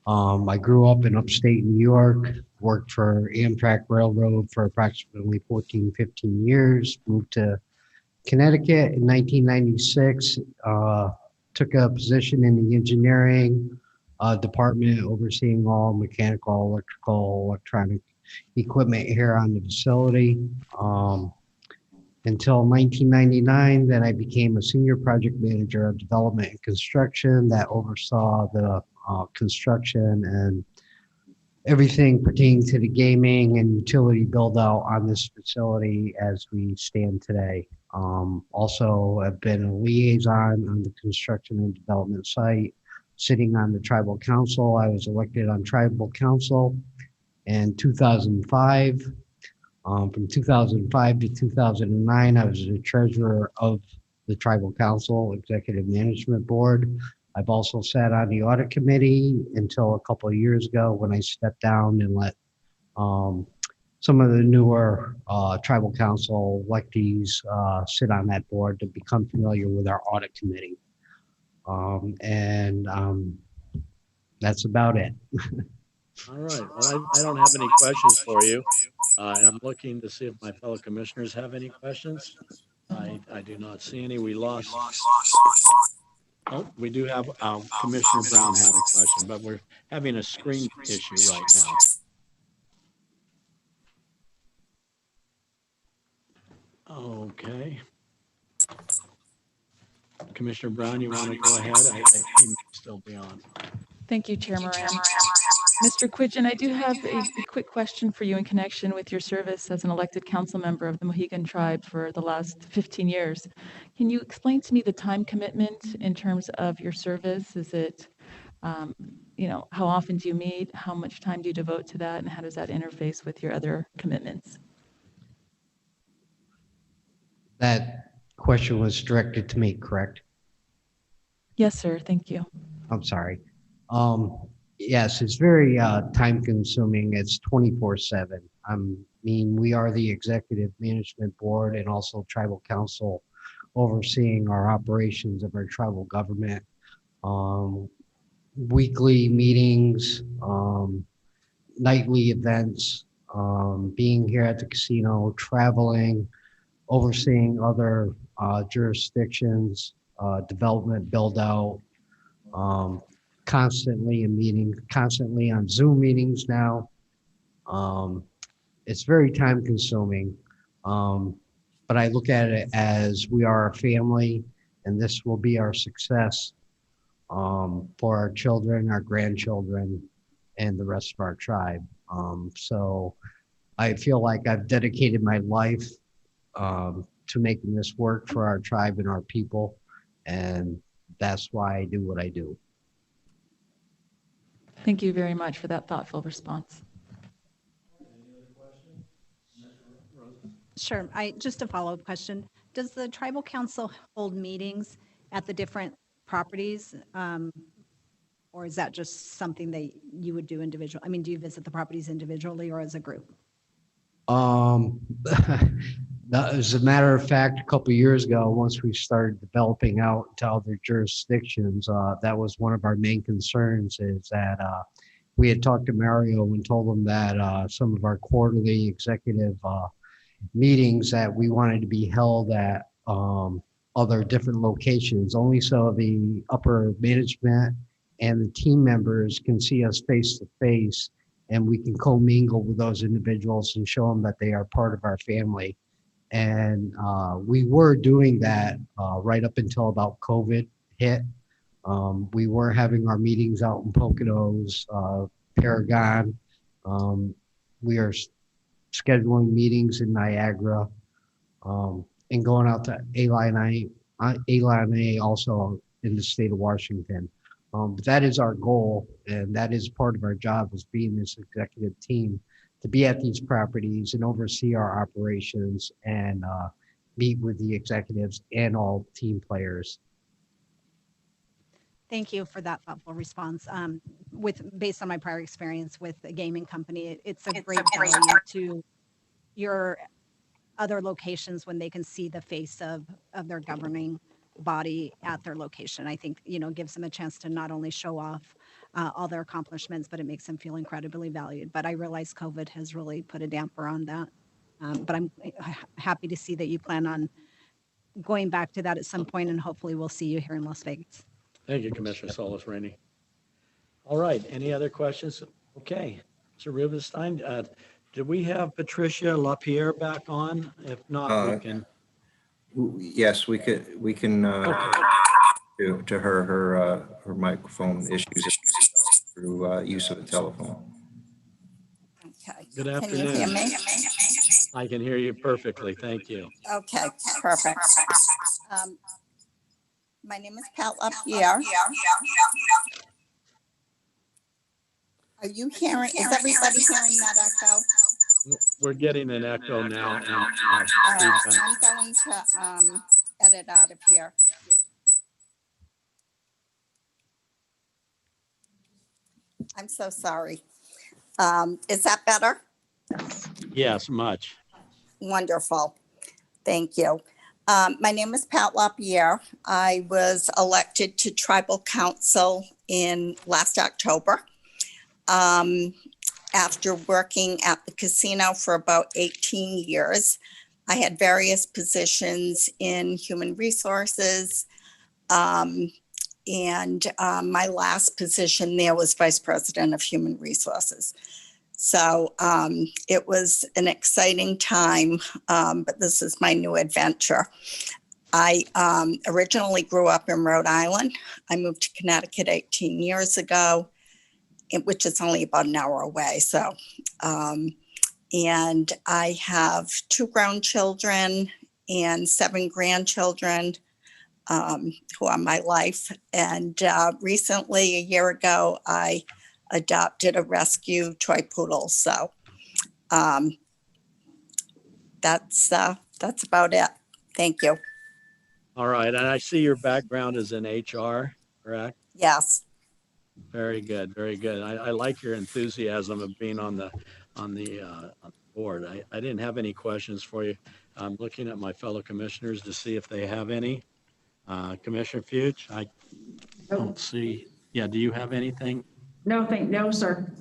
I grew up in upstate New York, worked for Amtrak Railroad for approximately 14, 15 years, moved to Connecticut in 1996, took a position in the engineering department overseeing all mechanical, electrical, electronic equipment here on the facility until 1999. Then I became a senior project manager of development and construction that oversaw the construction and everything pertaining to the gaming and utility build out on this facility as we stand today. Also, I've been a liaison on the construction and development site, sitting on the tribal council. I was elected on tribal council in 2005. From 2005 to 2009, I was the treasurer of the tribal council executive management board. I've also sat on the audit committee until a couple of years ago when I stepped down and let some of the newer tribal council electees sit on that board to become familiar with our audit committee. That's about it. All right. Well, I don't have any questions for you. I'm looking to see if my fellow commissioners have any questions. I do not see any. We lost. Oh, we do have Commissioner Brown had a question, but we're having a screen issue right now. Okay. Commissioner Brown, you want to go ahead? He may still be on. Thank you, Chair Moran. Mr. Quidgen, I do have a quick question for you in connection with your service as an elected council member of the Mohegan Tribe for the last 15 years. Can you explain to me the time commitment in terms of your service? Is it, how often do you meet? How much time do you devote to that? And how does that interface with your other commitments? That question was directed to me, correct? Yes, sir. Thank you. I'm sorry. Yes, it's very time consuming. It's 24/7. We are the executive management board and also tribal council overseeing our operations of our tribal government. Weekly meetings, nightly events, being here at the casino, traveling overseeing other jurisdictions, development build out, constantly in meetings, constantly on Zoom meetings now. It's very time consuming, but I look at it as we are a family and this will be our success for our children, our grandchildren, and the rest of our tribe. So I feel like I've dedicated my life to making this work for our tribe and our people. And that's why I do what I do. Thank you very much for that thoughtful response. Sure. Just a follow-up question. Does the tribal council hold meetings at the different properties? Or is that just something that you would do individual? I mean, do you visit the properties individually or as a group? As a matter of fact, a couple of years ago, once we started developing out to other jurisdictions, that was one of our main concerns is that we had talked to Mario and told him that some of our quarterly executive meetings that we wanted to be held at other different locations, only so the upper management and the team members can see us face to face and we can commingle with those individuals and show them that they are part of our family. And we were doing that right up until about COVID hit. We were having our meetings out in Poconos, Paragon. We are scheduling meetings in Niagara and going out to A-Line also in the state of Washington. But that is our goal, and that is part of our job as being this executive team, to be at these properties and oversee our operations and meet with the executives and all team players. Thank you for that thoughtful response. Based on my prior experience with a gaming company, it's a great value to your other locations when they can see the face of their governing body at their location. I think, gives them a chance to not only show off all their accomplishments, but it makes them feel incredibly valued. But I realize COVID has really put a damper on that. But I'm happy to see that you plan on going back to that at some point, and hopefully we'll see you here in Las Vegas. Thank you, Commissioner Solis Rainey. All right, any other questions? Okay, Mr. Rubenstein, did we have Patricia LaPierre back on? If not, we can. Yes, we can to her microphone issues through use of the telephone. Okay. Good Can afternoon. you hear me? I can hear you perfectly. Thank you. Okay, perfect. My name is Pat LaPierre. Are you hearing, is everybody hearing that echo? We're getting an echo now. And, All right, I'm going to edit out of here. I'm so sorry. Is that better? yes, much. Wonderful. Thank you. My name is Pat LaPierre. I was elected to Tribal Council in last October. After working at the casino for about 18 years, I had various positions in human resources. And my last position there was Vice President of Human Resources. So it was an exciting time, but this is my new adventure. I originally grew up in Rhode Island. I moved to Connecticut 18 years ago, which is only about an hour away. So, and I have 2 grown children and 7 grandchildren who are my life. And recently, a year ago, I adopted a rescue toy poodle. So that's about it. Thank you. All right, and I see your background is in HR, correct? Yes. Very good, very good. I like your enthusiasm of being on the board. I didn't have any questions for you. I'm looking at my fellow commissioners to see if they have any. Commissioner Fuchs, I don't see. Yeah, do you have anything? No, sir.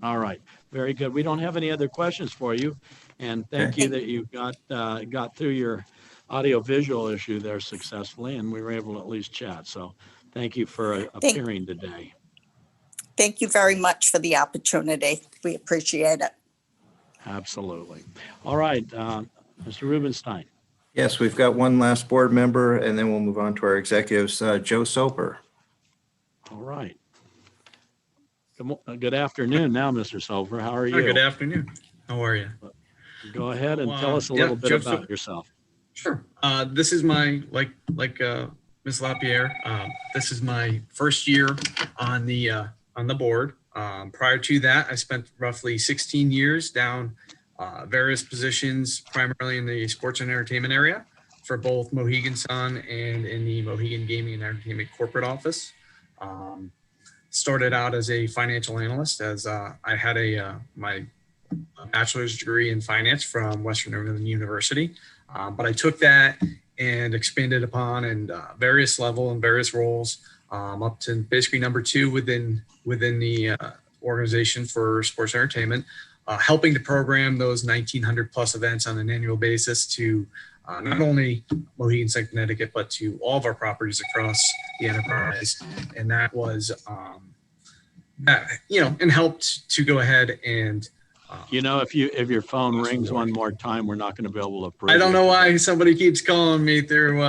All right, very good. We don't have any other questions for you. And thank you that you got through your audio-visual issue there successfully, and we were able to at least chat. So thank you for appearing today. Thank you very much for the opportunity. We appreciate it. Absolutely. All right, Mr. Rubenstein. Yes, we've got one last board member, and then we'll move on to our executives. Joe Soper. All right. Good afternoon now, Mr. Soper. How are you? Good afternoon. How are you? Go ahead and tell us a little bit about yourself. Sure. This is my, like Ms. Lapierre, this is my first year on the board. Prior to that, I spent roughly 16 years down various positions, primarily in the sports and entertainment area for both Mohegan Sun and in the Mohegan Gaming and Entertainment corporate office. Started out as a financial analyst, as I had my bachelor's degree in finance from Western New England University. But I took that and expanded upon in various level and various roles, up to basically number 2 within the organization for sports entertainment, helping to program those 1,900 plus events on an annual basis to not only Mohegan Sun, Connecticut, but to all of our properties across the enterprise. And that was, and helped to go ahead and if your phone rings one more time, we're not going to be able to approve. I don't know why somebody keeps calling me through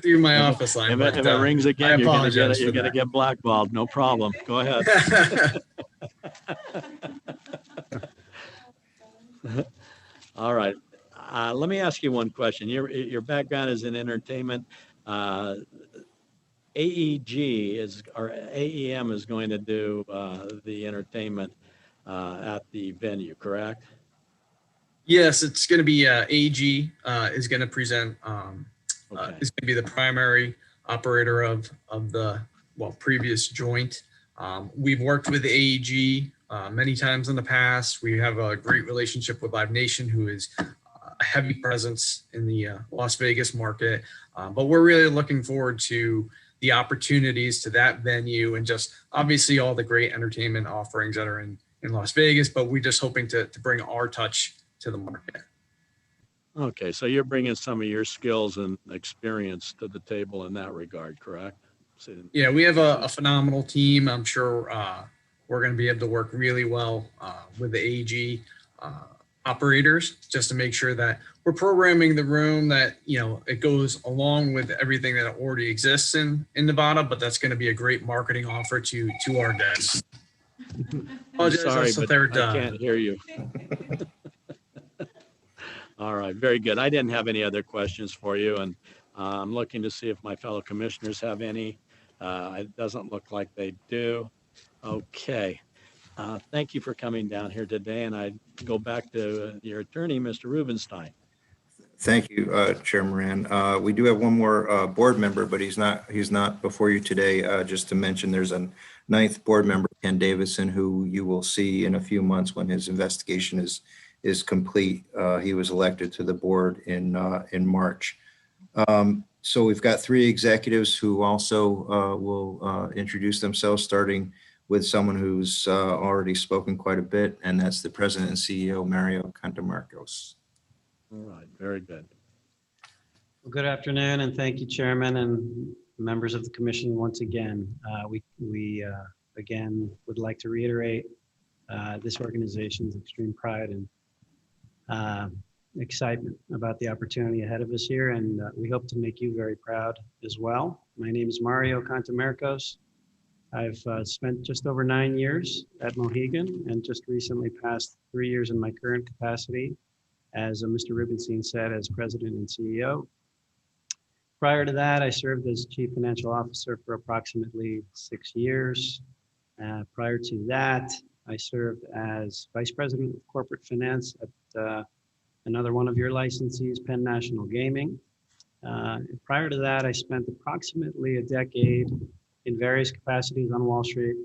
through my office line. If it rings again, you're going to get blackballed. No problem. Go ahead. All right. Let me ask you one question. Your background is in entertainment. AEM is going to do the entertainment at the venue, correct? Yes, it's going to be AEG is going to present. Is going to be the primary operator of the previous joint. We've worked with AEG many times in the past. We have a great relationship with Live Nation, who is a heavy presence in the Las Vegas market. But we're really looking forward to the opportunities to that venue and just obviously all the great entertainment offerings that are in Las Vegas, but we're just hoping to bring our touch to the market. Okay, so you're bringing some of your skills and experience to the table in that regard, correct? Yeah, we have a phenomenal team. I'm sure we're going to be able to work really well with the AEG operators just to make sure that we're programming the room that, it goes along with everything that already exists in Nevada, but that's going to be a great marketing offer to our guests. I'm sorry, but I can't hear you. All right, very good. I didn't have any other questions for you, and I'm looking to see if my fellow commissioners have any. It doesn't look like they do. Okay. Thank you for coming down here today, and I go back to your attorney, Mr. Rubenstein. Thank you, Chair Moran. We do have one more board member, but he's not before you today. Just to mention, there's a 9th board member, Ken Davison, who you will see in a few months when his investigation is complete. He was elected to the board in March. So we've got 3 executives who also will introduce themselves, starting with someone who's already spoken quite a bit, and that's the President and CEO, Mario Cantamarcos. All right, very good. Well, good afternoon, and thank you, Chairman and members of the Commission once again. We again would like to reiterate this organization's extreme pride and excitement about the opportunity ahead of us here, and we hope to make you very proud as well. My name is Mario Cantamarcos. I've spent just over 9 years at Mohegan and just recently passed 3 years in my current capacity, as Mr. Rubenstein said, as President and CEO. Prior to that, I served as Chief Financial Officer for approximately 6 years. Prior to that, I served as Vice President of Corporate Finance at another one of your licensees, Penn National Gaming. Prior to that, I spent approximately a decade in various capacities on Wall Street,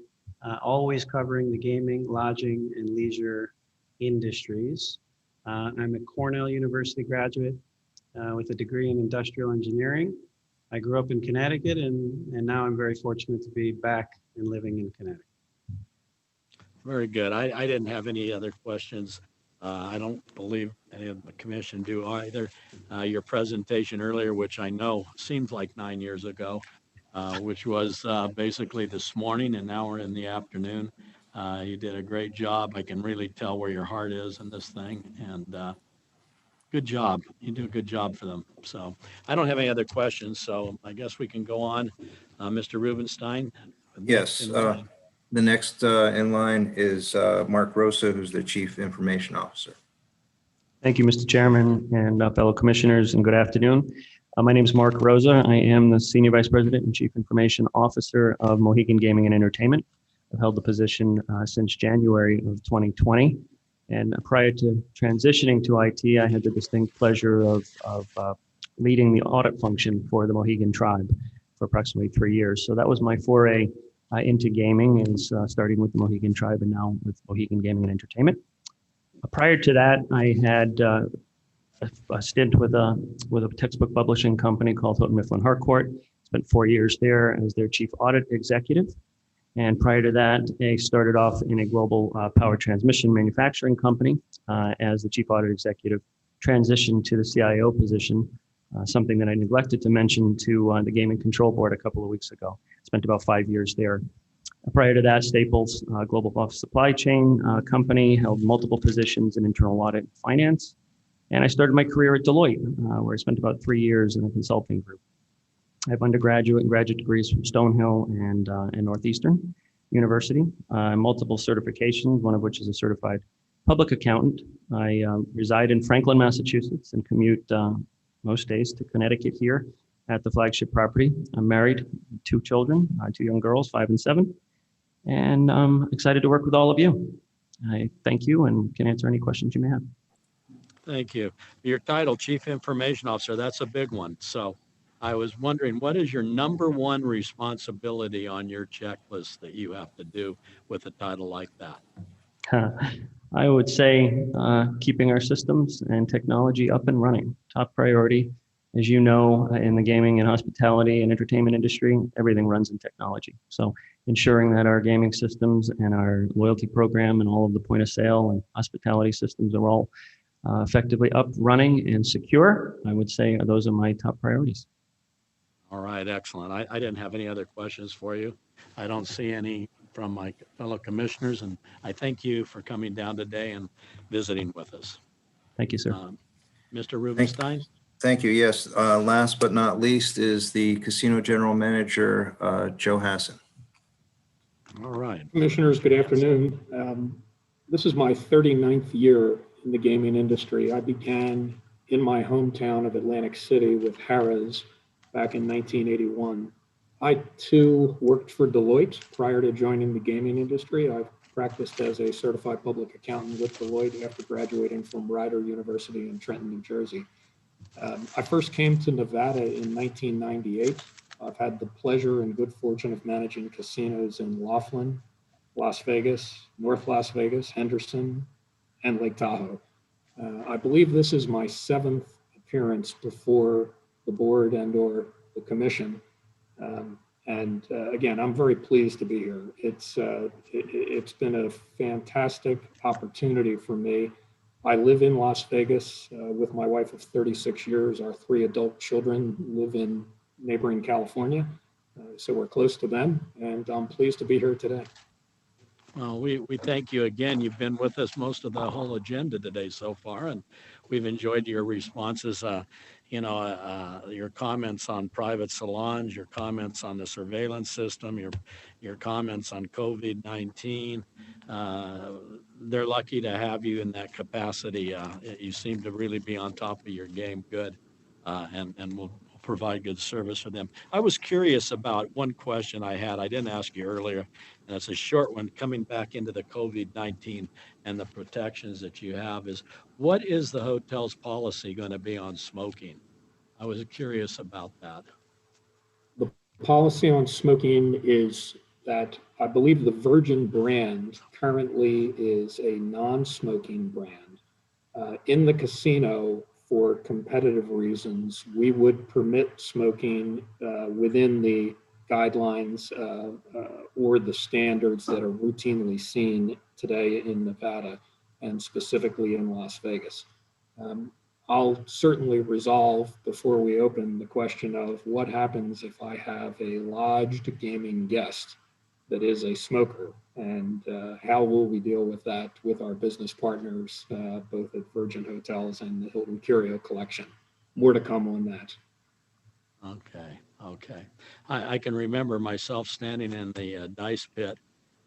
always covering the gaming, lodging, and leisure industries. I'm a Cornell University graduate with a degree in industrial engineering. I grew up in Connecticut, and now I'm very fortunate to be back and living in Connecticut. very good. I didn't have any other questions. I don't believe any of the commission do either. Your presentation earlier, which I know seems like 9 years ago, which was basically this morning, and now we're in the afternoon. You did a great job. I can really tell where your heart is in this thing, and good job. You do a good job for them. So I don't have any other questions, so I guess we can go on. Mr. Rubenstein? Yes, the next in line is Mark Rosa, who's the Chief Information Officer. Thank you, Mr. Chairman and fellow commissioners, and good afternoon. My name is Mark Rosa. I am the Senior Vice President and Chief Information Officer of Mohegan Gaming and Entertainment. I've held the position since January of 2020. And prior to transitioning to IT, I had the distinct pleasure of leading the audit function for the Mohegan Tribe for approximately 3 years. So that was my foray into gaming, is starting with the Mohegan Tribe and now with Mohegan Gaming and Entertainment. Prior to that, I had a stint with a textbook publishing company called Houghton Mifflin Harcourt. Spent 4 years there as their chief audit executive. And prior to that, I started off in a global power transmission manufacturing company as the chief audit executive, transitioned to the CIO position, something that I neglected to mention to the Gaming Control Board a couple of weeks ago. Spent about 5 years there. Prior to that, Staples Global Office Supply Chain Company, held multiple positions in internal audit and finance. And I started my career at Deloitte, where I spent about 3 years in a consulting group. I have undergraduate and graduate degrees from Stonehill and Northeastern University, multiple certifications, one of which is a certified public accountant. I reside in Franklin, Massachusetts, and commute most days to Connecticut here at the flagship property. I'm married, 2 children, 2 young girls, 5 and 7, and I'm excited to work with all of you. I thank you and can answer any questions you may have. Thank you. Your title, Chief Information Officer, that's a big one. So I was wondering, what is your number one responsibility on your checklist that you have to do with a title like that? I would say keeping our systems and technology up and running. Top priority. As you know, in the gaming and hospitality and entertainment industry, everything runs in technology. So ensuring that our gaming systems and our loyalty program and all of the point of sale and hospitality systems are all effectively up, running, and secure, I would say those are my top priorities. All right, excellent. I didn't have any other questions for you. I don't see any from my fellow commissioners, and I thank you for coming down today and visiting with us. Thank you, sir. Mr. Rubenstein? Thank you. Yes. Last but not least is the Casino General Manager, Joe Hassan. All right. Commissioners, good afternoon. This is my 39th year in the gaming industry. I began in my hometown of Atlantic City with Harrah's back in 1981. I too worked for Deloitte prior to joining the gaming industry. I've practiced as a certified public accountant with Deloitte after graduating from Rider University in Trenton, New Jersey. I first came to Nevada in 1998. I've had the pleasure and good fortune of managing casinos in Laughlin, Las Vegas, North Las Vegas, Henderson, and Lake Tahoe. I believe this is my 7th appearance before the board and or the commission. Again, I'm very pleased to be here. It's been a fantastic opportunity for me. I live in Las Vegas with my wife of 36 years. Our 3 adult children live in neighboring California, so we're close to them, and I'm pleased to be here today. Well, we thank you again. You've been with us most of the whole agenda today so far, and we've enjoyed your responses. Your comments on private salons, your comments on the surveillance system, your comments on COVID-19. They're lucky to have you in that capacity. You seem to really be on top of your game. Good, and we'll provide good service for them. I was curious about one question I had. I didn't ask you earlier, and it's a short one. Coming back into the COVID-19 and the protections that you have, is what is the hotel's policy going to be on smoking? I was curious about that. The policy on smoking is that I believe the Virgin brand currently is a non-smoking brand. In the casino, for competitive reasons, we would permit smoking within the guidelines or the standards that are routinely seen today in Nevada and specifically in Las Vegas. I'll certainly resolve before we open the question of what happens if I have a lodged gaming guest that is a smoker, and how will we deal with that with our business partners, both at Virgin Hotels and the Hilton Curio Collection. More to come on that. Okay. I can remember myself standing in the dice pit,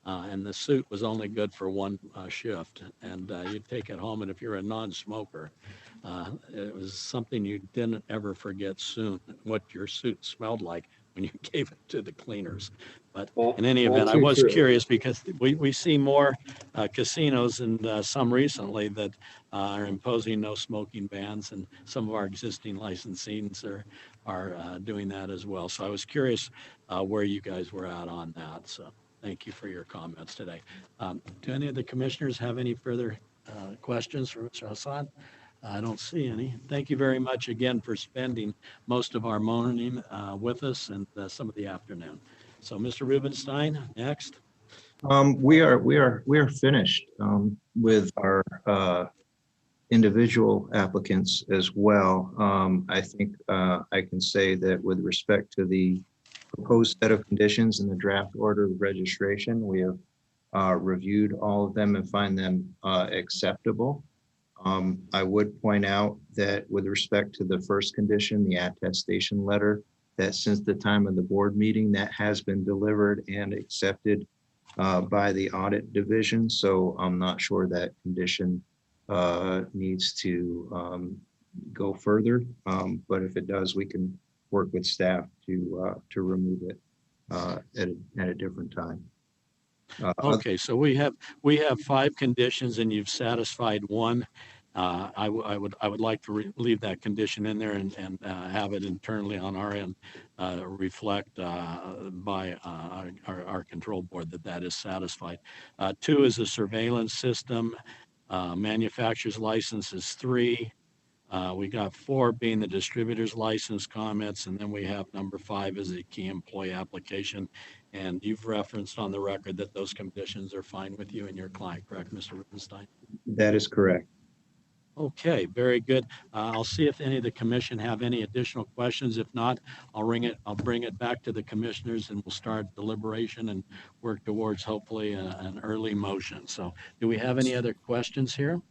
and the suit was only good for one shift, and you'd take it home, and if you're a non-smoker, it was something you didn't ever forget soon, what your suit smelled like when you gave it to the cleaners. But in any event, I was curious because we see more casinos, and some recently, that are imposing no smoking bans, and some of our existing licensees are doing that as well. So I was curious where you guys were at on that. So thank you for your comments today. Do any of the commissioners have any further questions for Mr. Hassan? I don't see any. Thank you very much again for spending most of our morning with us and some of the afternoon. So Mr. Rubenstein, next. We are finished with our individual applicants as well. I think I can say that with respect to the proposed set of conditions in the draft order of registration, we have reviewed all of them and find them acceptable. I would point out that with respect to the first condition, the attestation letter, that since the time of the board meeting, that has been delivered and accepted by the audit division. So I'm not sure that condition needs to go further. But if it does, we can work with staff to remove it at a different time. Okay, so we have 5 conditions, and you've satisfied one. I would like to leave that condition in there and have it internally on our end reflect by our control board that is satisfied. 2 is a surveillance system. Manufacturer's license is 3. We got 4 being the distributor's license comments, and then we have number 5 is a key employee application. And you've referenced on the record that those conditions are fine with you and your client, correct, Mr. Rubenstein? That is correct. Okay, very good. I'll see if any of the commission have any additional questions. If not, I'll bring it back to the commissioners, and we'll start deliberation and work towards hopefully an early motion. So do we have any other questions here?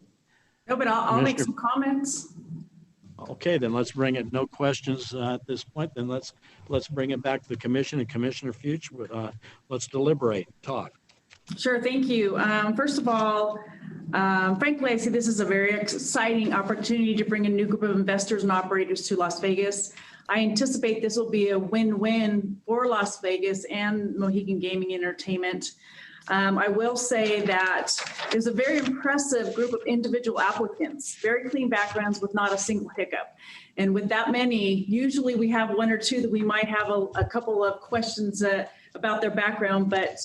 No, but I'll make some comments. Okay, then let's bring it. No questions at this point. Then let's bring it back to the commission and Commissioner Fuchs. Let's deliberate, talk. Sure, thank you. First of all, frankly, I see this as a very exciting opportunity to bring a new group of investors and operators to Las Vegas. I anticipate this will be a win-win for Las Vegas and Mohegan Gaming Entertainment. I will say that there's a very impressive group of individual applicants, very clean backgrounds with not a single hiccup. And with that many, usually we have 1 or 2 that we might have a couple of questions about their background, but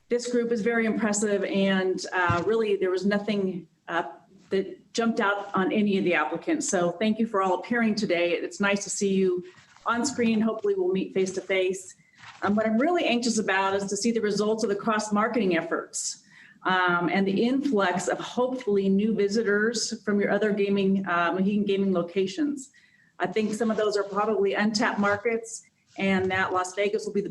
this group is very impressive, and really there was nothing that jumped out on any of the applicants. So thank you for all appearing today. It's nice to see you on screen. Hopefully we'll meet face to face. What I'm really anxious about is to see the results of the cross-marketing efforts and the influx of hopefully new visitors from your other Mohegan Gaming locations. I think some of those are probably untapped markets, and that Las Vegas will be the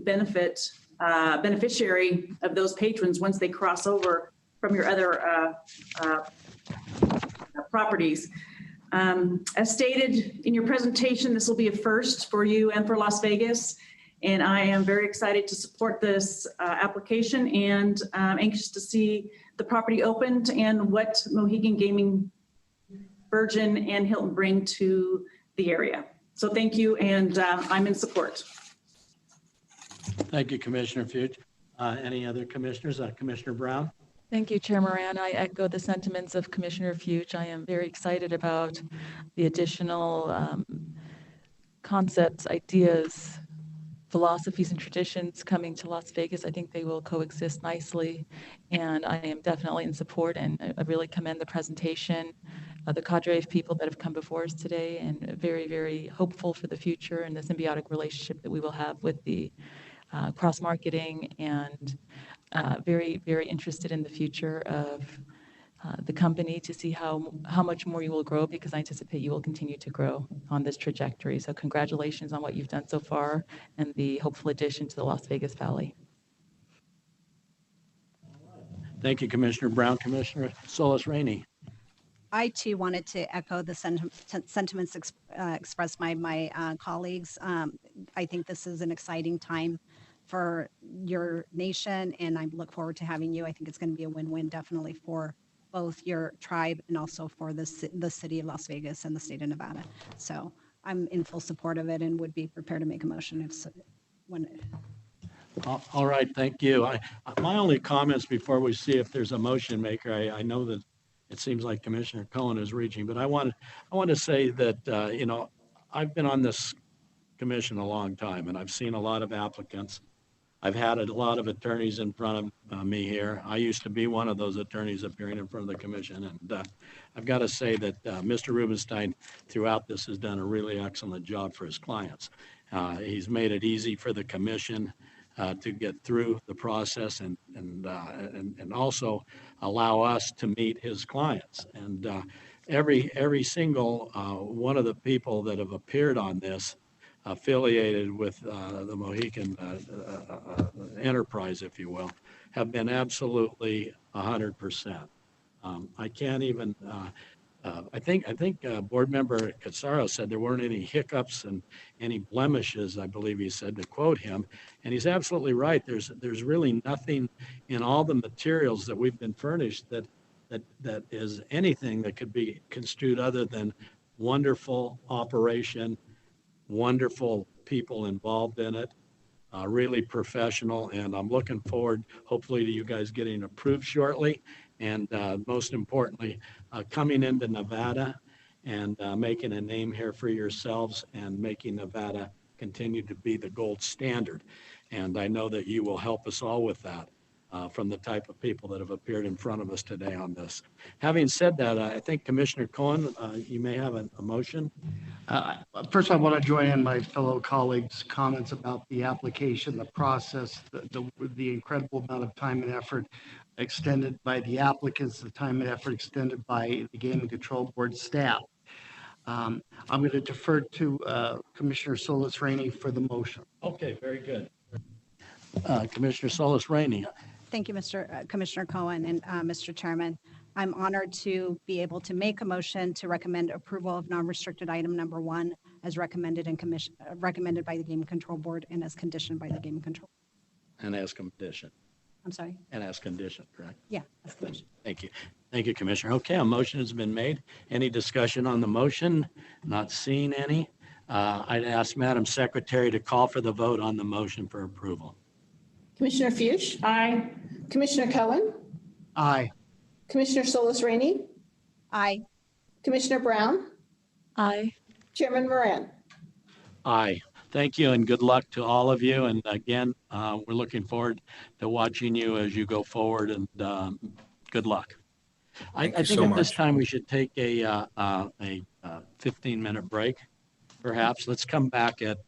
beneficiary of those patrons once they cross over from your other properties. As stated in your presentation, this will be a first for you and for Las Vegas. And I am very excited to support this application, and anxious to see the property opened and what Mohegan Gaming, Virgin, and Hilton bring to the area. So thank you, and I'm in support. Thank you, Commissioner Fuchs. Any other commissioners? Commissioner Brown? Thank you, Chair Moran. I echo the sentiments of Commissioner Fuchs. I am very excited about the additional concepts, ideas, philosophies, and traditions coming to Las Vegas. I think they will coexist nicely, and I am definitely in support, and I really commend the presentation the cadre of people that have come before us today, and very, very hopeful for the future and the symbiotic relationship that we will have with the cross-marketing, and very, very interested in the future of the company to see how much more you will grow, because I anticipate you will continue to grow on this trajectory. So congratulations on what you've done so far and the hopeful addition to the Las Vegas Valley. Thank you, Commissioner Brown. Commissioner Solis Rainey. I too wanted to echo the sentiments expressed by my colleagues. I think this is an exciting time for your nation, and I look forward to having you. I think it's going to be a win-win, definitely, for both your tribe and also for the city of Las Vegas and the state of Nevada. So I'm in full support of it and would be prepared to make a motion if when. All right, thank you. My only comments before we see if there's a motion maker, I know that it seems like Commissioner Cohen is reaching, but I want to say that, you know, I've been on this commission a long time, and I've seen a lot of applicants. I've had a lot of attorneys in front of me here. I used to be one of those attorneys appearing in front of the commission, and I've got to say that Mr. Rubenstein throughout this has done a really excellent job for his clients. He's made it easy for the commission to get through the process and also allow us to meet his clients. And every single one of the people that have appeared on this affiliated with the Mohican enterprise, if you will, have been absolutely 100%. I can't even, I think Board Member Cassaro said there weren't any hiccups and any blemishes, I believe he said, to quote him. And he's absolutely right. There's really nothing in all the materials that we've been furnished that is anything that could be construed other than wonderful operation, wonderful people involved in it, really professional. And I'm looking forward, hopefully, to you guys getting approved shortly. And most importantly, coming into Nevada and making a name here for yourselves and making Nevada continue to be the gold standard. And I know that you will help us all with that from the type of people that have appeared in front of us today on this. Having said that, I think Commissioner Cohen, you may have a motion. First, I want to join in my fellow colleagues' comments about the application, the process, the incredible amount of time and effort extended by the applicants, the time and effort extended by the Gaming Control Board staff. I'm going to defer to Commissioner Solis Rainey for the motion. Okay, very good. Commissioner Solis Rainey. Thank you, Commissioner Cohen and Mr. Chairman. I'm honored to be able to make a motion to recommend approval of non-restricted item number 1 as recommended recommended by the Gaming Control Board and as conditioned by the Gaming Control. And as conditioned. I'm sorry? And as conditioned, correct? Yeah, as conditioned. Thank you. Thank you, Commissioner. Okay, a motion has been made. Any discussion on the motion? Not seeing any. I'd ask Madam Secretary to call for the vote on the motion for approval. Commissioner Fuchs? Aye. Commissioner Cohen? Aye. Commissioner Solis Rainey? Aye. Commissioner Brown? Aye. Chairman Moran? Aye. Thank you and good luck to all of you. And again, we're looking forward to watching you as you go forward, and good luck. I think so at this much. time we should take a 15-minute break, perhaps. Let's come back at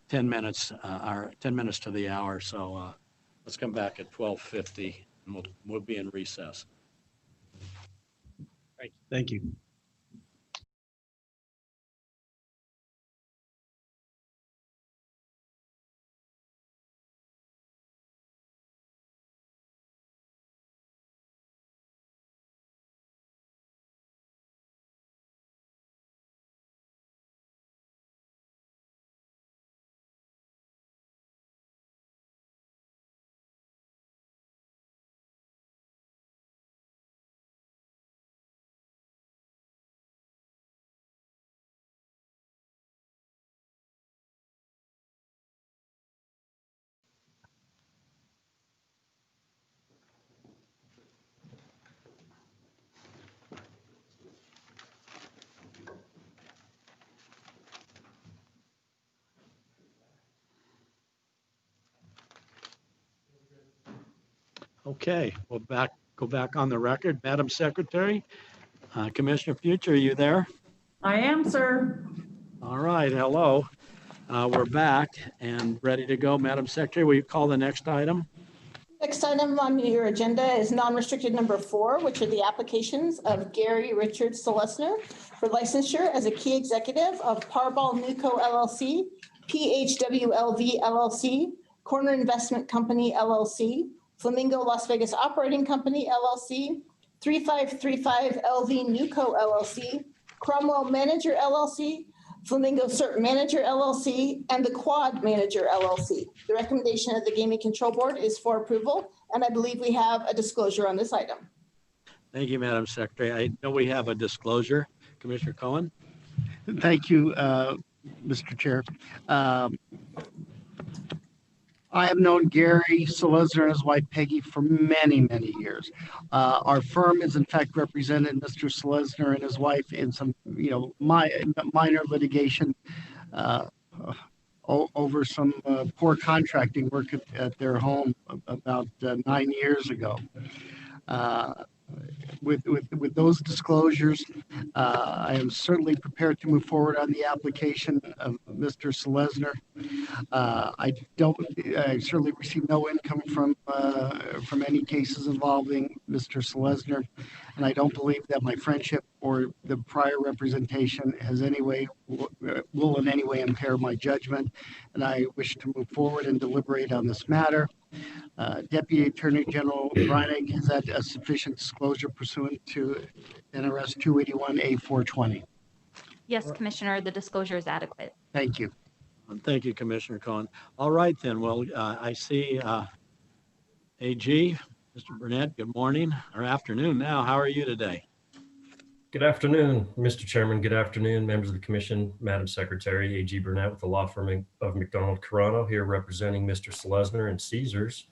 10 minutes, or 10 minutes to the hour. So let's come back at 12:50 and we'll be in recess. Thank you. Okay, we'll go back on the record. Madam Secretary, Commissioner Future, are you there? I am, sir. All right, hello. We're back and ready to go. Madam Secretary, will you call the next item? Next item on your agenda is non-restricted number 4, which are the applications of Gary Richard Selesner for licensure as a key executive of Parball Nuco LLC, PHWLV LLC, Corner Investment Company LLC, Flamingo Las Vegas Operating Company LLC, 3535 LV Nuco LLC, Cromwell Manager LLC, Flamingo Cert Manager LLC, and the Quad Manager LLC. The recommendation of the Gaming Control Board is for approval, and I believe we have a disclosure on this item. Thank you, Madam Secretary. I know we have a disclosure. Commissioner Cohen? Thank you, Mr. Chair. I have known Gary Selesner and his wife Peggy for many, many years. Our firm has in fact represented Mr. Selesner and his wife in some, minor litigation over some poor contracting work at their home about 9 years ago. With those disclosures, I am certainly prepared to move forward on the application of Mr. Selesner. I certainly receive no income from any cases involving Mr. Selesner, and I don't believe that my friendship or the prior representation will in any way impair my judgment, and I wish to move forward and deliberate on this matter. Deputy Attorney General Reinig has had a sufficient disclosure pursuant to NRS 281A420. Yes, Commissioner, the disclosure is adequate. Thank you. Thank you, Commissioner Cohen. All right, then. Well, I see AG, Mr. Burnett, good morning or afternoon now. How are you today? Good afternoon, Mr. Chairman. Good afternoon, members of the Commission, Madam Secretary, A.G. Burnett with the law firm of McDonald Carano here representing Mr. Selesner and Caesars.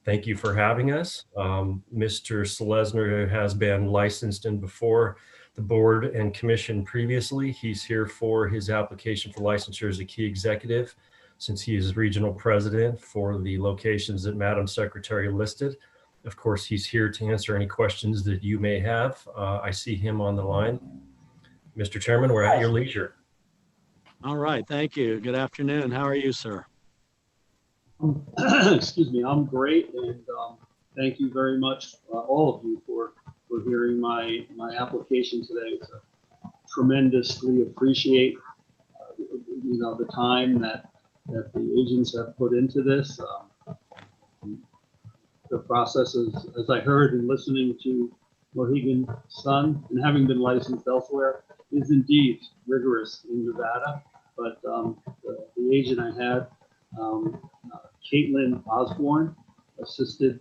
Thank you for having us. Mr. Selesner has been licensed in before the board and commission previously. He's here for his application for licensure as a key executive since he is regional president for the locations that Madam Secretary listed. Of course, he's here to answer any questions that you may have. I see him on the line. Mr. Chairman, we're at your leisure. All right, thank you. Good afternoon. How are you, sir? Excuse me, I'm great, and thank you very much, all of you, for hearing my application today. It's tremendously appreciate the time that the agents have put into this. The process is, as I heard and listening to Mohegan Sun and having been licensed elsewhere, is indeed rigorous in Nevada. But the agent I had, Caitlin Osborne, assisted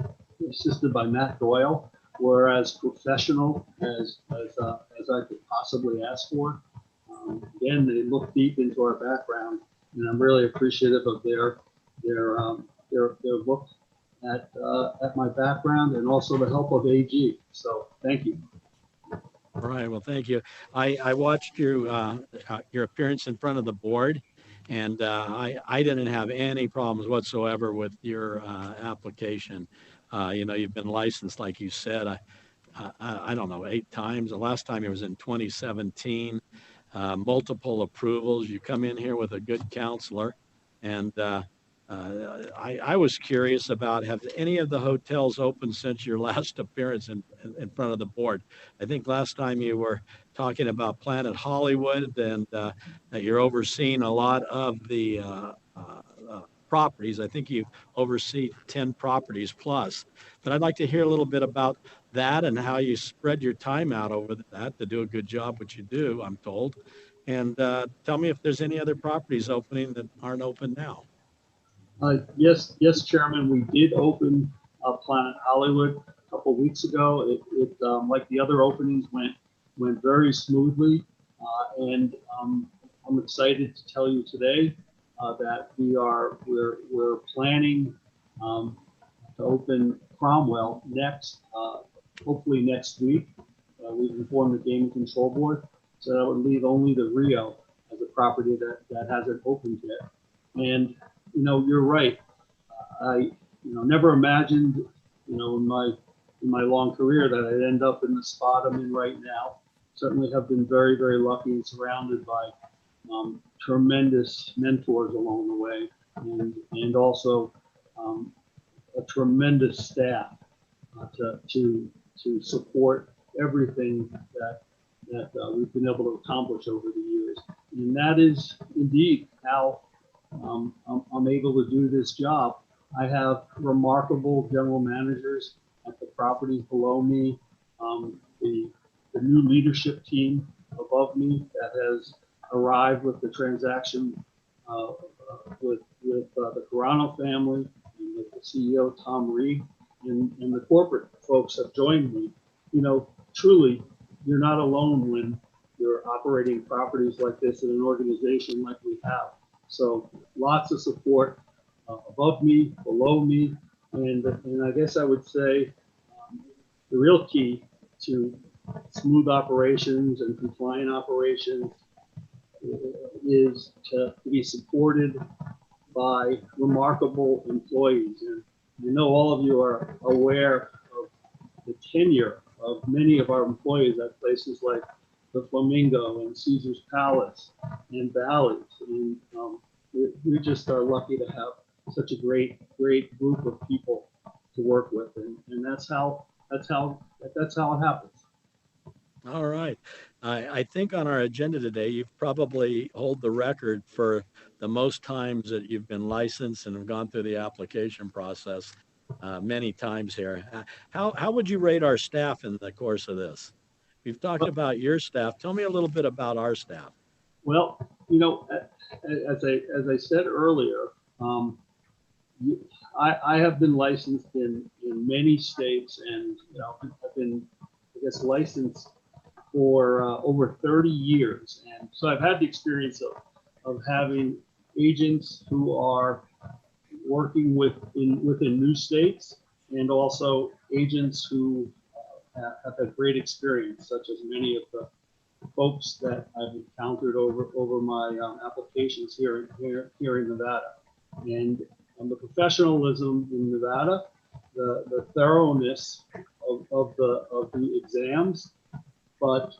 by Matt Doyle, were as professional as I could possibly ask for. Again, they look deep into our background, and I'm really appreciative of their look at my background and also the help of AG. So thank you. All right. Well, thank you. I watched your appearance in front of the board, and I didn't have any problems whatsoever with your application. You've been licensed, like you said, I don't know, 8 times. The last time it was in 2017. Multiple approvals. You come in here with a good counselor, and I was curious about, have any of the hotels opened since your last appearance in front of the board? I think last time you were talking about Planet Hollywood, and that you're overseeing a lot of the properties. I think you oversee 10 properties plus. But I'd like to hear a little bit about that and how you spread your time out over that to do a good job, which you do, I'm told. And tell me if there's any other properties opening that aren't open now. Yes, Chairman, we did open Planet Hollywood a couple of weeks ago. It like the other openings, went very smoothly, and I'm excited to tell you today that we're planning to open Cromwell next, hopefully next week. We've informed the Gaming Control Board, so that would leave only the Rio as a property that hasn't opened yet. And you're right. I never imagined in my long career that I'd end up in the spot I'm in right now. certainly have been very, very lucky and surrounded by tremendous mentors along the way, and also a tremendous staff to support everything that we've been able to accomplish over the years. And that is indeed how I'm able to do this job. I have remarkable general managers at the properties below me, the new leadership team above me that has arrived with the transaction with the Carano family, and with the CEO, Tom Reed, and the corporate folks have joined me. You know, truly, you're not alone when you're operating properties like this in an organization like we have. So lots of support above me, below me, and I guess I would say the real key to smooth operations and compliant operations is to be supported by remarkable employees. And I know all of you are aware of the tenure of many of our employees at places like the Flamingo and Caesar's Palace and Bally's. And we just are lucky to have such a great group of people to work with. And that's how it happens. All right. I think on our agenda today, you've probably hold the record for the most times that you've been licensed and have gone through the application process many times here. How would you rate our staff in the course of this? We've talked about your staff. Tell me a little bit about our staff. Well, you know, as I said earlier, I have been licensed in many states, and you know, I've been, I guess, licensed for over 30 years, and so I've had the experience of having agents who are working within new states, and also agents who have had great experience, such as many of the folks that I've encountered over my applications here in Nevada. And the professionalism in Nevada, the thoroughness of the exams, but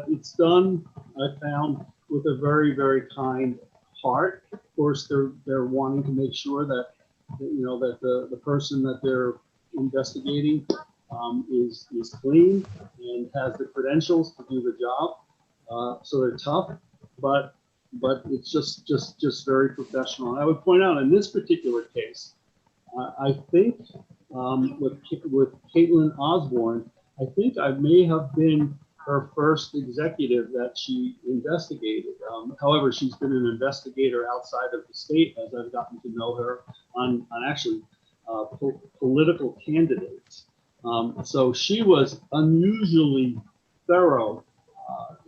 it's done, I found, with a very, very kind heart. Of course, they're wanting to make sure that you know that the person that they're investigating is clean and has the credentials to do the job. So they're tough, but it's just very professional. And I would point out in this particular case, I think with Caitlin Osborne, I think I may have been her first executive that she investigated. However, she's been an investigator outside of the state as I've gotten to know her on actually political candidates. So she was unusually thorough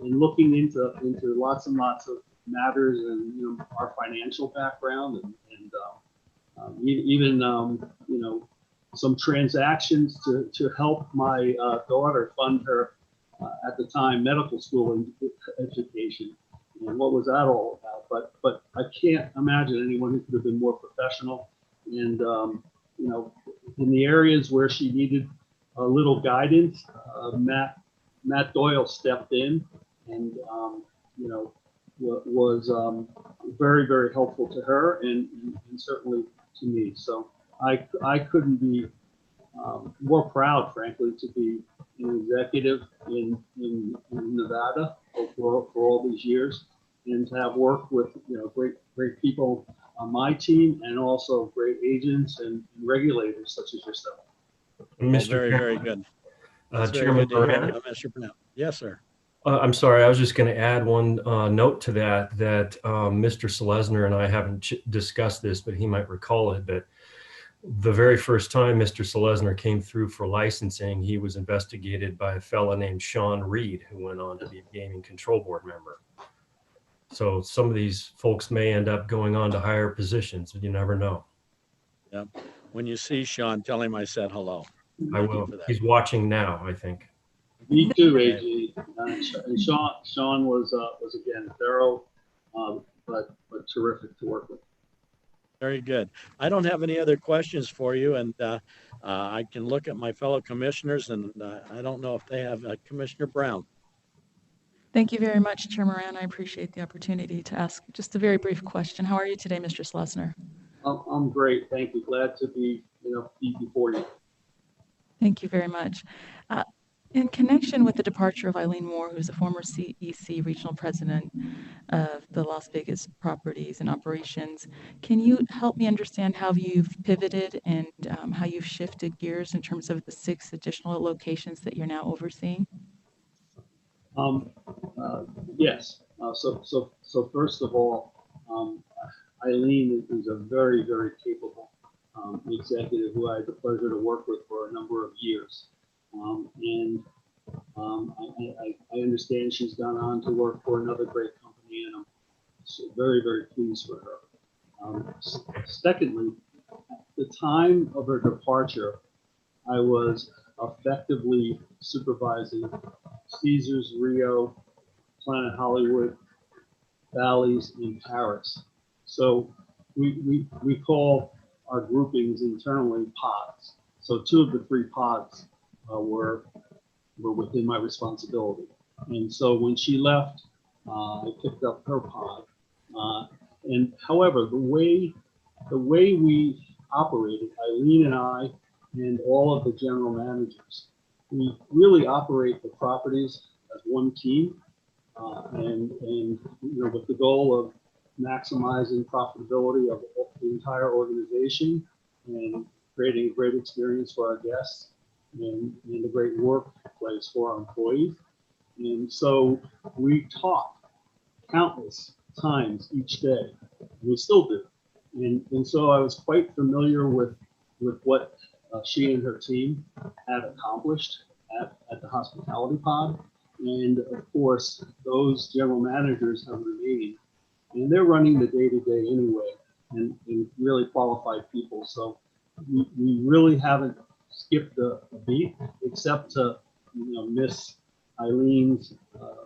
in looking into lots and lots of matters, and you know, our financial background, and even you know, some transactions to help my daughter fund her at the time medical school education. And what was that all about? But I can't imagine anyone who could have been more professional. And you know, in the areas where she needed a little guidance, Matt Doyle stepped in, and you know, was very, very helpful to her, and certainly to me. So I couldn't be more proud, frankly, to be an executive in Nevada for all these years, and to have worked with, you know, great people on my team, and also great agents and regulators such as yourself. Mr. Very good. Chairman Moran? Mr. Burnett. Yes, sir. I'm sorry, I was just going to add one note to that Mr. Selesner and I haven't discussed this, but he might recall it. But the very first time Mr. Selesner came through for licensing, he was investigated by a fellow named Sean Reed, who went on to be a gaming control board member. So some of these folks may end up going on to higher positions, and you never know. Yeah. When you see Sean, tell him I said hello. I will. He's watching now, I think. Me too, AG. And Sean was again thorough, but terrific to work with. Very good. I don't have any other questions for you, and I can look at my fellow commissioners, and I don't know if they have Commissioner Brown. Thank you very much, Chair Moran. I appreciate the opportunity to ask just a very brief question. How are you today, Mr. Schlesner? I'm great. Thank you. Glad to be before you. Thank you very much. In connection with the departure of Eileen Moore, who's a former CEC regional president of the Las Vegas properties and operations, can you help me understand how you've pivoted and how you've shifted gears in terms of the 6 additional locations that you're now overseeing? Yes. So first of all, Eileen is a very, very capable executive who I had the pleasure to work with for a number of years. I understand she's gone on to work for another great company, and I'm so very, very pleased for her. Secondly, at the time of her departure, I was effectively supervising Caesars, Rio, Planet Hollywood, Bally's, and Paris. So we call our groupings internally pods. So 2 of the 3 pods were within my responsibility. And so when she left, I picked up her pod. And however, the way we operated, Eileen and I, and all of the general managers, we really operate the properties as one team, and with the goal of maximizing profitability of the entire organization and creating a great experience for our guests and a great workplace for our employees. And so we talk countless times each day. We still do. And so I was quite familiar with what she and her team had accomplished at the hospitality pod. And of course, those general managers have remained, and they're running the day-to-day anyway, and really qualified people. So we really haven't skipped a beat, except to miss Eileen's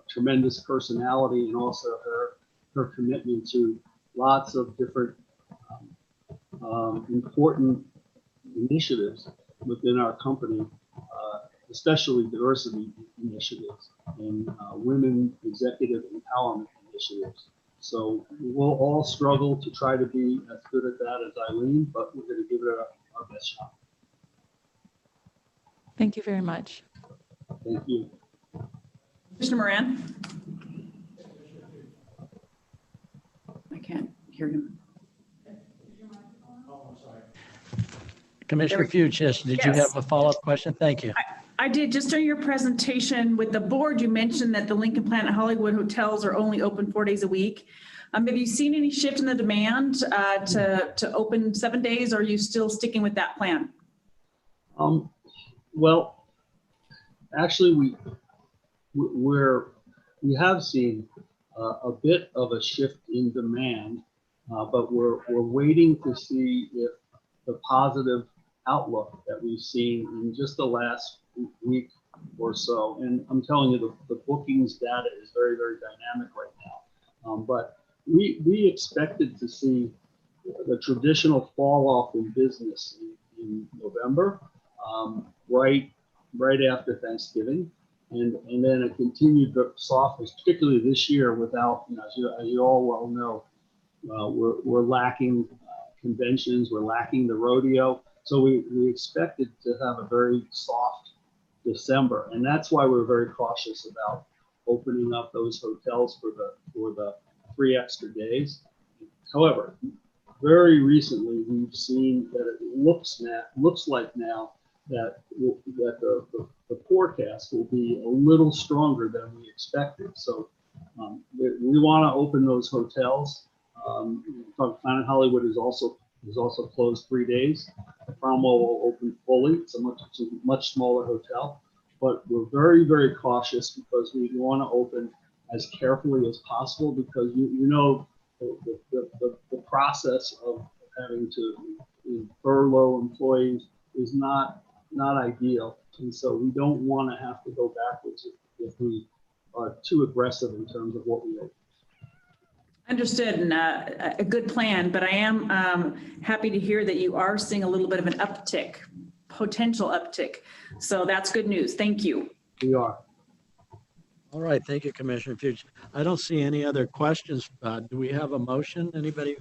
tremendous personality and also her commitment to lots of different important initiatives within our company, especially diversity initiatives and women executive empowerment initiatives. So we'll all struggle to try to be as good at that as Eileen, but we're going to give it our best shot. Thank you very much. Thank you. Commissioner Moran? I can't hear him. Commissioner Fuchs, did you have a follow-up question? Thank you. I did. Just during your presentation with the board, you mentioned that the Lincoln Planet Hollywood hotels are only open 4 days a week. Have you seen any shift in the demand to open 7 days, or are you still sticking with that plan? Well, actually, we have seen a bit of a shift in demand, but we're waiting to see if the positive outlook that we've seen in just the last week or so, and I'm telling you, the bookings data is very, very dynamic right now. But we expected to see the traditional fall off in business in November, right after Thanksgiving, and then a continued softness, particularly this year, without, as you all well know, we're lacking conventions, we're lacking the rodeo. So we expected to have a very soft December, and that's why we're very cautious about opening up those hotels for the 3 extra days. However, very recently we've seen that it looks like now that the forecast will be a little stronger than we expected. So we want to open those hotels. Planet Hollywood is also closed 3 days. The Cromwell will open fully. It's a much smaller hotel, but we're very, very cautious because we want to open as carefully as possible, because the process of having to furlough employees is not ideal, and so we don't want to have to go backwards if we are too aggressive in terms of what we open. Understood, and a good plan, but I am happy to hear that you are seeing a little bit of an uptick, potential uptick. So that's good news. Thank you. We are. All right, thank you, Commissioner Fuchs. I don't see any other questions. Do we have a motion? Anybody?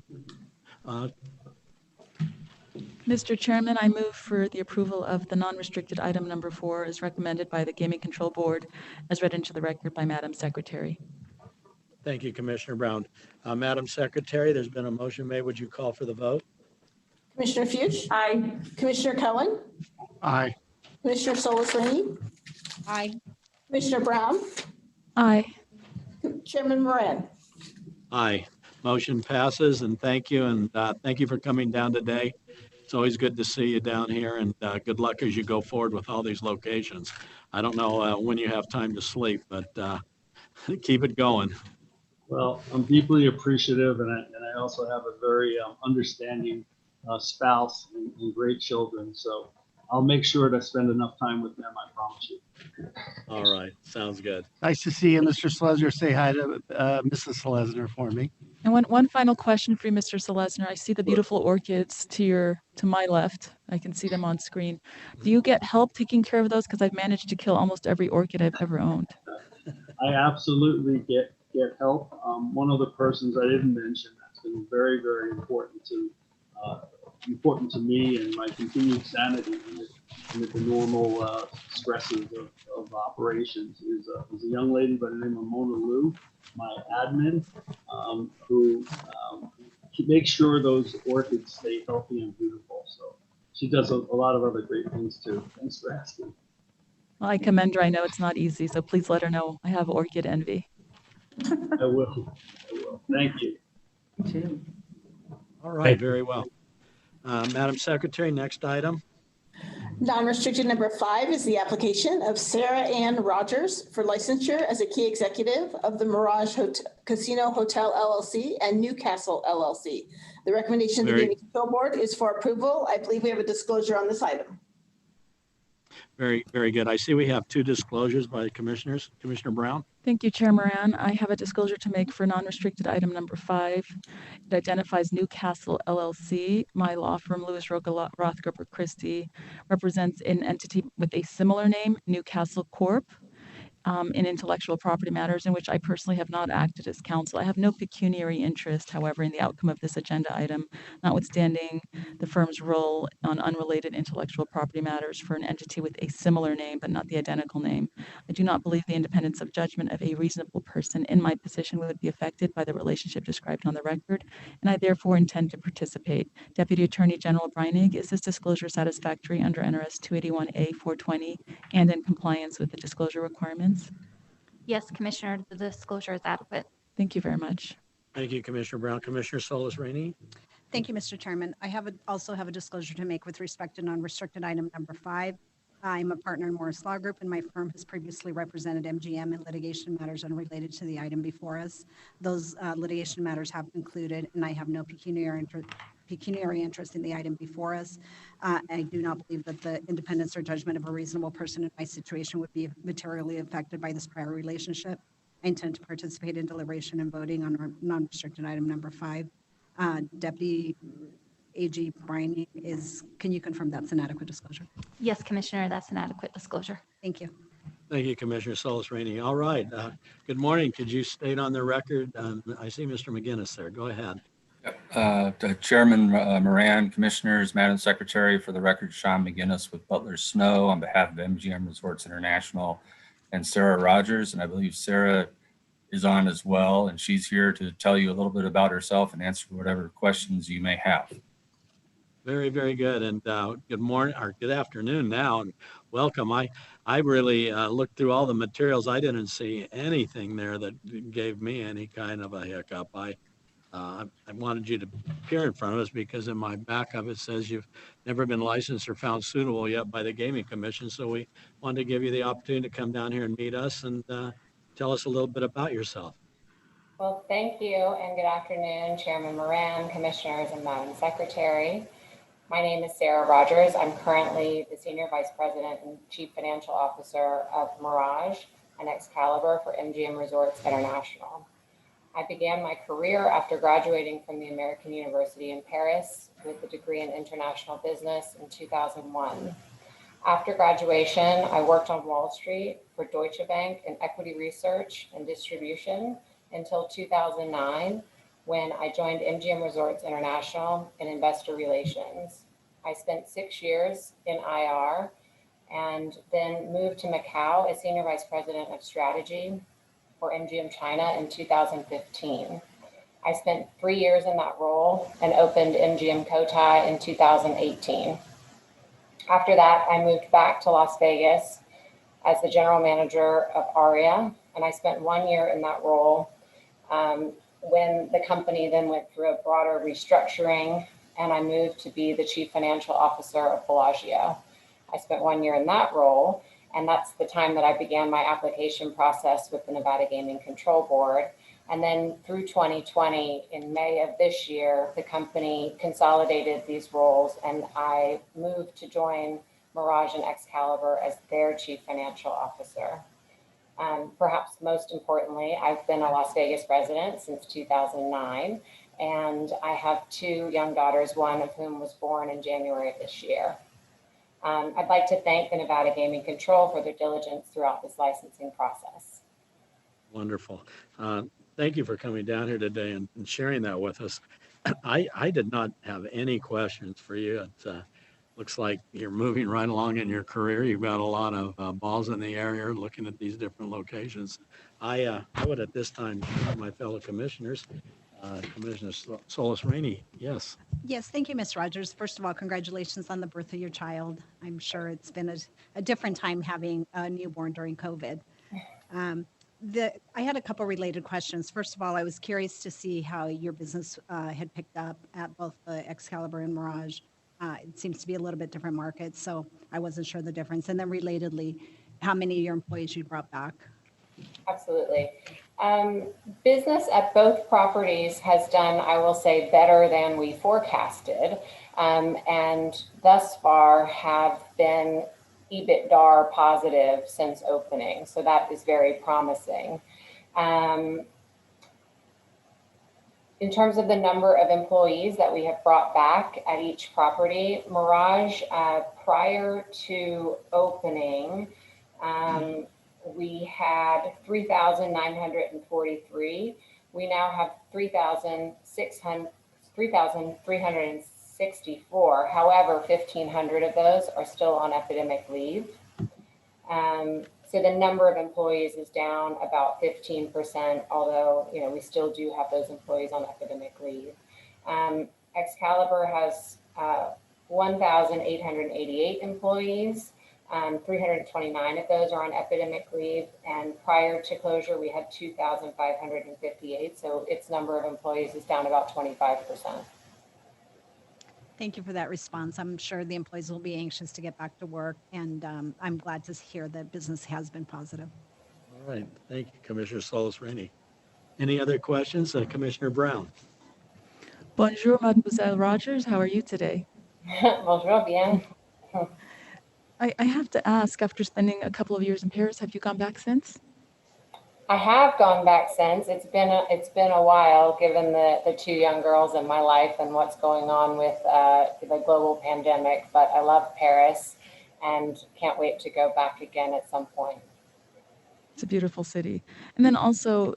Mr. Chairman, I move for the approval of the non-restricted item number 4 as recommended by the Gaming Control Board, as read into the record by Madam Secretary. Thank you, Commissioner Brown. Madam Secretary, there's been a motion made. Would you call for the vote? Commissioner Fuchs? Aye. Commissioner Cohen? Aye. Commissioner Solis Rainey? Aye. Commissioner Brown? Aye. Chairman Moran? Aye. Motion passes, and thank you, and thank you for coming down today. It's always good to see you down here, and good luck as you go forward with all these locations. I don't know when you have time to sleep, but keep it going. Well, I'm deeply appreciative, and I also have a very understanding spouse and great children. So I'll make sure to spend enough time with them, I promise you. All right, sounds good. Nice to see you, Mr. Selesner. Say hi to Mrs. Selesner for me. And one final question for you, Mr. Selesner. I see the beautiful orchids to my left. I can see them on screen. Do you get help taking care of those? Because I've managed to kill almost every orchid I've ever owned. I absolutely get help. One of the persons I didn't mention that's been very, very important to me and my continued sanity with the normal stresses of operations is a young lady by the name of Mona Lou, my admin, who makes sure those orchids stay healthy and beautiful. So she does a lot of other great things too. Thanks for asking. Well, I commend her. I know it's not easy, so please let her know I have orchid envy. I will. Thank you. All right, very well. Madam Secretary, next item. Non-restricted number 5 is the application of Sarah Ann Rogers for licensure as a key executive of the Mirage Casino Hotel LLC and Newcastle LLC. The recommendation of the Gaming Control Board is for approval. I believe we have a disclosure on this item. Very, very good. I see we have 2 disclosures by the commissioners. Commissioner Brown? Thank you, Chair Moran. I have a disclosure to make for non-restricted item number 5. It identifies Newcastle LLC. My law firm, Lewis Rocha Rothgerber Christie, represents an entity with a similar name, Newcastle Corp., in intellectual property matters in which I personally have not acted as counsel. I have no pecuniary interest, however, in the outcome of this agenda item, notwithstanding the firm's role on unrelated intellectual property matters for an entity with a similar name but not the identical name. I do not believe the independence of judgment of a reasonable person in my position would be affected by the relationship described on the record, and I therefore intend to participate. Deputy Attorney General Breinig, is this disclosure satisfactory under NRS 281A-420 and in compliance with the disclosure requirements? Yes, Commissioner, the disclosure is adequate. Thank you very much. Thank you, Commissioner Brown. Commissioner Solis Rainey? Thank you, Mr. Chairman. I also have a disclosure to make with respect to non-restricted item number 5. I'm a partner in Morris Law Group, and my firm has previously represented MGM in litigation matters unrelated to the item before us. Those litigation matters have concluded, and I have no pecuniary interest in the item before us. I do not believe that the independence or judgment of a reasonable person in my situation would be materially affected by this prior relationship. I intend to participate in deliberation and voting on non-restricted item number 5. Deputy AG Breining, can you confirm that's an adequate disclosure? Yes, Commissioner, that's an adequate disclosure. Thank you. Thank you, Commissioner Solis Rainey. All right. Good morning. Could you state on the record? I see Mr. McGinnis there. Go ahead. Chairman Moran, Commissioners, Madam Secretary, for the record, Sean McGinnis with Butler Snow on behalf of MGM Resorts International and Sarah Rogers. And I believe Sarah is on as well, and she's here to tell you a little bit about herself and answer whatever questions you may have. Very, very good. And good morning or good afternoon now, and welcome. I really looked through all the materials. I didn't see anything there that gave me any kind of a hiccup. I wanted you to appear in front of us because in my backup it says you've never been licensed or found suitable yet by the Gaming Commission. So we wanted to give you the opportunity to come down here and meet us and tell us a little bit about yourself. Well, thank you and good afternoon, Chairman Moran, Commissioners, and Madam Secretary. My name is Sarah Rogers. I'm currently the Senior Vice President and Chief Financial Officer of Mirage and Excalibur for MGM Resorts International. I began my career after graduating from the American University in Paris with a degree in international business in 2001. After graduation, I worked on Wall Street for Deutsche Bank in equity research and distribution until 2009, when I joined MGM Resorts International in investor relations. I spent 6 years in IR and then moved to Macau as Senior Vice President of Strategy for MGM China in 2015. I spent 3 years in that role and opened MGM Cotai in 2018. After that, I moved back to Las Vegas as the general manager of Aria, and I spent 1 year in that role when the company then went through a broader restructuring, and I moved to be the chief financial officer of Bellagio. I spent 1 year in that role, and that's the time that I began my application process with the Nevada Gaming Control Board. And then through 2020, in May of this year, the company consolidated these roles, and I moved to join Mirage and Excalibur as their chief financial officer. Perhaps most importantly, I've been a Las Vegas resident since 2009, and I have 2 young daughters, one of whom was born in January of this year. I'd like to thank the Nevada Gaming Control for their diligence throughout this licensing process. Wonderful. Thank you for coming down here today and sharing that with us. I did not have any questions for you. It looks like you're moving right along in your career. You've got a lot of balls in the air here looking at these different locations. I would at this time, my fellow commissioners, Commissioner Solis Rainey, yes. Yes, thank you, Ms. Rogers. First of all, congratulations on the birth of your child. I'm sure it's been a different time having a newborn during COVID. I had a couple related questions. First of all, I was curious to see how your business had picked up at both the Excalibur and Mirage. It seems to be a little bit different markets, so I wasn't sure the difference. And then relatedly, how many of your employees you brought back? Absolutely. Business at both properties has done, I will say, better than we forecasted, and thus far have been EBITDA positive since opening. So that is very promising. In terms of the number of employees that we have brought back at each property, Mirage, prior to opening, we had 3,943. We now have 3,364. However, 1,500 of those are still on epidemic leave. So the number of employees is down about 15%, although we still do have those employees on epidemic leave. Excalibur has 1,888 employees. 329 of those are on epidemic leave, and prior to closure, we had 2,558. So its number of employees is down about 25%. Thank you for that response. I'm sure the employees will be anxious to get back to work, and I'm glad to hear that business has been positive. All right. Thank you, Commissioner Solis Rainey. Any other questions? Commissioner Brown. Bonjour, Mademoiselle Rogers. How are you today? Bonjour, bien. I have to ask, after spending a couple of years in Paris, have you gone back since? I have gone back since. It's been a while, given the 2 young girls in my life and what's going on with the global pandemic. But I love Paris and can't wait to go back again at some point. It's a beautiful city. And then also,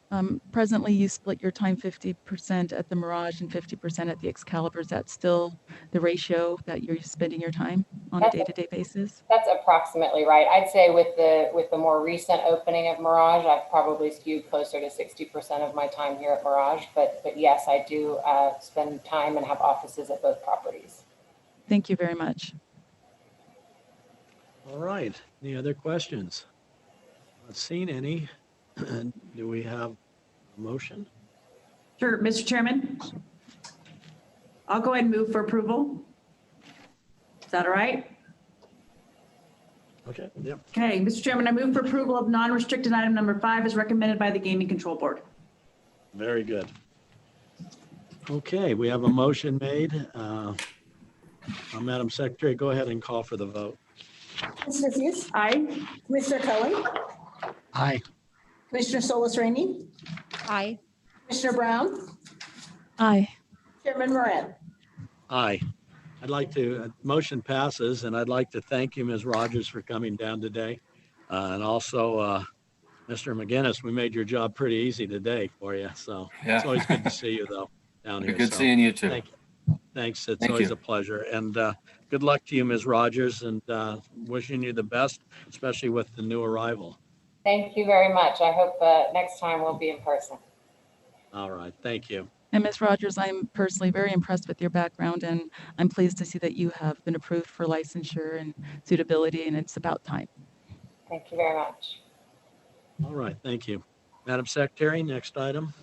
presently you split your time 50% at the Mirage and 50% at the Excalibur. Is that still the ratio that you're spending your time on a day-to-day basis? That's approximately right. I'd say with the more recent opening of Mirage, I've probably skewed closer to 60% of my time here at Mirage. But yes, I do spend time and have offices at both properties. Thank you very much. All right. Any other questions? Not seen any. Do we have a motion? Sure, Mr. Chairman. I'll go ahead and move for approval. Is that all right? Okay. Yep. Okay, Mr. Chairman, I move for approval of non-restricted item number 5 as recommended by the Gaming Control Board. Very good. Okay, we have a motion made. Madam Secretary, go ahead and call for the vote. Commissioner Fuchs? Aye. Commissioner Cohen? Aye. Commissioner Solis Rainey? Aye. Commissioner Brown? Aye. Chairman Moran? Aye. I'd like to, motion passes, and I'd like to thank you, Ms. Rogers, for coming down today. And also, Mr. McGinnis, we made your job pretty easy today for you. So Yeah. it's always good to see you, though, down here. Good So seeing you too. thank you. Thanks. It's Thank always you. a pleasure. And good luck to you, Ms. Rogers, and wishing you the best, especially with the new arrival. Thank you very much. I hope next time we'll be in person. All right. Thank you. And Ms. Rogers, I'm personally very impressed with your background, and I'm pleased to see that you have been approved for licensure and suitability, and it's about time. Thank you very much. All right. Thank you. Madam Secretary, next item.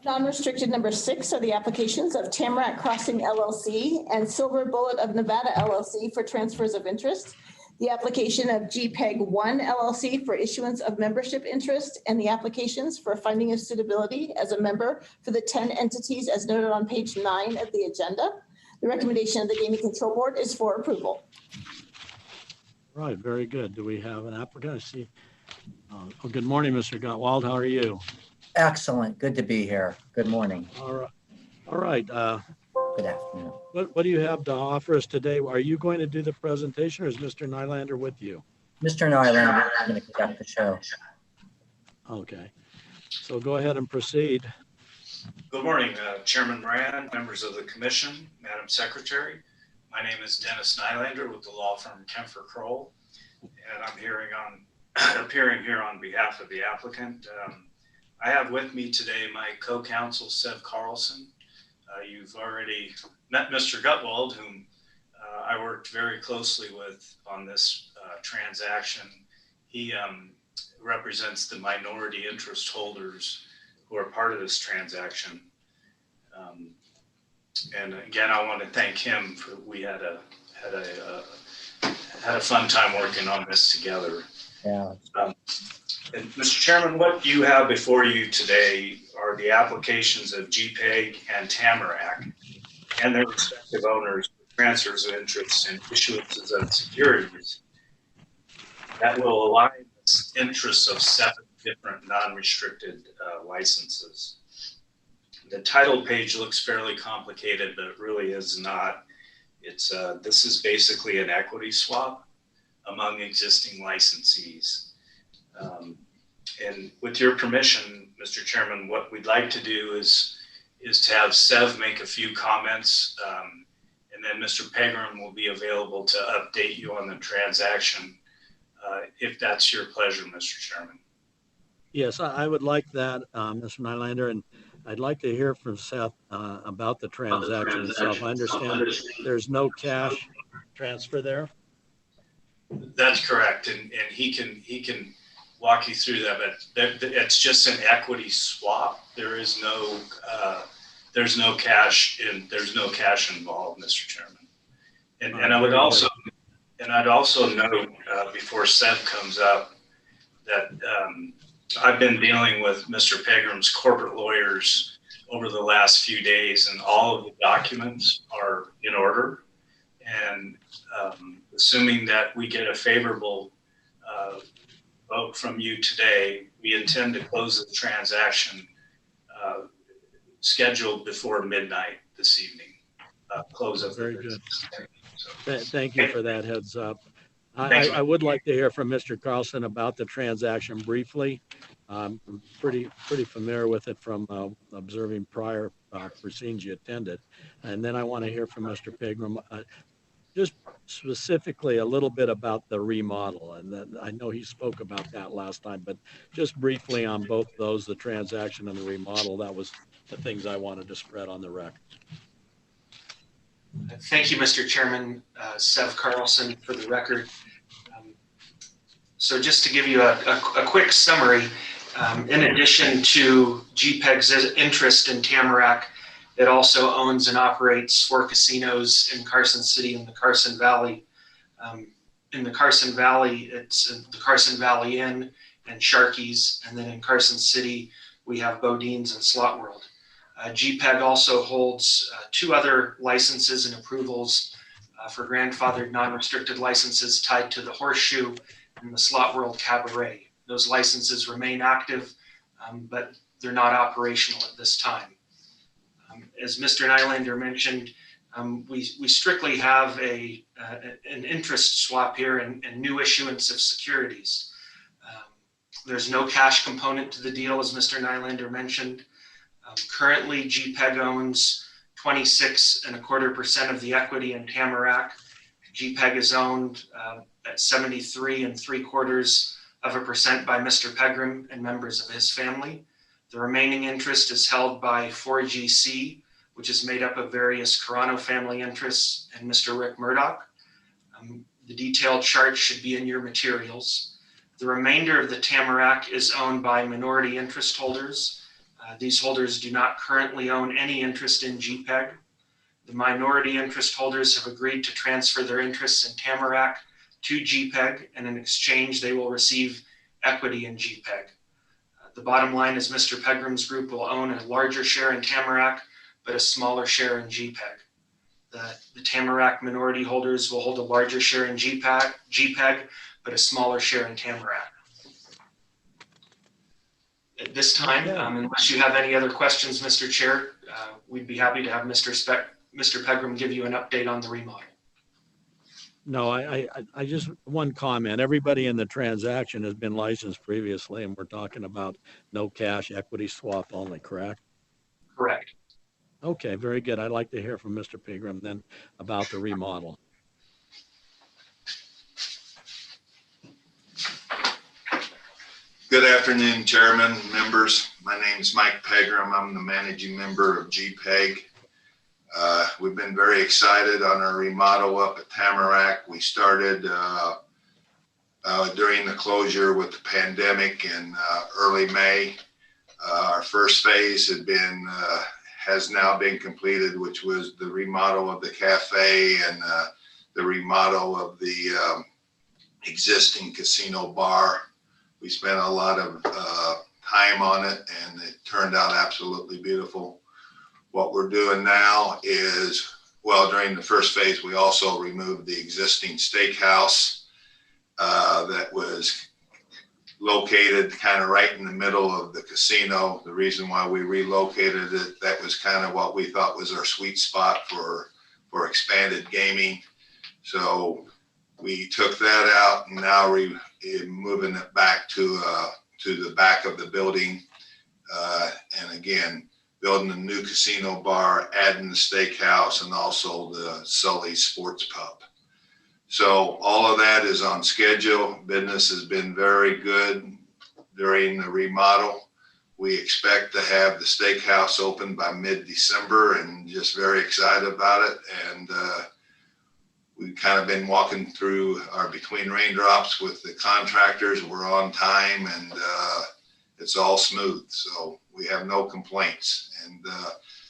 Non-restricted number 6 are the applications of Tamarack Crossing LLC and Silver Bullet of Nevada LLC for transfers of interest. The application of GPEG 1 LLC for issuance of membership interest, and the applications for finding of suitability as a member for the 10 entities as noted on page 9 of the agenda. The recommendation of the Gaming Control Board is for approval. Right. Very good. Do we have an applicant? I see. Oh, good morning, Mr. Gottwald. How are you? Excellent. Good to be here. Good morning. All right. All right. Good afternoon. What do you have to offer us today? Are you going to do the presentation, or is Mr. Nylander with you? Mr. Nylander is going to conduct the show. Okay. So go ahead and proceed. Good morning, Chairman Moran, members of the commission, Madam Secretary. My name is Dennis Nylander with the law firm Kempfer Kroll, and I'm appearing here on behalf of the applicant. I have with me today my co-counsel, Sev Carlson. You've already met Mr. Gutwald, whom I worked very closely with on this transaction. He represents the minority interest holders who are part of this transaction. And again, I want to thank him for, we had a fun time working on this together. Yeah. And Mr. Chairman, what you have before you today are the applications of GPEG and Tamarack and their respective owners for transfers of interests and issuances of securities that will align the interests of 7 different non-restricted licenses. The title page looks fairly complicated, but it really is not. It's this is basically an equity swap among existing licensees. And with your permission, Mr. Chairman, what we'd like to do is to have Sev make a few comments, and then Mr. Pegram will be available to update you on the transaction, if that's your pleasure, Mr. Chairman. Yes, I would like that, Mr. Nylander, and I'd like to hear from Seth about the transaction itself. I understand there's no cash transfer there. That's correct, and he can walk you through that, but it's just an equity swap. There's no cash involved, Mr. Chairman. And I would also, I'd also note before Seth comes up that I've been dealing with Mr. Pegram's corporate lawyers over the last few days, and all of the documents are in order. And assuming that we get a favorable vote from you today, we intend to close the transaction scheduled before midnight this evening. Close up. Very good. Thank you for that heads up. I would like to hear from Mr. Carlson about the transaction briefly. I'm pretty familiar with it from observing prior proceedings you attended. And then I want to hear from Mr. Pegram, just specifically a little bit about the remodel. And then I know he spoke about that last time, but just briefly on both those, the transaction and the remodel, that was the things I wanted to spread on the record. Thank you, Mr. Chairman. Sev Carlson for the record. So just to give you a quick summary, in addition to GPEG's interest in Tamarack, it also owns and operates 4 casinos in Carson City and the Carson Valley. In the Carson Valley, it's the Carson Valley Inn and Sharky's, and then in Carson City, we have Bodine's and Slot World. GPEG also holds 2 other licenses and approvals for grandfathered non-restricted licenses tied to the Horseshoe and the Slot World Cabaret. Those licenses remain active, but they're not operational at this time. As Mr. Nylander mentioned, We strictly have an interest swap here and new issuance of securities. There's no cash component to the deal, as Mr. Nylander mentioned. Currently, GPEG owns 26.25% of the equity in Tamarack. GPEG is owned at 73.75% by Mr. Pegram and members of his family. The remaining interest is held by 4GC, which is made up of various Carano family interests and Mr. Rick Murdoch. The detailed chart should be in your materials. The remainder of the Tamarack is owned by minority interest holders. These holders do not currently own any interest in GPEG. The minority interest holders have agreed to transfer their interests in Tamarack to GPEG, and in exchange, they will receive equity in GPEG. The bottom line is Mr. Pegram's group will own a larger share in Tamarack, but a smaller share in GPEG. The Tamarack minority holders will hold a larger share in GPEG, but a smaller share in Tamarack. At this time, unless you have any other questions, Mr. Chair, we'd be happy to have Mr. Pegram give you an update on the remodel. No, I just, one comment. Everybody in the transaction has been licensed previously, and we're talking about no cash equity swap only, correct? Correct. Okay, very good. I'd like to hear from Mr. Pegram then about the remodel. Good afternoon, Chairman, members. My name is Mike Pegram. I'm the managing member of GPEG. We've been very excited on our remodel up at Tamarack. We started during the closure with the pandemic in early May. Our first phase has now been completed, which was the remodel of the cafe and the remodel of the existing casino bar. We spent a lot of time on it, and it turned out absolutely beautiful. What we're doing now is, well, during the first phase, we also removed the existing steakhouse that was located kind of right in the middle of the casino. The reason why we relocated it, that was kind of what we thought was our sweet spot for expanded gaming. So we took that out, and now we're moving it back to the back of the building. And again, building a new casino bar, adding the steakhouse, and also the Sully Sports Pub. So all of that is on schedule. Business has been very good during the remodel. We expect to have the steakhouse open by mid-December, and just very excited about it. And we've kind of been walking through our between raindrops with the contractors. We're on time, and it's all smooth. So we have no complaints. And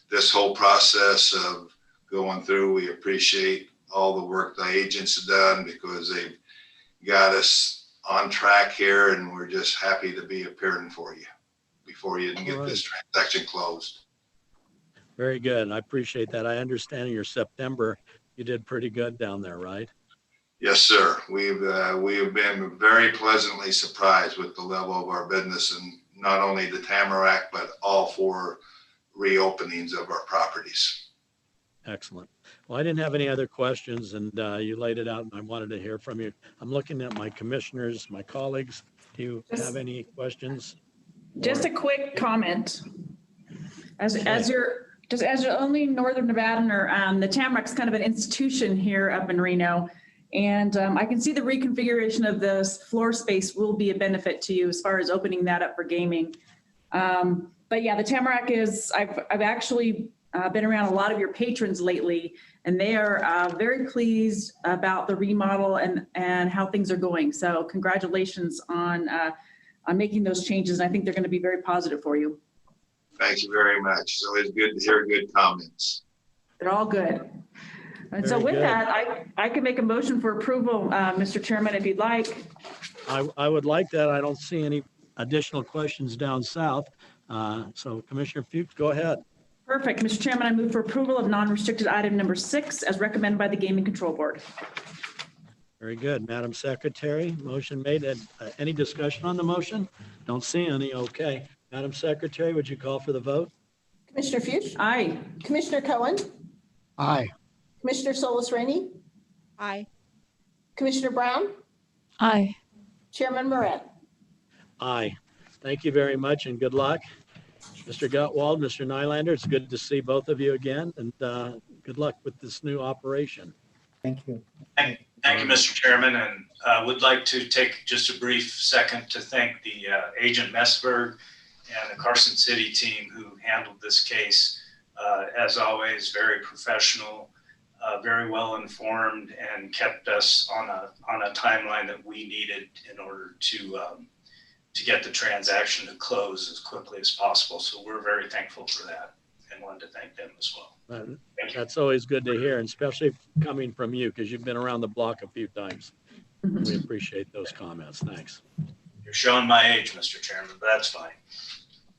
this whole process of going through, we appreciate all the work the agents have done, because they've got us on track here, and we're just happy to be appearing for you before you can get this transaction closed. Very good. I appreciate that. I understand in your September, you did pretty good down there, right? Yes, sir. We have been very pleasantly surprised with the level of our business, and not only the Tamarack, but all 4 reopenings of our properties. Excellent. Well, I didn't have any other questions, and you laid it out, and I wanted to hear from you. I'm looking at my commissioners, my colleagues. Do you have any questions? Just a quick comment. As your only Northern Nevadaner, the Tamarack's kind of an institution here up in Reno. And I can see the reconfiguration of this floor space will be a benefit to you as far as opening that up for gaming. But yeah, the Tamarack is, I've actually been around a lot of your patrons lately, and they are very pleased about the remodel and how things are going. So congratulations on making those changes. And I think they're going to be very positive for you. Thank you very much. So it's good to hear good comments. They're all good. And so Very with good. that, I can make a motion for approval, Mr. Chairman, if you'd like. I would like that. I don't see any additional questions down south. So Commissioner Fuchs, go ahead. Perfect. Mr. Chairman, I move for approval of non-restricted item number 6 as recommended by the Gaming Control Board. Very good. Madam Secretary, motion made. Any discussion on the motion? Don't see any. Okay. Madam Secretary, would you call for the vote? Commissioner Fuchs? Aye. Commissioner Cohen? Aye. Commissioner Solus Rainey, Aye. Commissioner Brown, Aye. Chairman Moran. Aye. Thank you very much and good luck. Mr. Gutwald, Mr. Nylander, it's good to see both of you again, and good luck with this new operation. Thank you. Thank you, Mr. Chairman, and would like to take just a brief second to thank the Agent Messberg and the Carson City team who handled this case. As always, very professional, very well informed, and kept us on a timeline that we needed in order to get the transaction to close as quickly as possible. So we're very thankful for that and wanted to thank them as well. That's always good to hear, and especially coming from you, because you've been around the block a few times. We appreciate those comments. Thanks. You're showing my age, Mr. Chairman, but that's fine.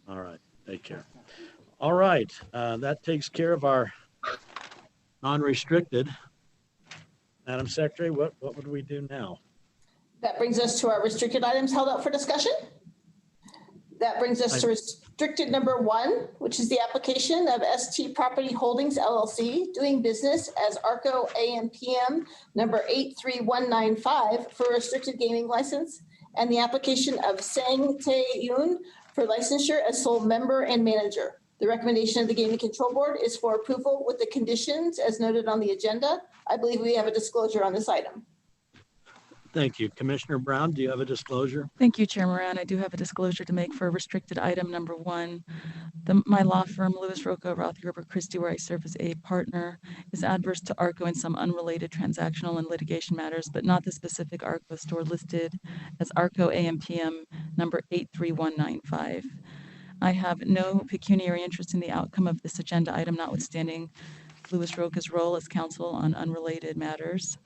All right. Take care. All right. That takes care of our non-restricted. Madam Secretary, what would we do now? That brings us to our restricted items held out for discussion. That brings us to restricted number 1, which is the application of ST Property Holdings LLC doing business as Arco AMPM number 83195 for a restricted gaming license, and the application of Sang Tae Yoon for licensure as sole member and manager. The recommendation of the Gaming Control Board is for approval with the conditions as noted on the agenda. I believe we have a disclosure on this item. Thank you. Commissioner Brown, do you have a disclosure? Thank you, Chair Moran. I do have a disclosure to make for restricted item number 1. My law firm, Lewis Rocco Rothgerber Christie, where I serve as a partner, is adverse to ARCO in some unrelated transactional and litigation matters, but not the specific ARCO store listed as ARCO AMPM number 83195. I have no pecuniary interest in the outcome of this agenda item, notwithstanding Lewis Rocco's role as counsel on unrelated matters.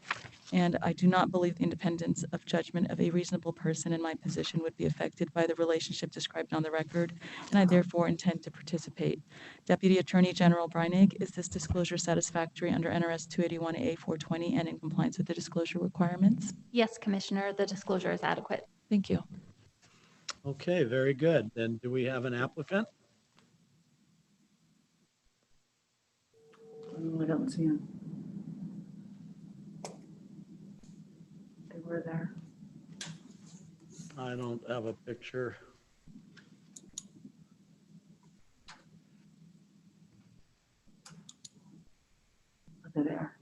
And I do not believe the independence of judgment of a reasonable person in my position would be affected by the relationship described on the record, and I therefore intend to participate. Deputy Attorney General Breinig, is this disclosure satisfactory under NRS 281A-420 and in compliance with the disclosure requirements? Yes, Commissioner, the disclosure is adequate. Thank you. Okay, very good. Then do we have an applicant? Oh, I don't see him. They were there. I don't have a picture. They're there.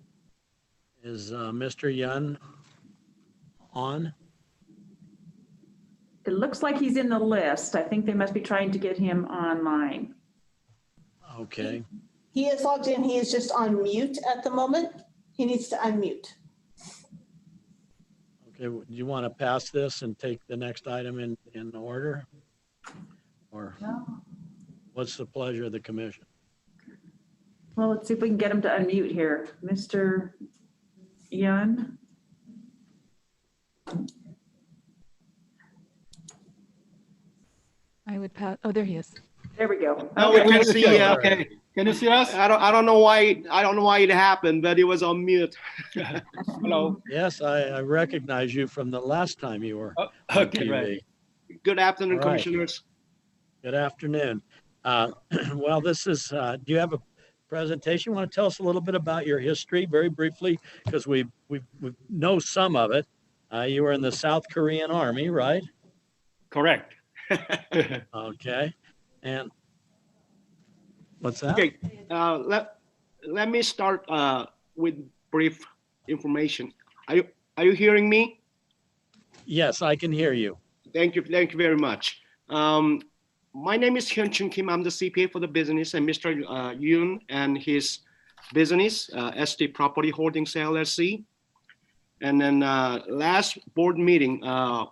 Is Mr. Yun on? It looks like he's in the list. I think they must be trying to get him online. Okay. He is logged in. He is just on mute at the moment. He needs to unmute. Okay, do you want to pass this and take the next item in order? Or what's the pleasure of the commission? Well, let's see if we can get him to unmute here. Mr. Yun? I would pass. Oh, there he is. There we go. Oh, we can see. Yeah, okay. Can you see us? I don't know why it happened, but it was on mute. Hello. Yes, I recognize you from the last time you were on Okay, TV. right. Good afternoon, All right. commissioners. Good afternoon. Well, this is, do you have a presentation? You want to tell us a little bit about your history very briefly? Because we know some of it. You were in the South Korean Army, right? Correct. Okay. And what's that? Okay. Let me start with brief information. Are you hearing me? Yes, I can hear you. Thank you very much. My name is Hyun-Chun Kim. I'm the CPA for the business, and Mr. Yoon and his business, ST Property Holdings LLC. And then last board meeting,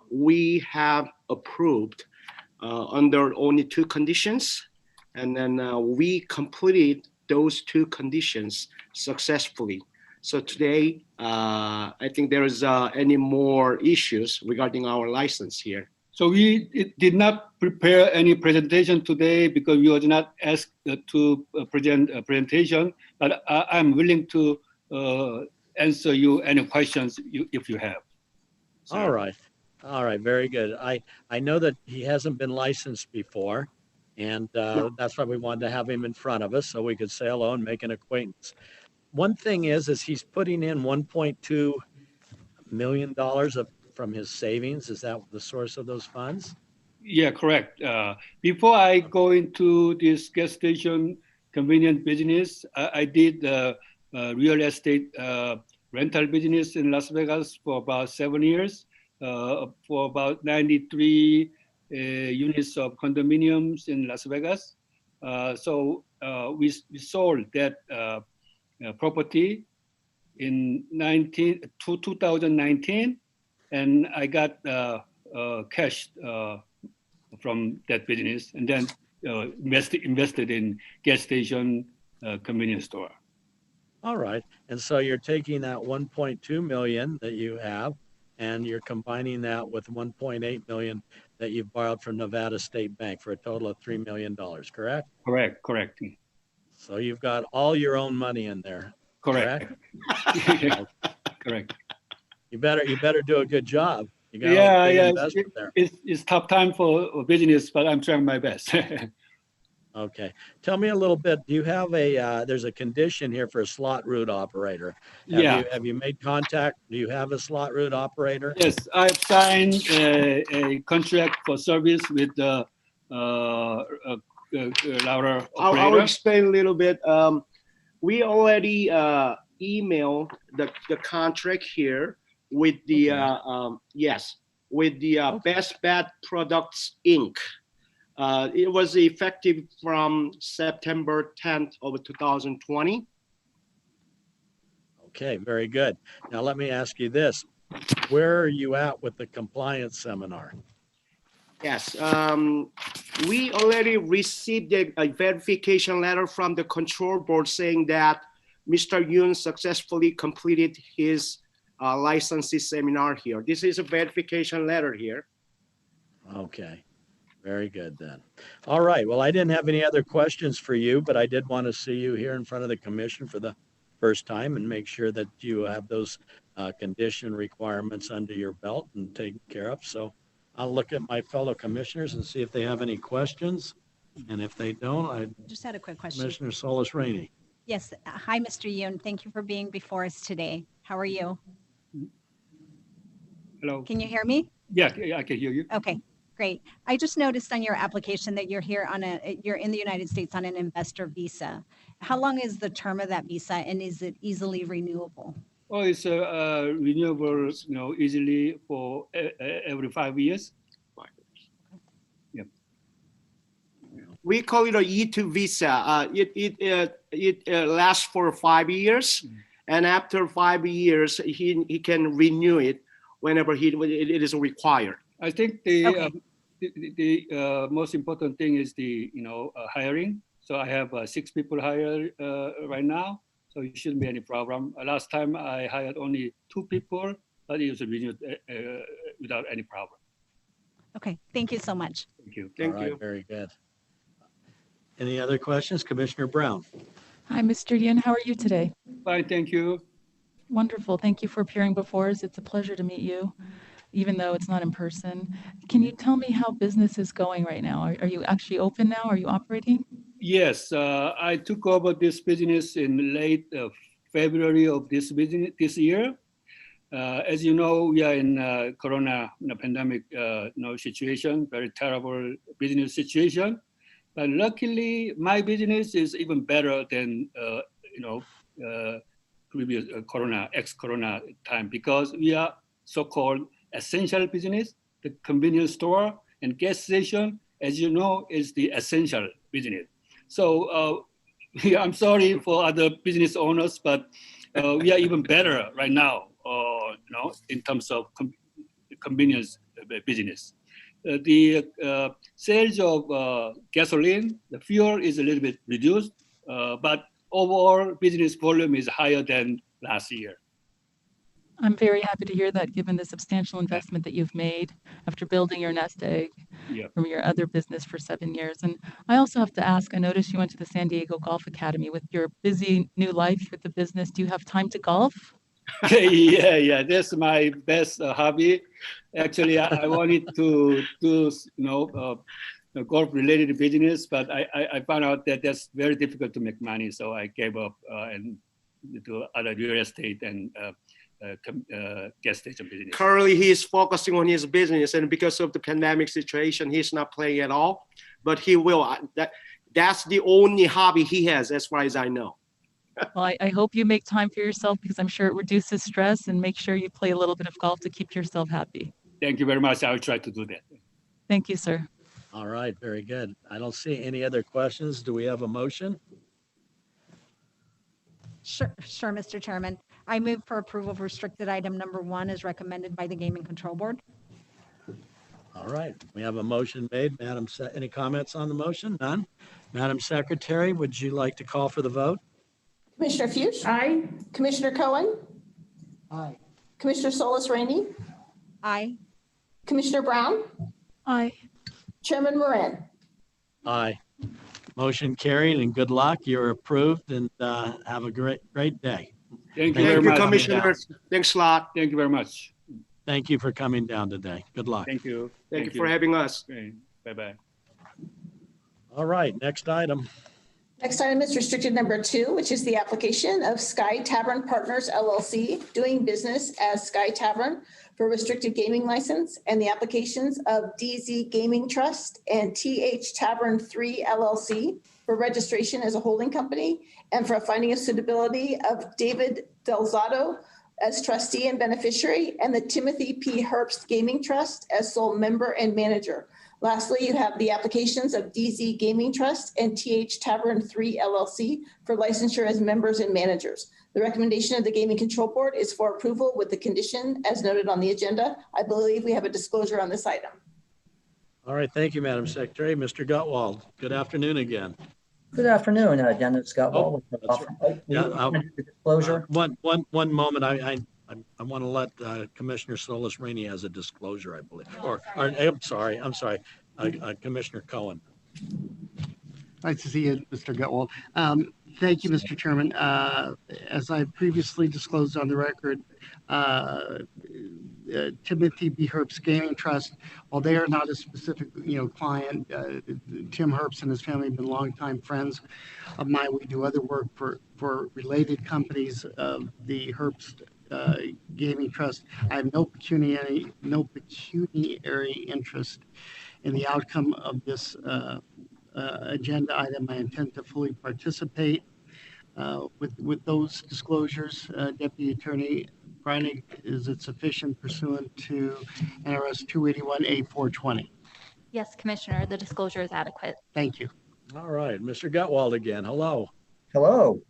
we have approved under only 2 conditions. And then we completed those 2 conditions successfully. So today, I think there is any more issues regarding our license here. So we did not prepare any presentation today because we was not asked to present a presentation, but I'm willing to answer you any questions if you have. All right. All right. Very good. I know that he hasn't been licensed before, and that's why we wanted to have him in front of us so we could say hello and make an acquaintance. one thing is he's putting in $1.2 million from his savings. Is that the source of those funds? Yeah, correct. Before I go into this gas station convenience business, I did real estate rental business in Las Vegas for about 7 years, for about 93 units of condominiums in Las Vegas. So we sold that property in 2019, and I got cash from that business, and then invested in gas station convenience store. All right. And so you're taking that 1.2 million that you have, and you're combining that with 1.8 million that you borrowed from Nevada State Bank for a total of $3 million, correct? Correct. So you've got all your own money in there. Correct. Correct. You better do a good job. You got Yeah. investment there. It's tough time for business, but I'm trying my best. Okay. Tell me a little bit. Do you have there's a condition here for a slot route operator. Have you made contact? Do you have a slot route operator? Yes, I've signed a contract for service with the router operator. I'll explain a little bit. We already emailed the contract here with the Best Bet Products Inc. It was effective from September 10th of 2020. Okay, very good. Now let me ask you this. Where are you at with the compliance seminar? Yes, we already received a verification letter from the control board saying that Mr. Yoon successfully completed his licensing seminar here. This is a verification letter here. Okay, very good then. All right, well, I didn't have any other questions for you, but I did want to see you here in front of the commission for the first time and make sure that you have those condition requirements under your belt and taken care of. So I'll look at my fellow commissioners and see if they have any questions. And if they don't, I Just had a quick question. Commissioner Solis Rainey. Yes. Hi, Mr. Yoon. Thank you for being before us today. How are you? Hello. Can you hear me? Yeah, I can hear you. Okay, great. I just noticed on your application that you're here you're in the United States on an investor visa. How long is the term of that visa, and is it easily renewable? Oh, it's renewable, easily for every 5 years. Yep. We call it a E2 visa. It lasts for 5 years, and after 5 years, he can renew it whenever it is required. I think the most important thing is the hiring. So I have 6 people hired right now, so it shouldn't be any problem. Last time I hired only 2 people, but it was renewed without any problem. Okay, thank you so much. Thank you. All right, very good. Any other questions? Commissioner Brown. Hi, Mr. Yoon. How are you today? Fine, thank you. Wonderful. Thank you for appearing before us. It's a pleasure to meet you, even though it's not in person. Can you tell me how business is going right now? Are you actually open now? Are you operating? Yes, I took over this business in late February of this year. As you know, we are in Corona pandemic situation, very terrible business situation. But luckily, my business is even better than previous ex-Corona time, because we are so-called essential business. The convenience store and gas station, as you know, is the essential business. So I'm sorry for other business owners, but we are even better right now, in terms of convenience business. The sales of gasoline, the fuel is a little bit reduced, but overall business volume is higher than last year. I'm very happy to hear that, given the substantial investment that you've made after building your nest egg from your other business for 7 years. And I also have to ask, I noticed you went to the San Diego Golf Academy. With your busy new life with the business, do you have time to golf? Yeah, that's my best hobby. Actually, I wanted to do, golf-related business, but I found out that that's very difficult to make money, so I gave up and to other real estate and gas station business. Currently, he is focusing on his business, and because of the pandemic situation, he's not playing at all. But he will. That's the only hobby he has, as far as I know. Well, I hope you make time for yourself because I'm sure it reduces stress, and make sure you play a little bit of golf to keep yourself happy. Thank you very much. I'll try to do that. Thank you, sir. All right, very good. I don't see any other questions. Do we have a motion? Sure, Mr. Chairman. I move for approval of restricted item number 1 as recommended by the Gaming Control Board. All right, we have a motion made. Madam, any comments on the motion? None? Madam Secretary, would you like to call for the vote? Commissioner Fuchs? Aye. Commissioner Cohen? Aye. Commissioner Solis Rainey? Aye. Commissioner Brown? Aye. Chairman Moran? Aye. Motion carried, and good luck. You're approved, and have a great day. Thank you Thank very you, much. Commissioners. Thanks a lot. Thank you very much. Thank you for coming down today. Good luck. Thank you. Thank you for having us. Bye-bye. All right, next item. Next item is restricted number 2, which is the application of Sky Tavern Partners LLC, doing business as Sky Tavern for restricted gaming license, and the applications of DZ Gaming Trust and TH Tavern 3 LLC for registration as a holding company, and for a finding of suitability of David Delzato as trustee and beneficiary, and the Timothy P. Herbst Gaming Trust as sole member and manager. Lastly, you have the applications of DZ Gaming Trust and TH Tavern 3 LLC for licensure as members and managers. The recommendation of the Gaming Control Board is for approval with the condition as noted on the agenda. I believe we have a disclosure on this item. All right, thank you, Madam Secretary. Mr. Gutwald, good afternoon again. Good afternoon, Dennis Gutwald. Oh, with the that's law firm. right. Yeah, The disclosure. One moment. I want to let Commissioner Solis Rainey has a disclosure, I believe. Or I'm sorry, Commissioner Cohen. Nice to see you, Mr. Gutwald. Thank you, Mr. Chairman. As I previously disclosed on the record, Timothy B. Herbst Gaming Trust, while they are not a specific, client, Tim Herbst and his family have been longtime friends of mine. We do other work for related companies of the Herbst Gaming Trust. I have no pecuniary interest in the outcome of this agenda item. I intend to fully participate. With those disclosures, Deputy Attorney Breinig, is it sufficient pursuant to NRS 281A420? Yes, Commissioner, the disclosure is adequate. Thank you. All right, Mr. Gutwald again. Hello. Hello,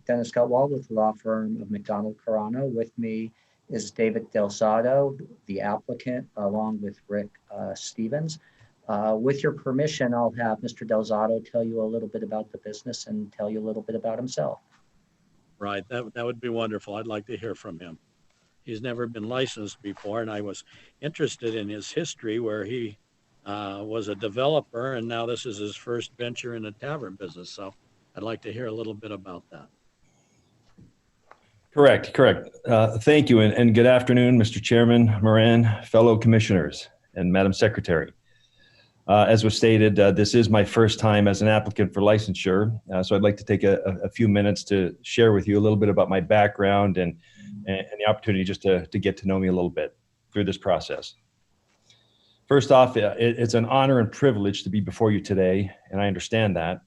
Dennis Gutwald with the law firm of McDonald Carano. With me is David Delzato, the applicant, along with Rick Stevens. With your permission, I'll have Mr. Delzato tell you a little bit about the business and tell you a little bit about himself. Right, that would be wonderful. I'd like to hear from him. He's never been licensed before, and I was interested in his history where he was a developer, and now this is his first venture in the tavern business. So I'd like to hear a little bit about that. Correct. Thank you, and good afternoon, Mr. Chairman Moran, fellow commissioners, and Madam Secretary. As was stated, this is my first time as an applicant for licensure, so I'd like to take a few minutes to share with you a little bit about my background and the opportunity just to get to know me a little bit through this process. First off, it's an honor and privilege to be before you today, and I understand that.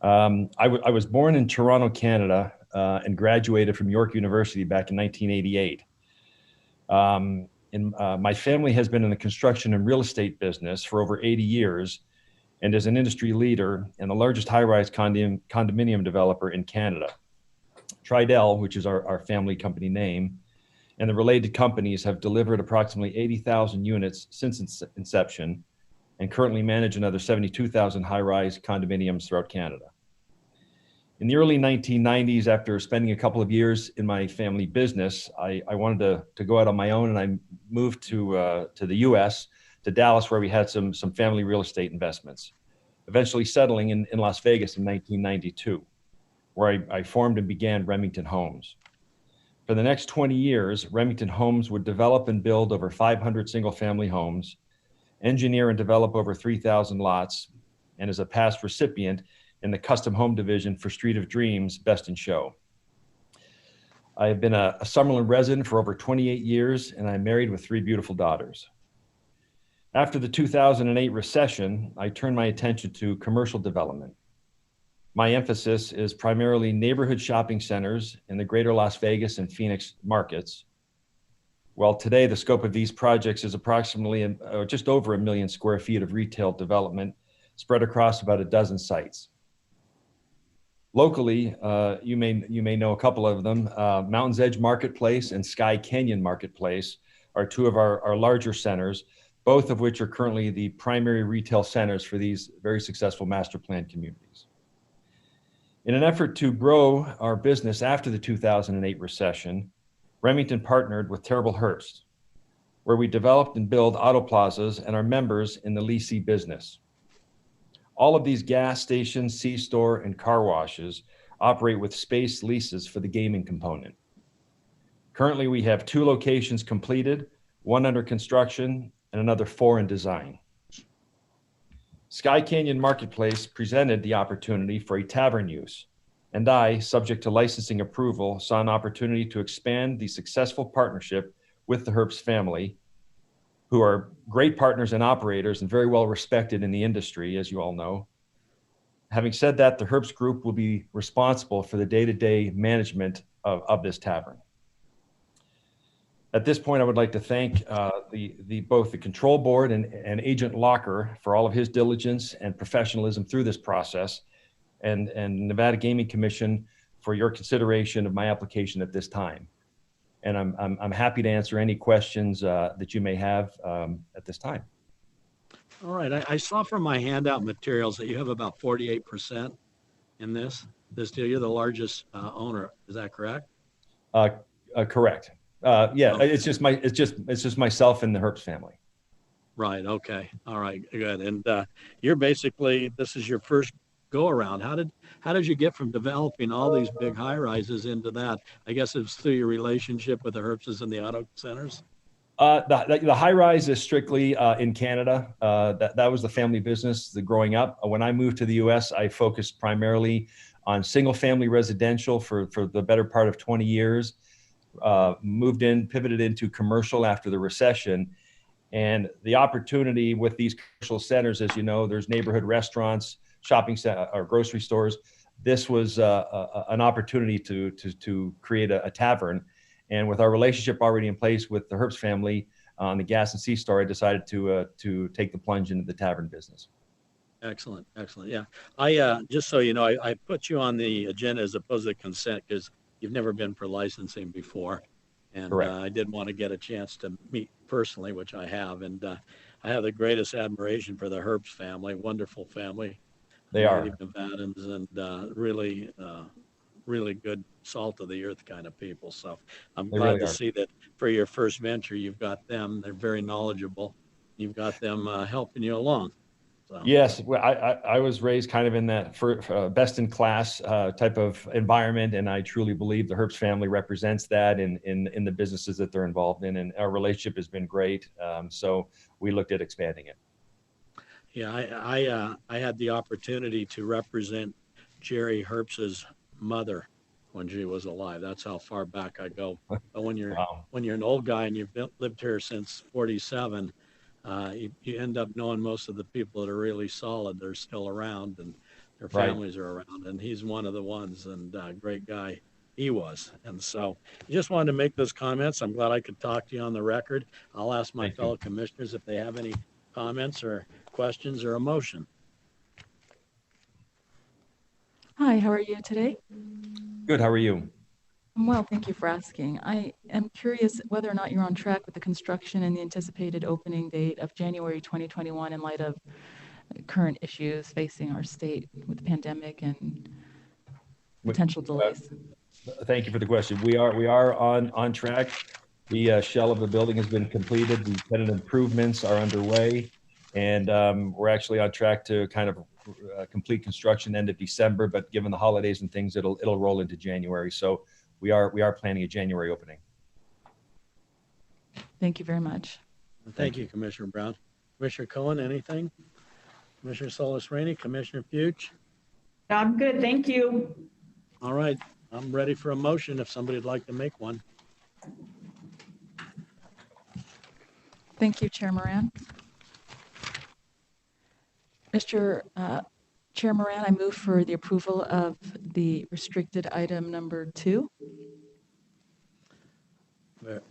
I was born in Toronto, Canada, and graduated from York University back in 1988. My family has been in the construction and real estate business for over 80 years and is an industry leader and the largest high-rise condominium developer in Canada. Tridel, which is our family company name, and the related companies have delivered approximately 80,000 units since inception and currently manage another 72,000 high-rise condominiums throughout Canada. In the early 1990s, after spending a couple of years in my family business, I wanted to go out on my own, and I moved to the U.S., to Dallas, where we had some family real estate investments, eventually settling in Las Vegas in 1992, where I formed and began Remington Homes. For the next 20 years, Remington Homes would develop and build over 500 single-family homes, engineer and develop over 3,000 lots, and is a past recipient in the custom home division for Street of Dreams Best in Show. I have been a Summerlin resident for over 28 years, and I'm married with 3 beautiful daughters. After the 2008 recession, I turned my attention to commercial development. My emphasis is primarily neighborhood shopping centers in the greater Las Vegas and Phoenix markets. Well, today the scope of these projects is approximately just over 1 million square feet of retail development spread across about a dozen sites. Locally, you may know a couple of them. Mountain's Edge Marketplace and Sky Canyon Marketplace are 2 of our larger centers, both of which are currently the primary retail centers for these very successful master plan communities. In an effort to grow our business after the 2008 recession, Remington partnered with Terrible Herbst, where we developed and build auto plazas and are members in the leasing business. All of these gas stations, C-store, and car washes operate with space leases for the gaming component. Currently, we have 2 locations completed, 1 under construction, and another 4 in design. Sky Canyon Marketplace presented the opportunity for a tavern use, and I, subject to licensing approval, saw an opportunity to expand the successful partnership with the Herbst family, who are great partners and operators and very well respected in the industry, as you all know. Having said that, the Herbst Group will be responsible for the day-to-day management of this tavern. At this point, I would like to thank both the control board and Agent Locker for all of his diligence and professionalism through this process, and Nevada Gaming Commission for your consideration of my application at this time. And I'm happy to answer any questions that you may have at this time. All right, I saw from my handout materials that you have about 48% in this deal. You're the largest owner, is that correct? Correct. Yeah, okay. It's just myself and the Herbst family. Right. Okay. All right. Good. And you're basically, this is your first go around. How did you get from developing all these big high rises into that? I guess it's through your relationship with the Herbsts and the auto centers. The high rise is strictly in Canada. That was the family business growing up. When I moved to the U.S., I focused primarily on single family residential for the better part of 20 years. Pivoted into commercial after the recession. And the opportunity with these commercial centers, as you know, there's neighborhood restaurants, shopping center, or grocery stores. This was an opportunity to create a tavern. And with our relationship already in place with the Herbst family on the gas and C-store, I decided to take the plunge into the tavern business. Excellent. Excellent. Yeah. I just so you know, I put you on the agenda as opposed to consent because you've never been for licensing before. And I did want to get a chance to meet personally, which I have. And I have the greatest admiration for the Herbst family, wonderful family. They are. Nevadans and really, really good salt of the earth kind of people. So I'm glad to see that for your first venture, you've got them. They're very knowledgeable. You've got them helping you along. So. Yes, well, I was raised kind of in that best in class type of environment, and I truly believe the Herbst family represents that in the businesses that they're involved in, and our relationship has been great. So we looked at expanding it. Yeah, I had the opportunity to represent Jerry Herbst's mother when she was alive. That's how far back I go. But when you're an old guy and you've lived here since '47. You end up knowing most of the people that are really solid. They're still around and their families are around. And he's one of the ones, and great guy he was. And so I just wanted to make those comments. I'm glad I could talk to you on the record. I'll ask my fellow commissioners if they have any comments or questions or a motion. Hi, how are you today? Good, how are you? I'm well, thank you for asking. I am curious whether or not you're on track with the construction and the anticipated opening date of January 2021 in light of current issues facing our state with the pandemic and potential delays. Thank you for the question. We are on track. The shell of the building has been completed. The tenant improvements are underway, and we're actually on track to kind of complete construction end of December. But given the holidays and things, it'll roll into January. So we are planning a January opening. Thank you very much. Thank you, Commissioner Brown. Commissioner Cohen, anything? Commissioner Solis Rainey, Commissioner Fuchs? I'm good, thank you. All right. I'm ready for a motion if somebody'd like to make one. Thank you, Chair Moran. Mr. Chair Moran, I move for the approval of the restricted item number 2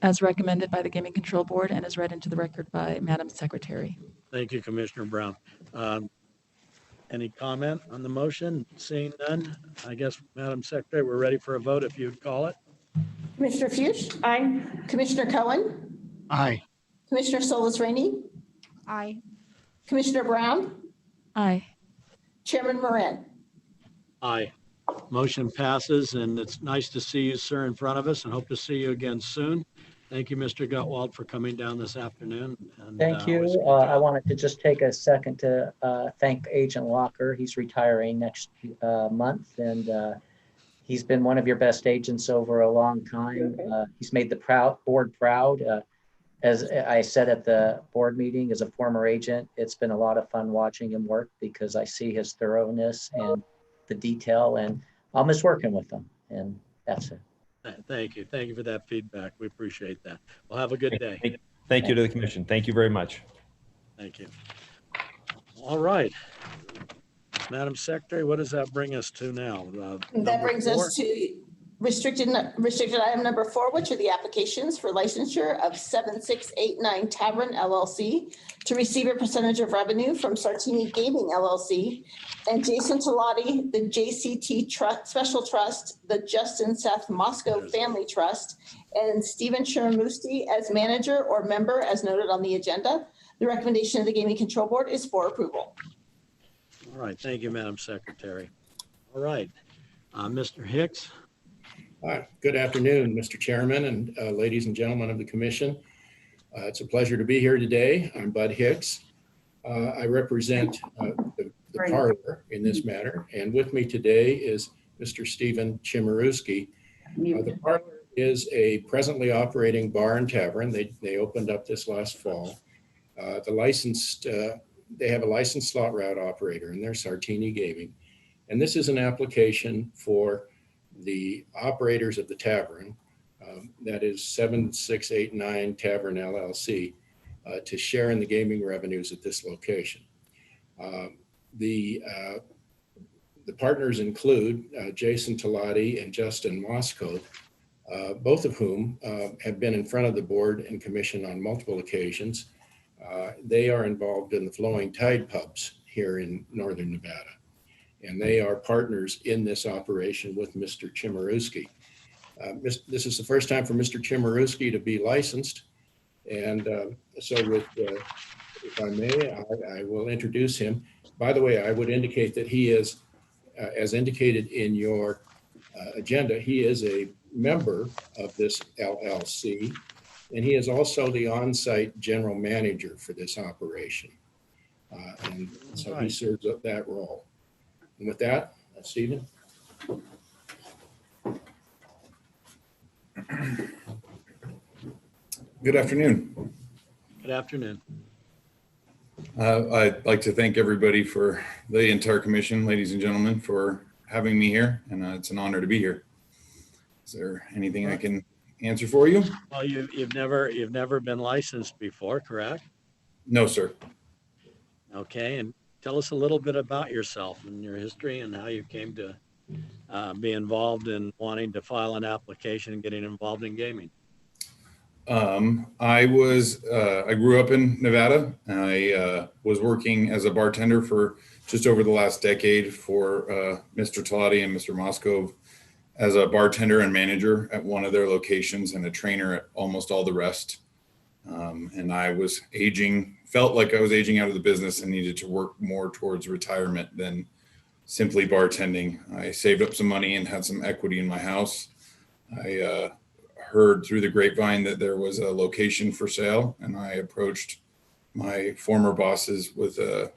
as recommended by the Gaming Control Board and as read into the record by Madam Secretary. Thank you, Commissioner Brown. Any comment on the motion? Seeing none, I guess, Madam Secretary, we're ready for a vote if you'd call it. Commissioner Fuchs? Aye. Commissioner Cohen? Aye. Commissioner Solis Rainey? Aye. Commissioner Brown? Aye. Chairman Moran? Aye. Motion passes, and it's nice to see you, sir, in front of us, and hope to see you again soon. Thank you, Mr. Gutwald, for coming down this afternoon. And, Thank you. I wanted to just take a second to thank Agent Walker. He's retiring next month, and he's been one of your best agents over a long time. He's made the board proud. As I said at the board meeting, as a former agent, it's been a lot of fun watching him work because I see his thoroughness and the detail, and I'll miss working with him. And that's it. Thank you. Thank you for that feedback. We appreciate that. Well, have a good day. Thank you to the commission. Thank you very much. Thank you. All right. Madam Secretary, what does that bring us to now? That brings us to restricted item number 4, which are the applications for licensure of 7689 Tavern LLC to receive a percentage of revenue from Sartini Gaming LLC and Jason Talati, the JCT Special Trust, the Justin Seth Moscow Family Trust, and Stephen Chiramusti as manager or member as noted on the agenda. The recommendation of the Gaming Control Board is for approval. All right. Thank you, Madam Secretary. All right. Mr. Hicks. Hi, good afternoon, Mr. Chairman and ladies and gentlemen of the commission. It's a pleasure to be here today. I'm Bud Hicks. I represent the parlor in this matter, and with me today is Mr. Stephen Chimiruski. The parlor is a presently operating bar and tavern. They opened up this last fall. They have a licensed slot route operator, and they're Sartini Gaming. And this is an application for the operators of the tavern, that is 7689 Tavern LLC, to share in the gaming revenues at this location. The partners include Jason Talati and Justin Moscow, both of whom have been in front of the board and commission on multiple occasions. They are involved in the Flowing Tide pubs here in Northern Nevada, and they are partners in this operation with Mr. Chimiruski. This is the first time for Mr. Chimiruski to be licensed, and so if I may, I will introduce him. By the way, I would indicate that he is, as indicated in your agenda, he is a member of this LLC, and he is also the on-site general manager for this operation. And so he serves up that role. And with that, Stephen. Good afternoon. Good afternoon. I'd like to thank everybody for the entire commission, ladies and gentlemen, for having me here, and it's an honor to be here. Is there anything I can answer for you? Well, you've never been licensed before, correct? No, sir. Okay, and tell us a little bit about yourself and your history and how you came to be involved in wanting to file an application and getting involved in gaming. I grew up in Nevada. I was working as a bartender for just over the last decade for Mr. Talati and Mr. Moscow as a bartender and manager at one of their locations and a trainer at almost all the rest. And I was felt like I was aging out of the business and needed to work more towards retirement than simply bartending. I saved up some money and had some equity in my house. I heard through the grapevine that there was a location for sale, and I approached my former bosses with a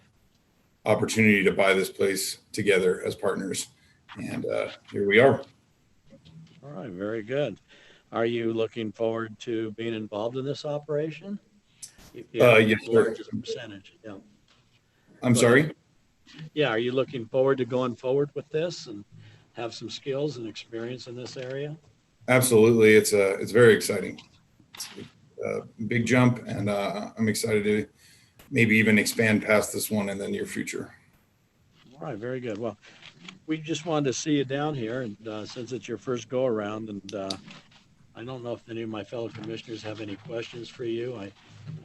opportunity to buy this place together as partners. And here we are. All right, very good. Are you looking forward to being involved in this operation? Yes, sir. Percentage, yeah. I'm sorry? Yeah, are you looking forward to going forward with this and have some skills and experience in this area? Absolutely. It's very exciting. It's a big jump, and I'm excited to maybe even expand past this one in the near future. All right, very good. Well, we just wanted to see you down here, and since it's your first go around, and I don't know if any of my fellow commissioners have any questions for you. I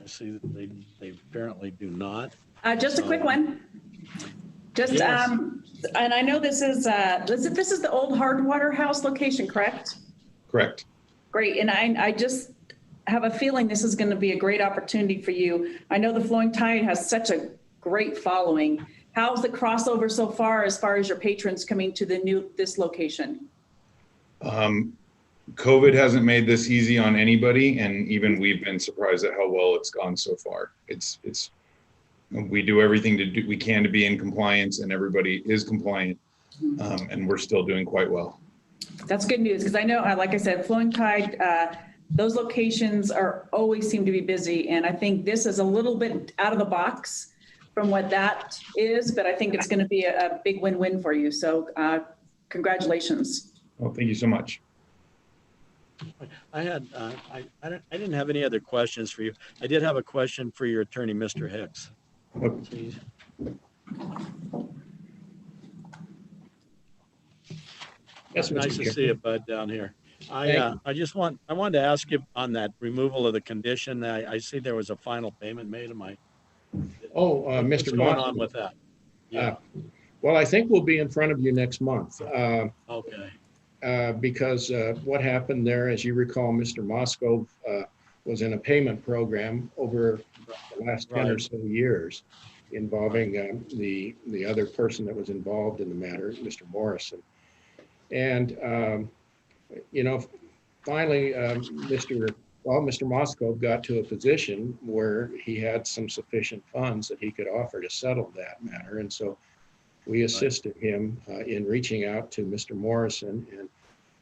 see that they apparently do not. Just a quick one. Just, Yes. and I know this is the old Hardwater House location, correct? Correct. Great, and I just have a feeling this is going to be a great opportunity for you. I know the Flowing Tide has such a great following. How's the crossover so far as your patrons coming to this location? COVID hasn't made this easy on anybody, and even we've been surprised at how well it's gone so far. We do everything we can to be in compliance, and everybody is compliant, and we're still doing quite well. That's good news, because I know, like I said, Flowing Tide, those locations always seem to be busy, and I think this is a little bit out of the box from what that is, but I think it's going to be a big win-win for you. So congratulations. Well, thank you so much. I didn't have any other questions for you. I did have a question for your attorney, Mr. Hicks. Please. Yes, Nice Mr. to Chair. see you, Bud, down here. Thank I wanted to ask you on that removal of the condition. I see there was a final payment made. Mr. What's going on Moss. with that? Yeah. Well, I think we'll be in front of you next month. Okay. Because what happened there, as you recall, Mr. Moskov was in a payment program over the last 10 or so years involving the other person that was involved in the matter, Mr. Morrison. And, finally, Mr. Moskov got to a position where he had some sufficient funds that he could offer to settle that matter. And so we assisted him in reaching out to Mr. Morrison, and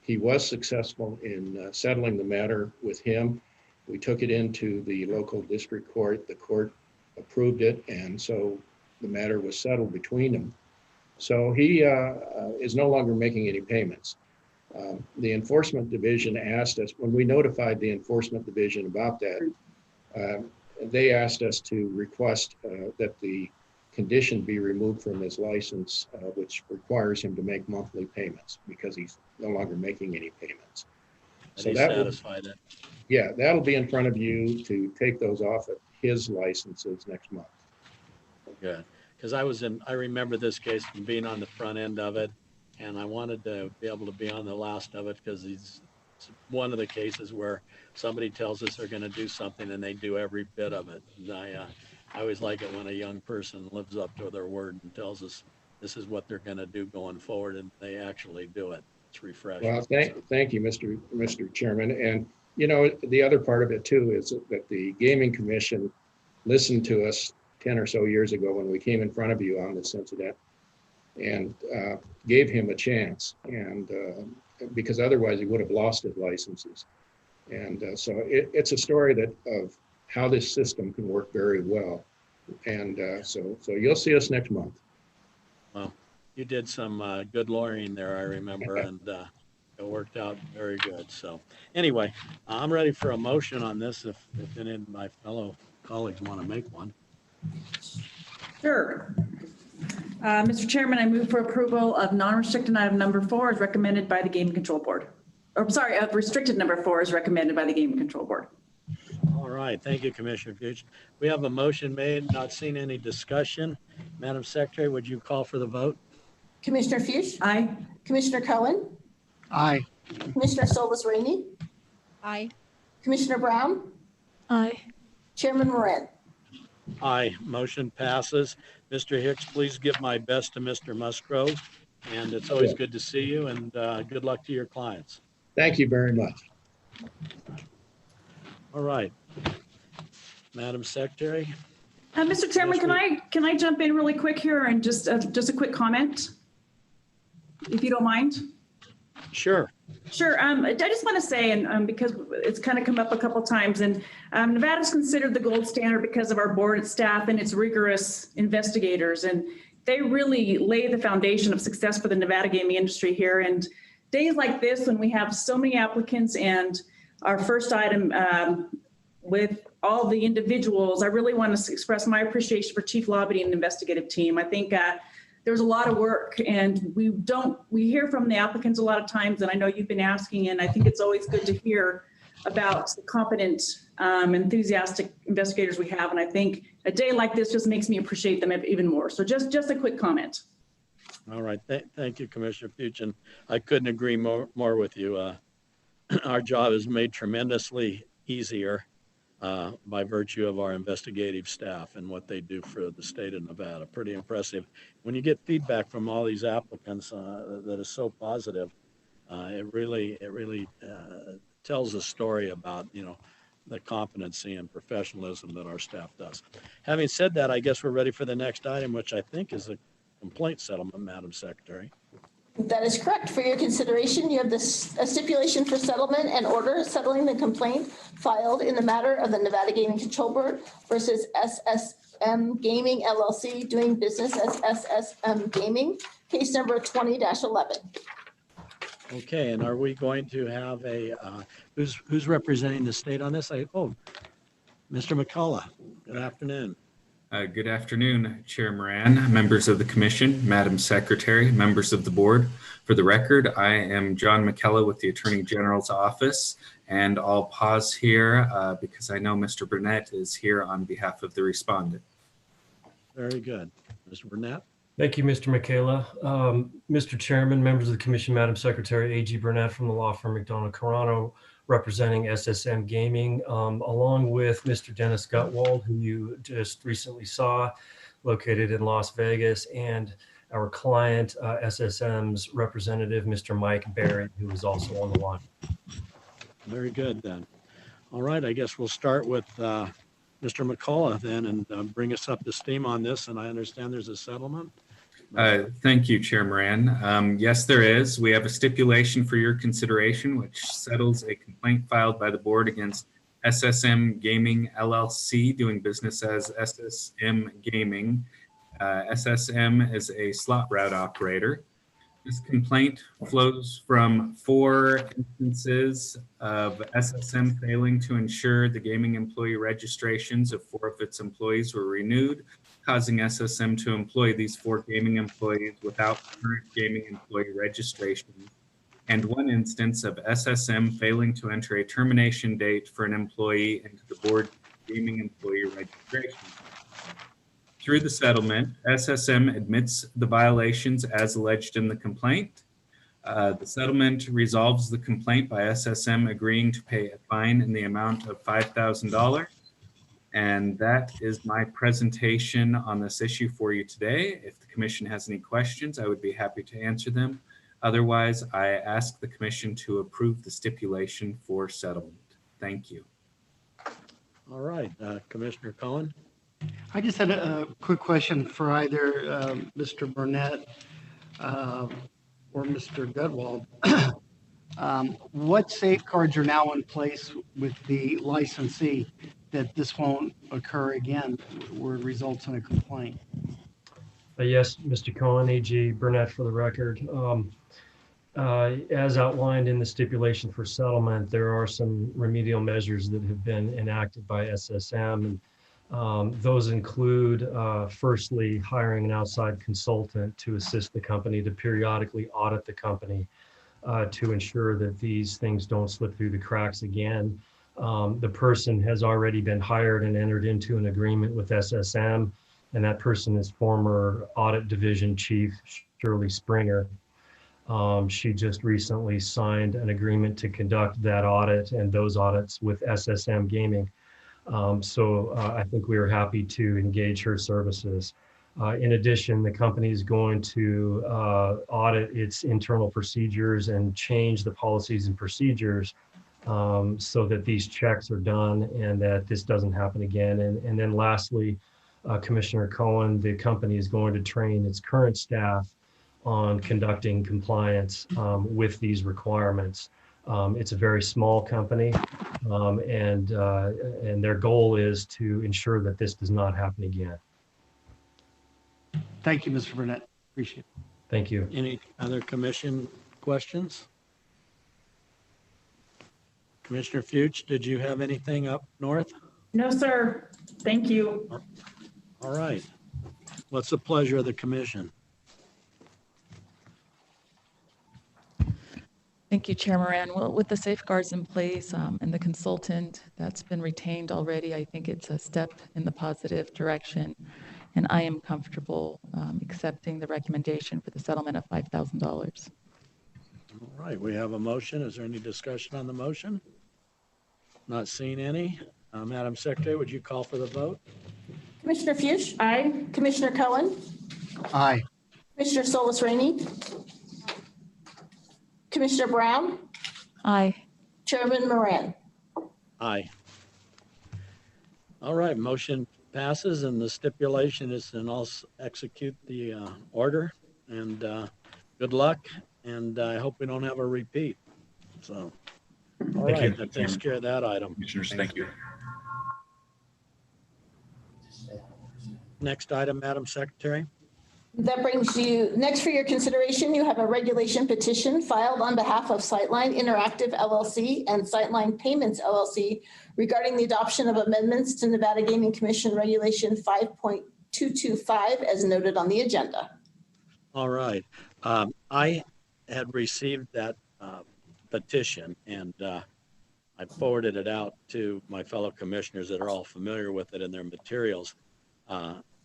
he was successful in settling the matter with him. We took it into the local district court. The court approved it, and so the matter was settled between them. So he is no longer making any payments. The enforcement division asked us, when we notified the enforcement division about that, they asked us to request that the condition be removed from his license, which requires him to make monthly payments because he's no longer making any payments. So that satisfied it. Yeah, that'll be in front of you to take those off of his licenses next month. Good. Because I remember this case from being on the front end of it, and I wanted to be able to be on the last of it because it's one of the cases where somebody tells us they're going to do something and they do every bit of it. And I always like it when a young person lives up to their word and tells us this is what they're going to do going forward, and they actually do it. It's refreshing. Well, thank you, Mr. Chairman. And, the other part of it too is that the Gaming Commission listened to us 10 or so years ago when we came in front of you on this incident and gave him a chance. And because otherwise he would have lost his licenses. And so it's a story of how this system can work very well. And so you'll see us next month. Well, you did some good lawyering there, I remember, and it worked out very good. So anyway, I'm ready for a motion on this if any of my fellow colleagues want to make one. Sure. Mr. Chairman, I move for approval of non-restricted item number 4 as recommended by the Game Control Board. Or sorry, restricted number 4 is recommended by the Game Control Board. All right, thank you, Commissioner Fuchs. We have a motion made, not seen any discussion. Madam Secretary, would you call for the vote? Commissioner Fuchs? Aye. Commissioner Cohen? Aye. Commissioner Soltis Rainey? Aye. Commissioner Brown? Aye. Chairman Moran? Aye, motion passes. Mr. Hicks, please give my best to Mr. Musgrove. And it's always good to see you, and good luck to your clients. Thank you very much. All right. Madam Secretary? Mr. Chairman, can I jump in really quick here and just a quick comment, if you don't mind? Sure. Sure. I just want to say, and because it's kind of come up a couple times, and Nevada's considered the gold standard because of our board and staff and its rigorous investigators. And they really lay the foundation of success for the Nevada gaming industry here. And days like this, when we have so many applicants and our first item with all the individuals, I really want to express my appreciation for Chief Lobbying and Investigative Team. I think there's a lot of work, and we hear from the applicants a lot of times, and I know you've been asking, and I think it's always good to hear about the competent, enthusiastic investigators we have. And I think a day like this just makes me appreciate them even more. So just a quick comment. All right. Thank you, Commissioner Fuchin. I couldn't agree more with you. Our job is made tremendously easier by virtue of our investigative staff and what they do for the state of Nevada. Pretty impressive. When you get feedback from all these applicants that is so positive, it really tells a story about, the competency and professionalism that our staff does. Having said that, I guess we're ready for the next item, which I think is a complaint settlement, Madam Secretary. That is correct. For your consideration, you have a stipulation for settlement and order settling the complaint filed in the matter of the Nevada Gaming Control Board versus SSM Gaming LLC doing business as SSM Gaming, case number 20-11. Okay, and are we going to have who's representing the state on this? Mr. McCullough, good afternoon. Good afternoon, Chair Moran, members of the Commission, Madam Secretary, members of the Board. For the record, I am John McKellar with the Attorney General's Office, and I'll pause here because I know Mr. Burnett is here on behalf of the respondent. Very good. Mr. Burnett. Thank you, Mr. Michaela. Mr. Chairman, members of the Commission, Madam Secretary, A.G. Burnett from the law firm McDonald Carano, representing SSM Gaming, along with Mr. Dennis Gutwald, who you just recently saw, located in Las Vegas, and our client, SSM's representative, Mr. Mike Berry, who is also on the line. Very good then. All right, I guess we'll start with Mr. McCullough then and bring us up to steam on this. And I understand there's a settlement. Thank you, Chair Moran. Yes, there is. We have a stipulation for your consideration, which settles a complaint filed by the board against SSM Gaming LLC, doing business as SSM Gaming. SSM is a slot route operator. This complaint flows from 4 instances of SSM failing to ensure the gaming employee registrations of 4 of its employees were renewed, causing SSM to employ these 4 gaming employees without current gaming employee registration, and 1 instance of SSM failing to enter a termination date for an employee into the board gaming employee registration. Through the settlement, SSM admits the violations as alleged in the complaint. The settlement resolves the complaint by SSM agreeing to pay a fine in the amount of $5,000. And that is my presentation on this issue for you today. If the commission has any questions, I would be happy to answer them. Otherwise, I ask the commission to approve the stipulation for settlement. Thank you. All right, Commissioner Cohen. I just had a quick question for either Mr. Burnett or Mr. Gutwald. What safeguards are now in place with the licensee that this won't occur again where it results in a complaint? Yes, Mr. Cohen, A.G. Burnett for the record. As outlined in the stipulation for settlement, there are some remedial measures that have been enacted by SSM. And those include, firstly, hiring an outside consultant to assist the company to periodically audit the company to ensure that these things don't slip through the cracks again. The person has already been hired and entered into an agreement with SSM, and that person is former Audit Division Chief Shirley Springer. She just recently signed an agreement to conduct that audit and those audits with SSM Gaming. So I think we are happy to engage her services. In addition, the company is going to audit its internal procedures and change the policies and procedures so that these checks are done and that this doesn't happen again. And then lastly, Commissioner Cohen, the company is going to train its current staff on conducting compliance with these requirements. It's a very small company, and their goal is to ensure that this does not happen again. Thank you, Mr. Burnett. Appreciate it. Thank you. Any other commission questions? Commissioner Fuchs, did you have anything up north? No, sir. Thank you. All right. What's the pleasure of the commission? Thank you, Chair Moran. Well, with the safeguards in place and the consultant that's been retained already, I think it's a step in the positive direction. And I am comfortable accepting the recommendation for the settlement of $5,000. All right, we have a motion. Is there any discussion on the motion? Not seeing any. Madam Secretary, would you call for the vote? Commissioner Fuchs? Aye. Commissioner Cohen? Aye. Commissioner Solis Rainey? Commissioner Brown? Aye. Chairman Moran? Aye. All right, motion passes, and the stipulation is to also execute the order. And good luck, and I hope we don't have a repeat. So, all Thank right, you. that takes care of that item. Commissioners, thank you. Next item, Madam Secretary. That brings you, next for your consideration, you have a regulation petition filed on behalf of Sightline Interactive LLC and Sightline Payments LLC regarding the adoption of amendments to Nevada Gaming Commission Regulation 5.225 as noted on the agenda. All right. I had received that petition, and I forwarded it out to my fellow commissioners that are all familiar with it in their materials.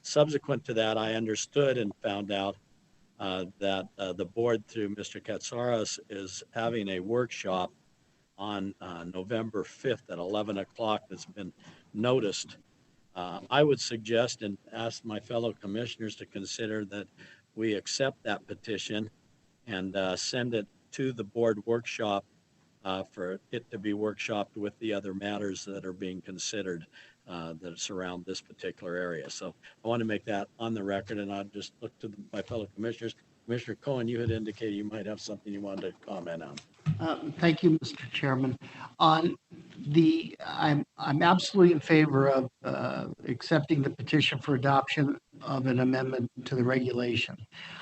Subsequent to that, I understood and found out that the board, through Mr. Katsaros, is having a workshop on November 5th at 11 o'clock that's been noticed. I would suggest and ask my fellow commissioners to consider that we accept that petition and send it to the board workshop for it to be workshopped with the other matters that are being considered that surround this particular area. So I want to make that on the record, and I'll just look to my fellow commissioners. Commissioner Cohen, you had indicated you might have something you wanted to comment on. Thank you, Mr. Chairman. On the, I'm absolutely in favor of accepting the petition for adoption of an amendment to the regulation.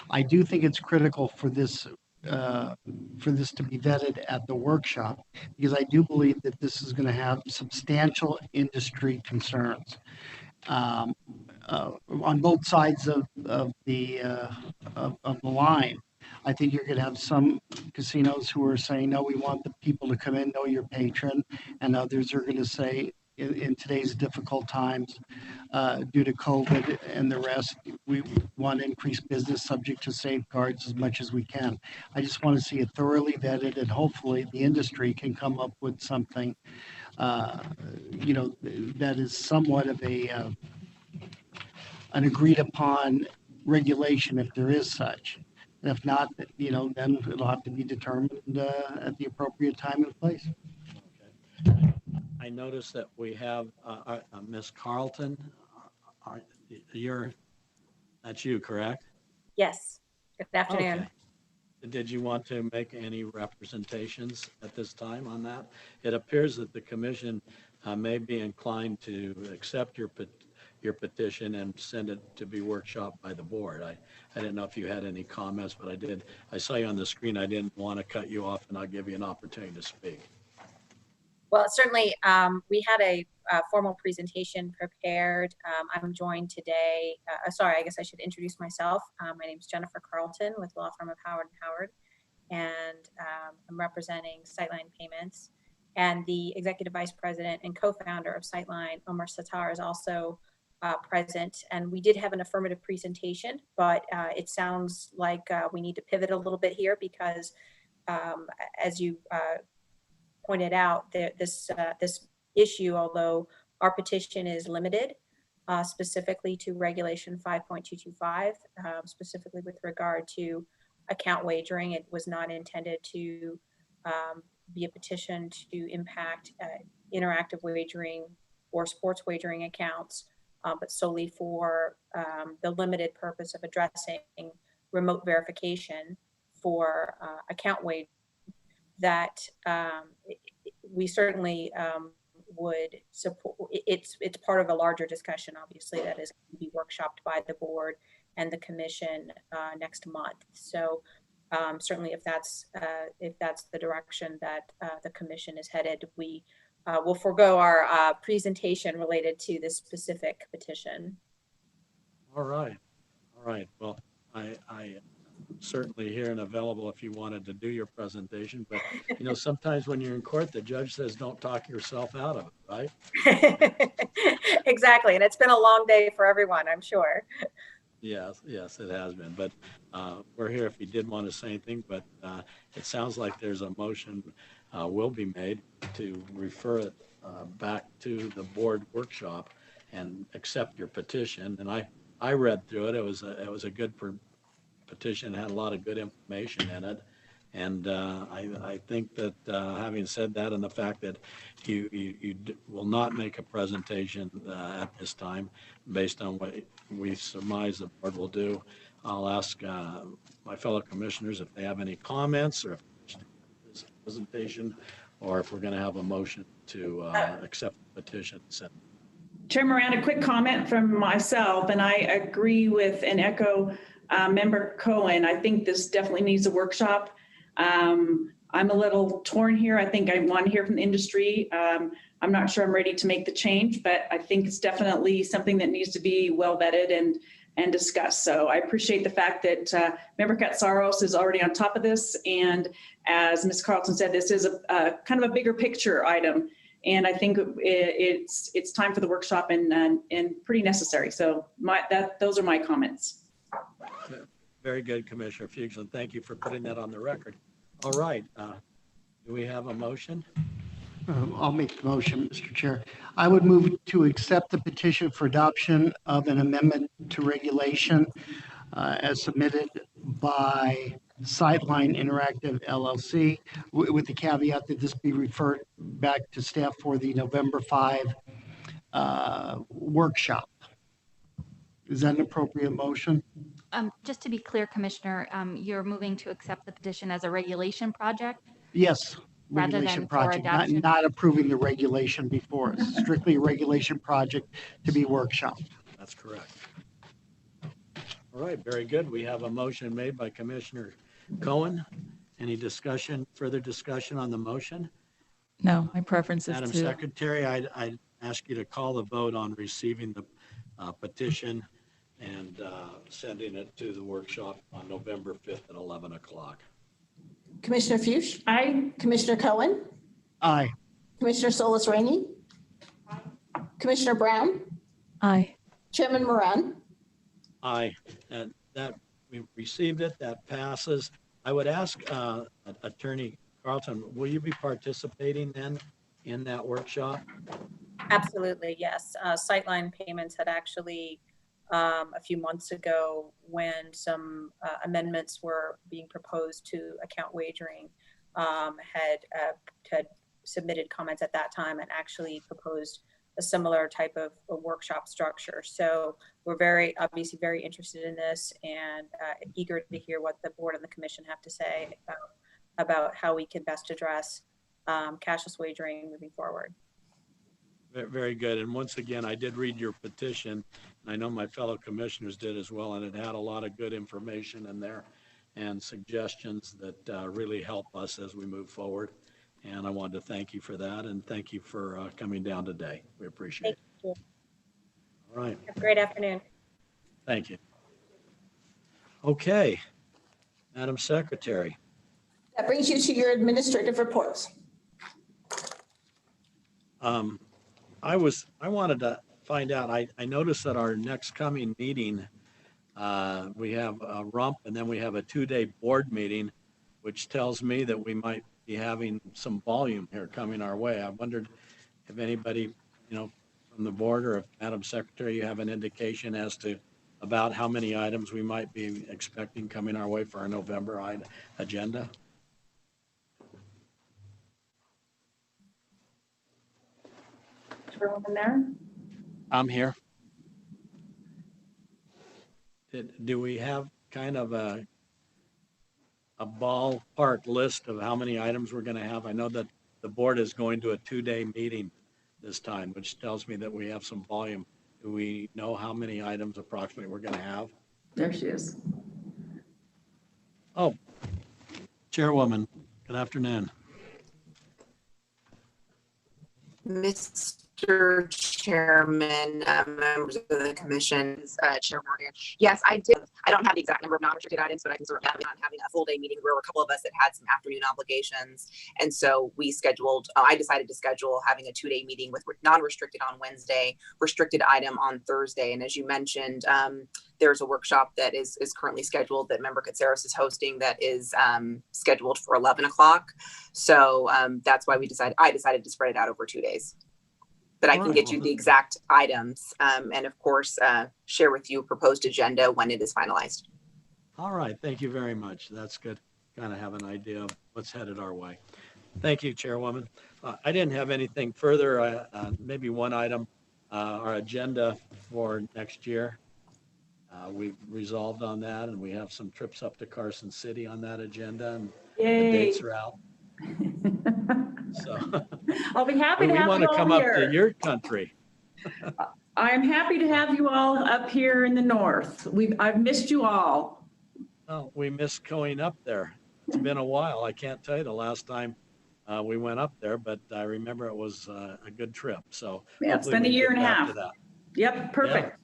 I do think it's critical for this to be vetted at the workshop, because I do believe that this is going to have substantial industry concerns on both sides of the line. I think you're going to have some casinos who are saying, no, we want the people to come in, know your patron, and others are going to say, in today's difficult times due to COVID and the rest, we want to increase business subject to safeguards as much as we can. I just want to see it thoroughly vetted, and hopefully the industry can come up with something, that is somewhat of an agreed upon regulation, if there is such. And if not, then it'll have to be determined at the appropriate time and place. I noticed that we have Ms. Carlton. That's you, correct? Yes. Good afternoon. Okay. Did you want to make any representations at this time on that? It appears that the commission may be inclined to accept your petition and send it to be workshopped by the board. I didn't know if you had any comments, but I saw you on the screen. I didn't want to cut you off, and I'll give you an opportunity to speak. Well, certainly, we had a formal presentation prepared. I'm joined today. Sorry, I guess I should introduce myself. My name is Jennifer Carlton with law firm of Howard & Howard, and I'm representing Sightline Payments. And the executive vice president and co-founder of Sightline, Omar Sattar, is also present. And we did have an affirmative presentation, but it sounds like we need to pivot a little bit here because, as you pointed out, this issue, although our petition is limited specifically to Regulation 5.225, specifically with regard to account wagering, it was not intended to be a petition to impact interactive wagering or sports wagering accounts, but solely for the limited purpose of addressing remote verification for account wagering. That we certainly would support. It's part of a larger discussion, obviously, that is to be workshopped by the board, and the commission next month. So certainly if that's the direction that the commission is headed, we will forego our presentation related to this specific petition. All right. All right. Well, I certainly here and available if you wanted to do your presentation, but you know, sometimes when you're in court, the judge says, don't talk yourself out of it, right? Exactly. And it's been a long day for everyone, I'm sure. Yes, yes, it has been, but we're here if you did want to say anything, but it sounds like there's a motion will be made to refer it back to the board workshop and accept your petition. And I read through it. It was a good petition, had a lot of good information in it. And I think that having said that, and the fact that you will not make a presentation at this time, based on what we surmise the board will do, I'll ask my fellow commissioners if they have any comments or if this presentation, or if we're going to have a motion to accept the petition. Chair Moran, a quick comment from myself, and I agree with and echo Member Cohen. I think this definitely needs a workshop. I'm a little torn here. I think I want to hear from the industry. I'm not sure I'm ready to make the change, but I think it's definitely something that needs to be well vetted and discussed. So I appreciate the fact that Member Katsaros is already on top of this. And as Ms. Carlton said, this is a kind of a bigger picture item. And I think it's time for the workshop and pretty necessary. So those are my comments. Very good, Commissioner Fuchs, and thank you for putting that on the record. All right, do we have a motion? I'll make the motion, Mr. Chair. I would move to accept the petition for adoption of an amendment to regulation as submitted by Sightline Interactive LLC, with the caveat that this be referred back to staff for the November 5 workshop. Is that an appropriate motion? Just to be clear, Commissioner, you're moving to accept the petition as a regulation project? Yes, Rather regulation than for project, adoption? not approving the regulation before us. Strictly a regulation project to be workshopped. That's correct. All right, very good. We have a motion made by Commissioner Cohen. Any discussion, further discussion on the motion? No, my preference is Madam to. Secretary, I'd ask you to call the vote on receiving the petition and sending it to the workshop on November 5th at 11 o'clock. Commissioner Fuchs? Aye. Commissioner Cohen? Aye. Commissioner Solis Rainey? Commissioner Brown? Aye. Chairman Moran? Aye, and that we received it, that passes. I would ask Attorney Carlton, will you be participating then in that workshop? Absolutely, yes. Sightline Payments had actually a few months ago, when some amendments were being proposed to account wagering, had submitted comments at that time and actually proposed a similar type of a workshop structure. So we're obviously very interested in this and eager to hear what the board and the commission have to say about how we can best address cashless wagering moving forward. Very good. And once again, I did read your petition, and I know my fellow commissioners did as well, and it had a lot of good information in there and suggestions that really help us as we move forward. And I wanted to thank you for that, and thank you for coming down today. We appreciate it. Thank you. All right. Have a great afternoon. Thank you. Okay, Madam Secretary. That brings you to your administrative reports. I wanted to find out, I noticed that our next coming meeting, we have a rump and then we have a 2-day board meeting, which tells me that we might be having some volume here coming our way. I wondered if anybody, from the board or if Madam Secretary, you have an indication as to about how many items we might be expecting coming our way for our November agenda. Everyone there? I'm here. Do we have kind of a ballpark list of how many items we're going to have? I know that the board is going to a 2-day meeting this time, which tells me that we have some volume. Do we know how many items approximately we're going to have? There she is. Oh, Chairwoman, good afternoon. Mr. Chairman, members of the commission, Chair Morgan. Yes, I did. I don't have the exact number of non-restricted items, but I can sort of have on having a full day meeting. There were a couple of us that had some afternoon obligations. And so we scheduled, I decided to schedule having a 2-day meeting with non-restricted on Wednesday, restricted item on Thursday. And as you mentioned, there's a workshop that is currently scheduled that Member Katsaros is hosting that is scheduled for 11 o'clock. So that's why I decided to spread it out over 2 days. But I can get you the exact items and of course share with you a proposed agenda when it is finalized. All right, thank you very much. That's good. Kind of have an idea of what's headed our way. Thank you, Chairwoman. I didn't have anything further. Maybe one item, our agenda for next year. We've resolved on that, and we have some trips up to Carson City on that agenda, and Yay. the dates are out. So I'll be happy to we have want you to all come up here. to your country. I'm happy to have you all up here in the north. I've missed you all. Oh, we miss going up there. It's been a while. I can't tell you the last time we went up there, but I remember it was a good trip. So Yeah, it's hopefully been a we year get and a back half. to that. Yep, perfect. Yeah.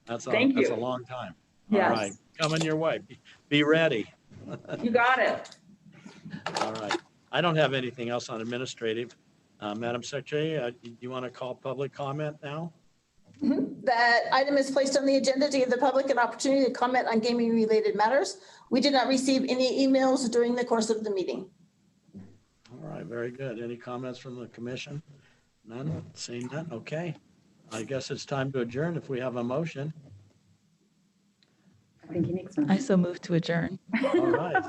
That's Thank a you. long time. Yes. All right, coming your way. Be ready. You got it. All right. I don't have anything else on administrative. Madam Secretary, you want to call public comment now? That item is placed on the agenda to give the public an opportunity to comment on gaming related matters. We did not receive any emails during the course of the meeting. All right, very good. Any comments from the commission? None? Seeing none? Okay. I guess it's time to adjourn if we have a motion. I think he makes sense. I so move to adjourn. All right.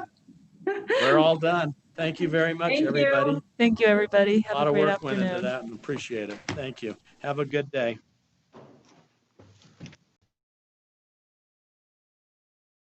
We're all done. Thank you very much, Thank you. everybody. Thank you, everybody. A Have lot a of great work went into afternoon. that and appreciate it. Thank you. Have a good day.